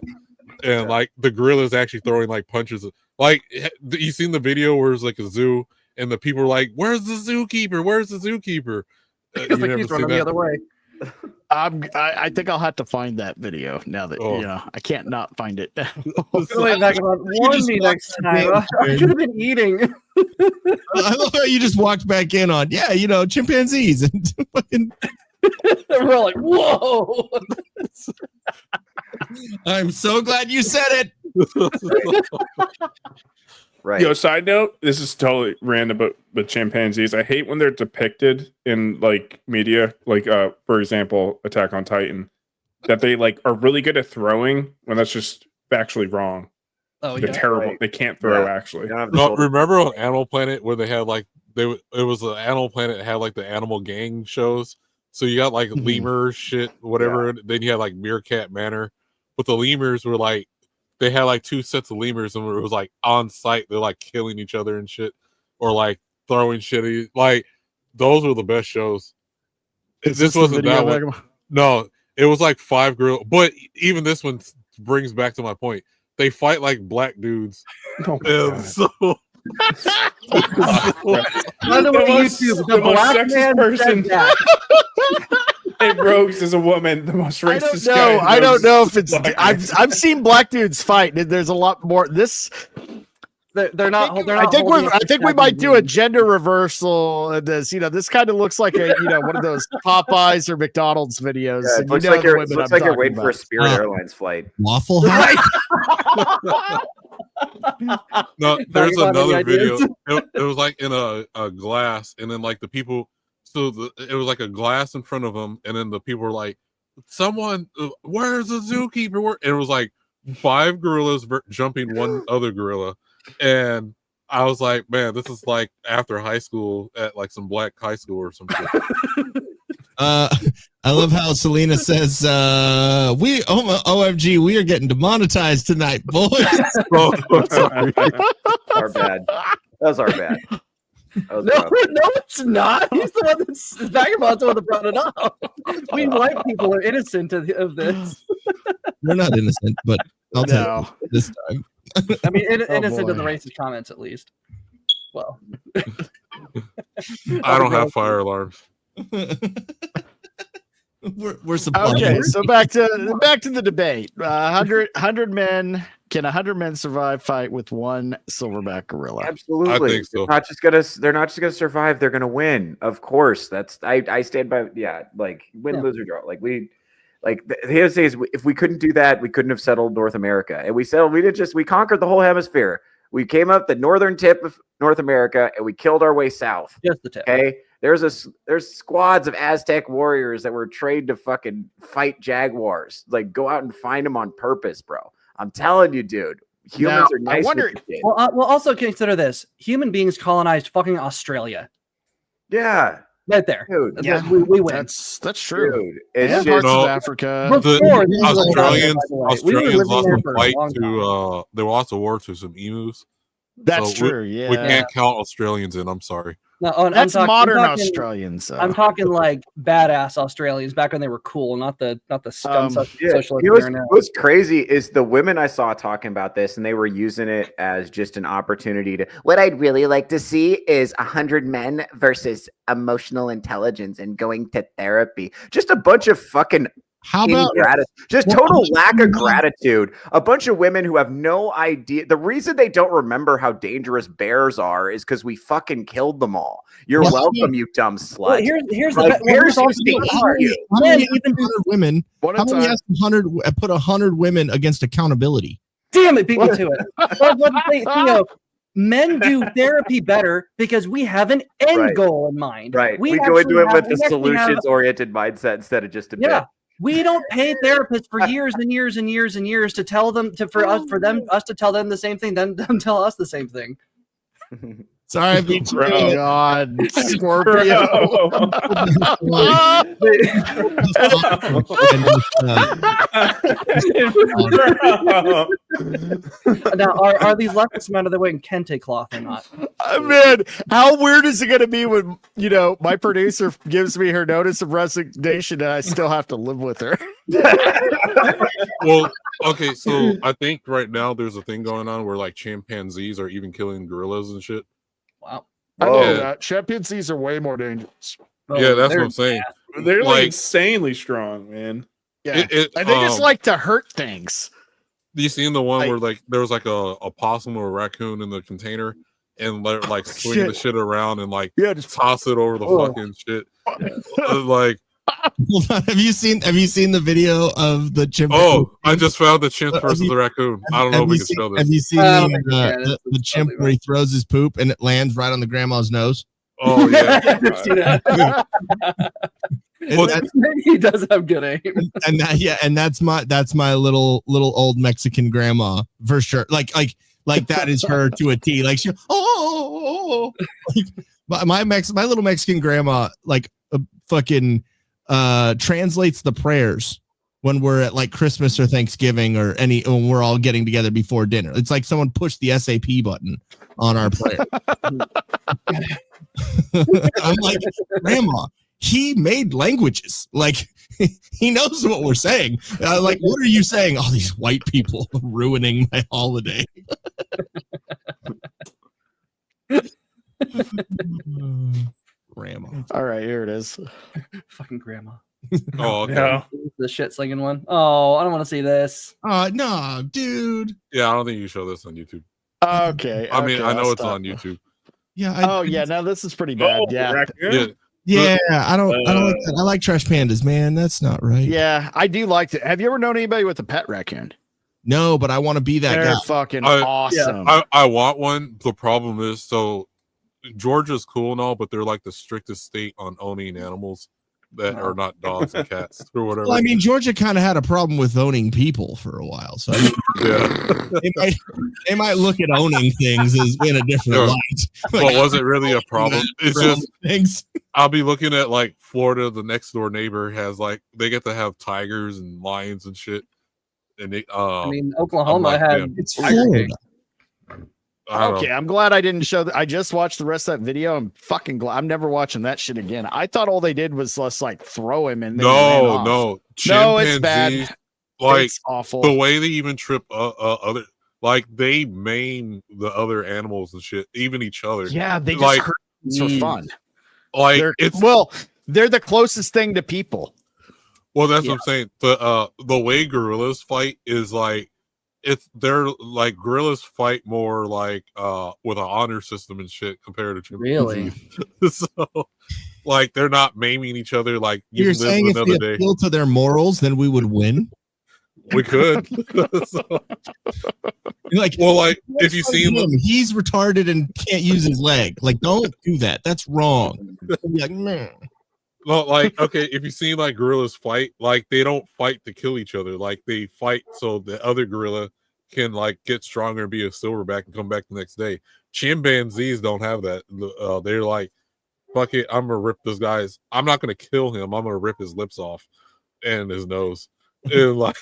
And like the gorilla's actually throwing like punches. Like you seen the video where it's like a zoo and the people are like, "Where's the zookeeper? Where's the zookeeper?" Because the keys running the other way. I think I'll have to find that video now that I can't not find it. Warn me next time. I should have been eating. I love how you just walked back in on chimpanzees and fucking. We're all like, whoa. I'm so glad you said it. Right. Yo, side note, this is totally random, but chimpanzees, I hate when they're depicted in like media, like for example, Attack on Titan, that they like are really good at throwing when that's just factually wrong. Oh, they're terrible. Right. They can't throw actually. No, remember on Animal Planet where they had like it was an Animal Planet that had like the animal gang shows. So you got like lemur shit, whatever. Then you had like Meerkat Manor, but the lemurs were like they had like 2 sets of lemurs, and it was like on site. They're like killing each other and shit, or like throwing shit. Like those were the best shows. This wasn't that one. No, it was like 5 girls. But even this one brings back to my point. They fight like black dudes. Oh and so By the way, YouTube, the most black sexist man person. said that. Hey, Rogues is a woman. The most racist guy. I don't know if it's. I've seen black dudes fight. And there's a lot more. They're not. I think we might do a gender reversal in this. This kind of looks like a one of those Popeyes or McDonald's videos. Yeah, it looks like you're waiting for a Spirit Airlines flight. Waffle House. No, there's another video. It was like in a glass, and then like the people. So it was like a glass in front of them, and then the people were like, "Someone, where's the zookeeper?" And it was like 5 gorillas jumping one other gorilla, and I was like, "Man, this is like after high school at like some black high school or something." I love how Selena says, OMG, we are getting demonetized tonight, boys." Sorry. Our bad. That was our bad. No, it's not. He's the one that's Vagabond's the one that brought it up. We white people are innocent of this. We're not innocent, but I'll tell you this time. I mean, innocent of the racist comments, at least. Well, I don't have fire alarms. We're supplying. Okay, so back to the debate. 100 men. Can 100 men fight with one silverback gorilla? Absolutely. I think so. They're not just gonna survive. They're gonna win. Of course. I stand by. Yeah, like win, lose or draw. Like the other thing is, if we couldn't do that, we couldn't have settled North America. And we conquered the whole hemisphere. We came up the northern tip of North America and we killed our way south. Just the tip. Okay. There's squads of Aztec warriors that were trained to fucking fight jaguars. Like go out and find them on purpose, bro. I'm telling you, dude. Humans are nice. Well, also consider this: human beings colonized fucking Australia. Yeah, right there. Dude, yeah, we win. That's true. Dude, it's parts of Africa. Australians lost the fight to. They lost a war to some emus. That's true. Yeah, we can't count Australians in. I'm sorry. No, that's modern Australians. So. I'm talking like badass Australians back when they were cool, not the scum socialists. What's crazy is the women I saw talking about this, and they were using it as just an opportunity to. What I'd really like to see is 100 men versus emotional intelligence and going to therapy. Just a bunch of fucking. How about just total lack of gratitude? A bunch of women who have no idea. The reason they don't remember how dangerous bears are is because we fucking killed them all. You're welcome, you dumb slut. Well, here's like, the bears used to eat you. Even women. How many has put 100 women against accountability? Damn it, beat me to it. Men do therapy better because we have an end goal in mind. Right. We go into it with the solutions-oriented mindset instead of just a bit. We don't pay therapists for years and years and years and years to tell them for us to tell them the same thing, then them tell us the same thing. Sorry, beat you. God, Scorpio. Now, are these leftists men, are they wearing kente cloth or not? Man, how weird is it going to be when my producer gives me her notice of resignation and I still have to live with her? Well, okay, so I think right now there's a thing going on where like chimpanzees are even killing gorillas and shit. Wow. I know that. Chimpanzees are way more dangerous. Yeah, that's what I'm saying. They're like insanely strong, man. Yeah, and they just like to hurt things. You seen the one where like there was like a possum or a raccoon in the container, and they're like swing the shit around and like just toss it over the fucking shit. Like, hold on, have you seen the video of the chimp? Oh, I just found the chimp versus the raccoon. I don't know if we can show this. Have you seen the chimp where he throws his poop and it lands right on the grandma's nose? Oh yeah. He does have good aim. And that's my little old Mexican grandma for sure. Like that is her to a T. Like like my little Mexican grandma like fucking translates the prayers when we're at like Christmas or Thanksgiving or when we're all getting together before dinner. It's like someone pushed the SAP button on our prayer. I'm like, Grandma, he made languages. Like, he knows what we're saying. Like, what are you saying? All these white people ruining my holiday. Grandma. All right, here it is. Fucking grandma. Oh, okay. Yeah. The shit slinging one. Oh, I don't want to see this. No, dude. Yeah, I don't think you show this on YouTube. Okay. I mean, okay, I know I'll it's stop. on YouTube. Yeah. Yeah. No, this is pretty bad. Yeah. Yeah. I don't like that. I like trash pandas, man. That's not right. Yeah, I do like it. Have you ever known anybody with a pet raccoon? No, but I want to be that They're guy. fucking awesome. I want one. The problem is, so Georgia's cool and all, but they're like the strictest state on owning animals that are not dogs and cats or whatever. Well, I mean, Georgia kind of had a problem with owning people for a while, so I mean, yeah, they might look at owning things as in a different light. But was it really a problem? It's just things. I'll be looking at like Florida. The next door neighbor has like they get to have tigers and lions and shit. And they, I mean, Oklahoma had it's Florida. Okay, I'm glad I didn't show that. I just watched the rest of that video. I'm fucking glad. I'm never watching that shit again. I thought all they did was just like throw him and no, it's bad. Like it's awful. The way they even trip other, like they maim the other animals and shit, even each other. Yeah, they just like hurt for fun. Like they're the closest thing to people. Well, that's what I'm saying. The way gorillas fight is like they're like gorillas fight more like with an honor system and shit compared to chimpanzees. Really? So like they're not maiming each other like you You're live saying if another we day. appeal to their morals, then we would win. We could. Like, well, like if you see him, he's retarded and can't use his leg. Like, don't do that. That's wrong. Like, man. Well, like, okay, if you see like gorillas fight, like they don't fight to kill each other. Like they fight so the other gorilla can like get stronger and be a silverback and come back the next day. Chimpanzees don't have that. They're like, fuck it, I'm gonna rip this guy's. I'm not gonna kill him. I'm gonna rip his lips off and his nose. And like,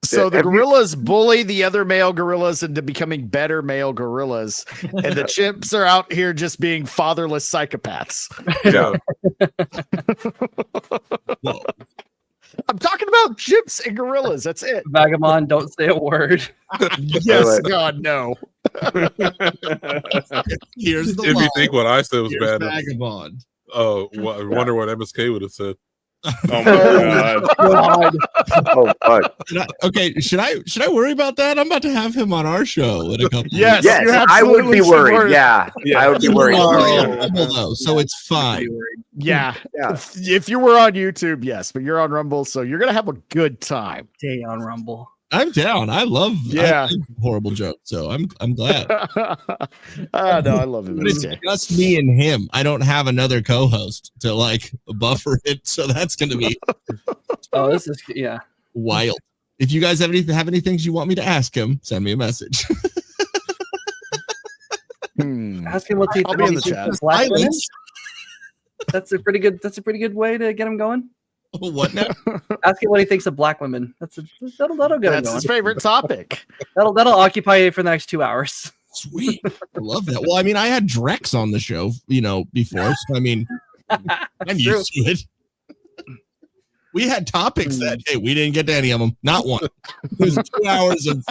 so the gorillas bully the other male gorillas into becoming better male gorillas, and the chimps are out here just being fatherless psychopaths. Yeah. I'm talking about chimps and gorillas. That's it. Vagabond, don't say a word. Yes, God, no. Here's the if you think what I said was bad, Vagabond. Oh, I wonder what MSK would have said. Oh my god! Oh fuck! Okay, should I worry about that? I'm about to have him on our show in a couple. Yes, I would be worried. Yeah, I would be worried. Though, so it's fine. Yeah. If you were on YouTube, yes, but you're on Rumble, so you're gonna have a good time. Stay on Rumble. I'm down. I love horrible jokes, so I'm glad. No, I love it. But it's just me and him. I don't have another co-host to like buffer it, so that's gonna be this is wild. If you guys have any things you want me to ask him, send me a message. Ask him what he I'll be in the chat. That's a pretty good way to get him going. What now? Ask him what he thinks of black women. That'll get him going. That's his favorite topic. That'll occupy you for the next 2 hours. Sweet. I love that. Well, I mean, I had Drex on the show, before. So I mean, I'm used to it. We had topics that we didn't get to any of them. Not one. It was 2 hours of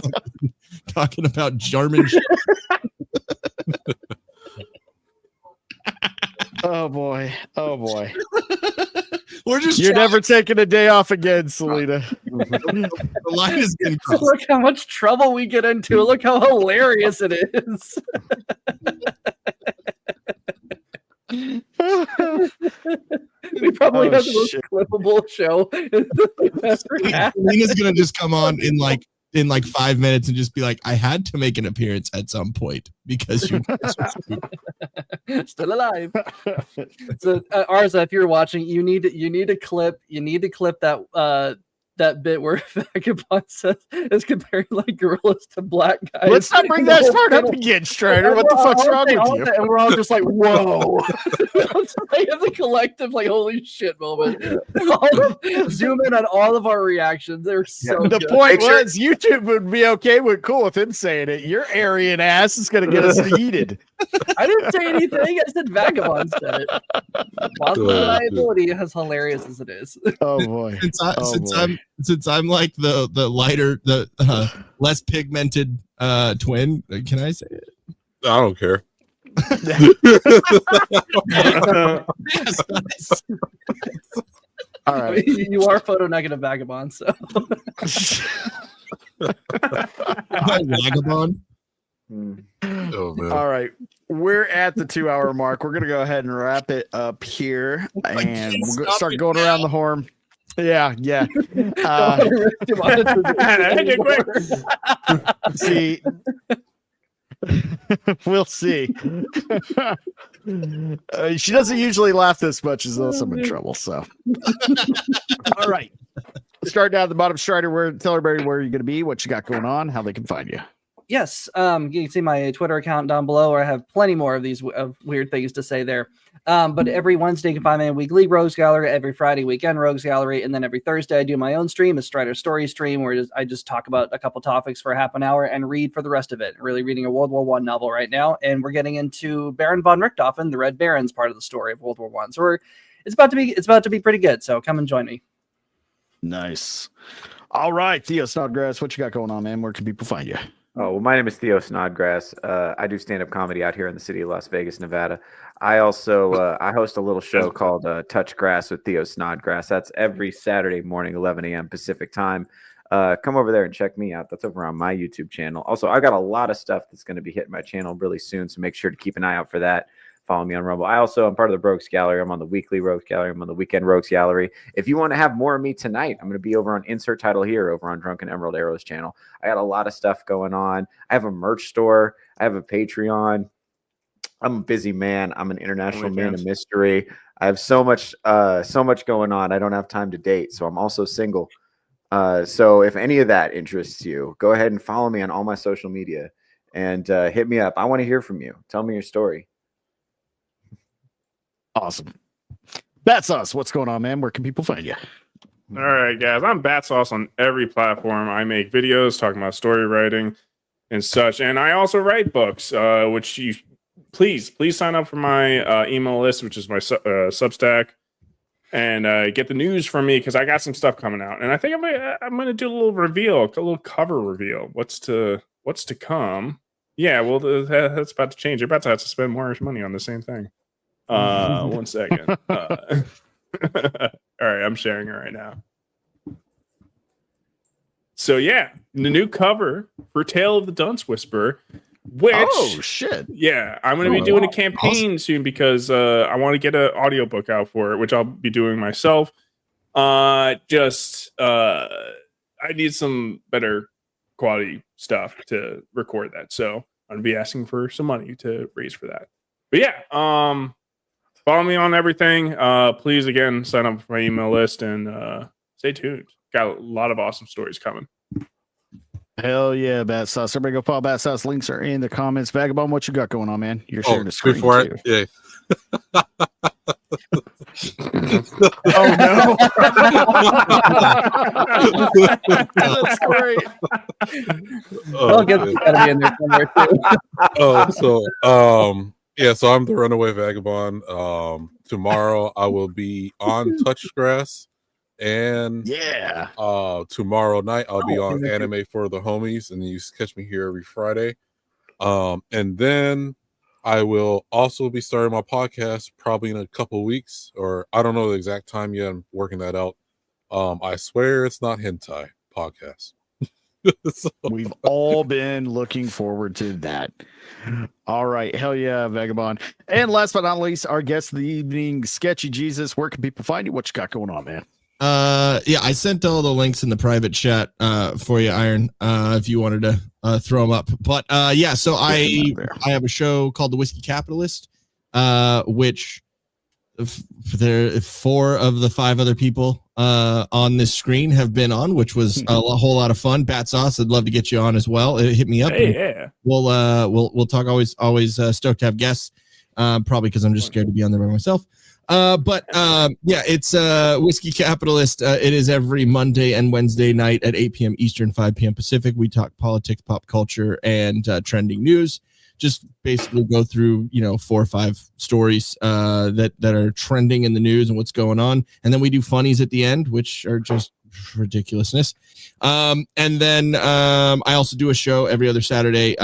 talking about German shit. Oh boy. You're never taking a day off again, Selena. The line has been crossed. Look how much trouble we get into. Look how hilarious it is. We probably have the most clippable show we've ever had. Selena's gonna just come on in like 5 minutes and just be like, I had to make an appearance at some point because you guys are stupid. Still alive. So Arza, if you're watching, you need to clip that that bit where Vagabond says is comparing like gorillas to black guys. Let's not bring that part up again, Strider. What the fuck's wrong with you? And we're all just like, whoa. It's like a collective, like, holy shit moment. Zoom in on all of our reactions. They're so The good. point was YouTube would be okay with cool with him saying it. Your Aryan ass is going to get us heated. I didn't say anything. I said Vagabond said it. Plausible deniability, as hilarious as it is. Oh boy. Since I'm like the lighter, the less pigmented twin, can I say it? I don't care. Yes, nice. All right. You are photo negative Vagabond, so Vagabond. Oh, man. All right. We're at the 2-hour mark. We're going to go ahead and wrap it up here. And we'll start going around the horn. Yeah. See, we'll see. She doesn't usually laugh this much as though I'm in trouble. So, all right. Start down at the bottom, Strider. Tell everybody where you're going to be, what you got going on, how they can find you. yes, you can see my Twitter account down below, where I have plenty more of these weird things to say there. But every Wednesday you can find me in weekly Rogues Gallery, every Friday weekend Rogues Gallery, and then every Thursday I do my own stream, a Strider Story stream, where I just talk about a couple topics for half an hour and read for the rest of it. Really reading a World War I novel right now, and we're getting into Baron von Richthofen, the Red Baron's part of the story of World War I. So it's about to be pretty good. So come and join me. Nice. All right, Theo Snodgrass, what you got going on, man? Where can people find you? Oh, well, my name is Theo Snodgrass. I do stand-up comedy out here in the city of Las Vegas, Nevada. I also I host a little show called Touch Grass with Theo Snodgrass. That's every Saturday morning, 11 a.m. Pacific time. Come over there and check me out. That's over on my YouTube channel. Also, I got a lot of stuff that's going to be hitting my channel really soon, so make sure to keep an eye out for that. Follow me on Rumble. I'm part of the Rogues Gallery. I'm on the weekly Rogues Gallery. I'm on the weekend Rogues Gallery. If you want to have more of me tonight, I'm going to be over on Insert Title here over on Drunken Emerald Arrows channel. I got a lot of stuff going on. I have a merch store. I have a Patreon. I'm a busy man. I'm an international man of mystery. I have so much going on. I don't have time to date, so I'm also single. So if any of that interests you, go ahead and follow me on all my social media and hit me up. I want to hear from you. Tell me your story. Awesome. Battsauce, what's going on, man? Where can people find you? All right, guys. I'm Battsauce on every platform. I make videos talking about story writing and such, and I also write books. Which you please sign up for my email list, which is my Substack, and get the news from me because I got some stuff coming out, and I think I'm gonna do a little reveal, a little cover reveal. What's to come? Yeah, well, that's about to change. You're about to have to spend more money on the same thing. 1 second. All right, I'm sharing it right now. So yeah, the new cover for Tale of the Dunce Whisperer, which yeah, I'm going to be doing a campaign soon because I want to get an audiobook out for it, which I'll be doing myself. I need some better quality stuff to record that, so I'm going to be asking for some money to raise for that. But yeah, follow me on everything. Please, again, sign up for my email list and stay tuned. Got a lot of awesome stories coming. Hell yeah, Battsauce. Everybody go follow Battsauce. Links are in the comments. Vagabond, what you got going on, man? You're sharing the screen. Yeah. Oh, no. That's great. I'll get gotta be in there somewhere, too. Yeah, so I'm the Runaway Vagabond. Tomorrow I will be on Touchgrass, and tomorrow night I'll be on Anime for the Homies, and you catch me here every Friday. And then I will also be starting my podcast probably in a couple weeks, or I don't know the exact time yet. I'm working that out. I swear it's not hentai podcast. So. We've all been looking forward to that. All right. Hell yeah, Vagabond. And last but not least, our guest of the evening, Sketchy Jesus. Where can people find you? What you got going on, man? Yeah, I sent all the links in the private chat for you, Iron, if you wanted to throw them up. But so I have a show called The Whiskey Capitalist, which There, 4 of the 5 other people on this screen have been on, which was a whole lot of fun. Battsauce, I'd love to get you on as well. Hit me up. Hey, yeah. We'll talk. Always stoked to have guests. Probably because I'm just scared to be on there by myself. But it's Whiskey Capitalist. It is every Monday and Wednesday night at 8 p.m. Eastern, 5 p.m. Pacific. We talk politics, pop culture, and trending news. Just basically go through 4 or 5 stories that are trending in the news and what's going on, and then we do funnies at the end, which are just ridiculousness. And then I also do a show every other Saturday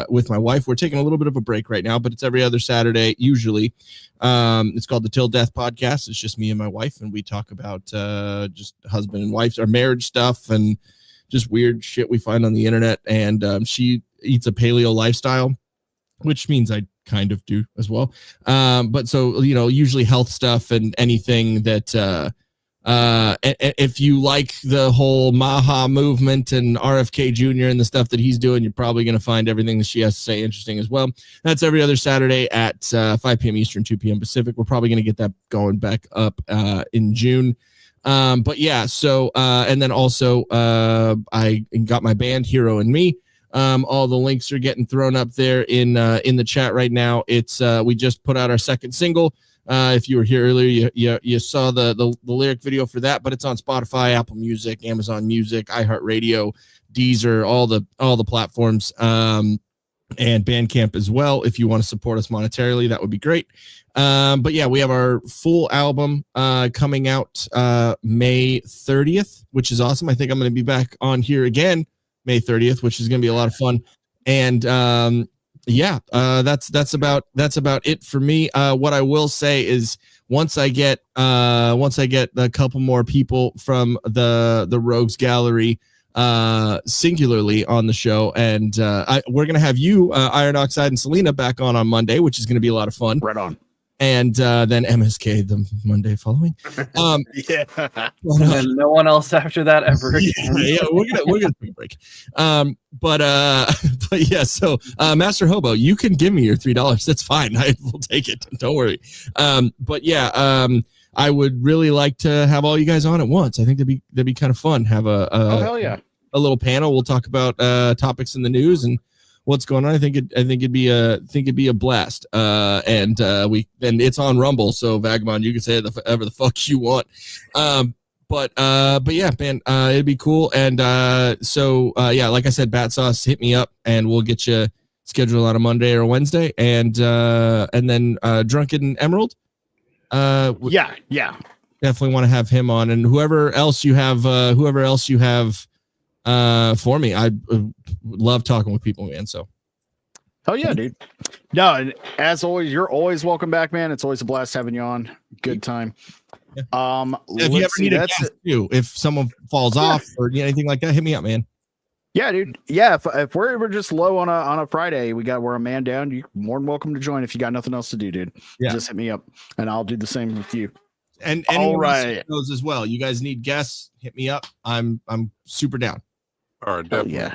with my wife. We're taking a little bit of a break right now, but it's every other Saturday usually. It's called the Till Death Podcast. It's just me and my wife, and we talk about just husband and wife, our marriage stuff, and just weird shit we find on the internet. And she eats a paleo lifestyle, which means I kind of do as well. But so, usually health stuff and anything that if you like the whole Maha movement and RFK Jr. and the stuff that he's doing, you're probably going to find everything that she has to say interesting as well. That's every other Saturday at 5 p.m. Eastern, 2 p.m. Pacific. We're probably going to get that going back up in June. But yeah, so and then also I got my band Hero and Me. All the links are getting thrown up there in the chat right now. It's we just put out our second single. If you were here earlier, you saw the lyric video for that, but it's on Spotify, Apple Music, Amazon Music, iHeartRadio, Deezer, all the platforms, and Bandcamp as well. If you want to support us monetarily, that would be great. But yeah, we have our full album coming out May 30th, which is awesome. I think I'm going to be back on here again May 30th, which is going to be a lot of fun. And that's about it for me. What I will say is once I get a couple more people from the Rogues Gallery singularly on the show, and we're gonna have you, Iron Oxide and Selena, back on Monday, which is gonna be a lot of fun. Right on. And then MSK the Monday following. Yeah. And no one else after that ever again. Yeah, we're gonna take a break. But yeah, so Master Hobo, you can give me your $3. That's fine. I will take it. Don't worry. But yeah, I would really like to have all you guys on at once. I think that'd be kind of fun. Have hell yeah, a little panel. We'll talk about topics in the news and what's going on. I think it'd be a blast. And it's on Rumble, so Vagabond, you can say whatever the fuck you want. But yeah, man, it'd be cool. And so like I said, Battsauce, hit me up and we'll get you scheduled on a Monday or a Wednesday. And then Drunken Emerald. Yeah. Definitely want to have him on, and whoever else you have for me. I love talking with people, man. So hell yeah, dude. No, and as always, you're always welcome back, man. It's always a blast having you on. Good time. Yeah. If you ever need a guest too, if someone falls off or anything like that, hit me up, man. Yeah, dude. Yeah, if we're ever just low on a Friday, we're a man down. You're more than welcome to join if you got nothing else to do, dude. Yeah. Just hit me up and I'll do the same with you. And all right, those as well. You guys need guests? Hit me up. I'm super down. All right, definitely. Yeah.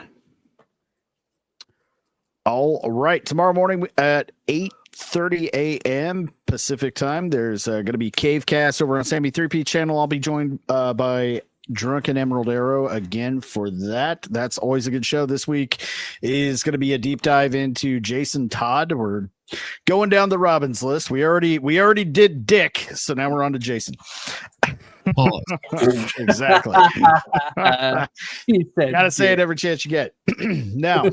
All right. Tomorrow morning at 8:30 a.m. Pacific time, there's going to be Cavecast over on Sammy 3P channel. I'll be joined by Drunken Emerald Arrow again for that. That's always a good show. This week is going to be a deep dive into Jason Todd. We're going down the Robbins list. We already did Dick, so now we're on to Jason. Exactly. Gotta say it every chance you get. Now,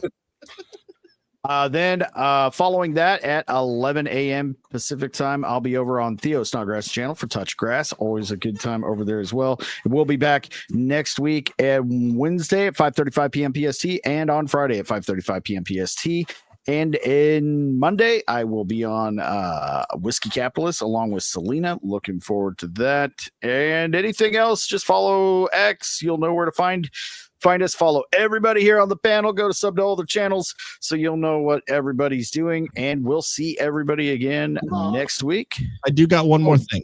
then following that at 11 a.m. Pacific time, I'll be over on Theo Snodgrass channel for Touch Grass. Always a good time over there as well. We'll be back next week at Wednesday at 5:35 p.m. PST and on Friday at 5:35 p.m. PST. And in Monday, I will be on Whiskey Capitalist along with Selena. Looking forward to that. And anything else, just follow X. You'll know where to find us. Follow everybody here on the panel. Go to sub to all the channels so you'll know what everybody's doing. And we'll see everybody again next week. I do got one more thing.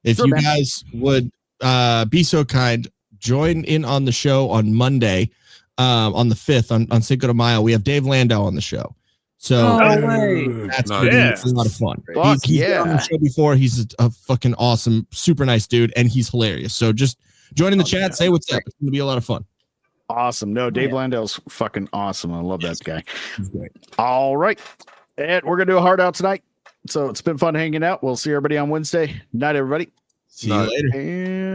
If you guys would be so kind, join in on the show on Monday, on the 5th, on Cinco de Mayo. We have Dave Landau on the show. So way. that's Nice. gonna be Yeah. a lot of fun. Fuck He's been on the yeah. show before. He's a fucking awesome, super nice dude, and he's hilarious. So just join in the chat, say what's up. It's gonna be a lot of fun. Awesome. No, Dave Landell's fucking awesome. I love that guy. He's great. All right. And we're going to do a hard out tonight. So it's been fun hanging out. We'll see everybody on Wednesday. Night, everybody. See you later. And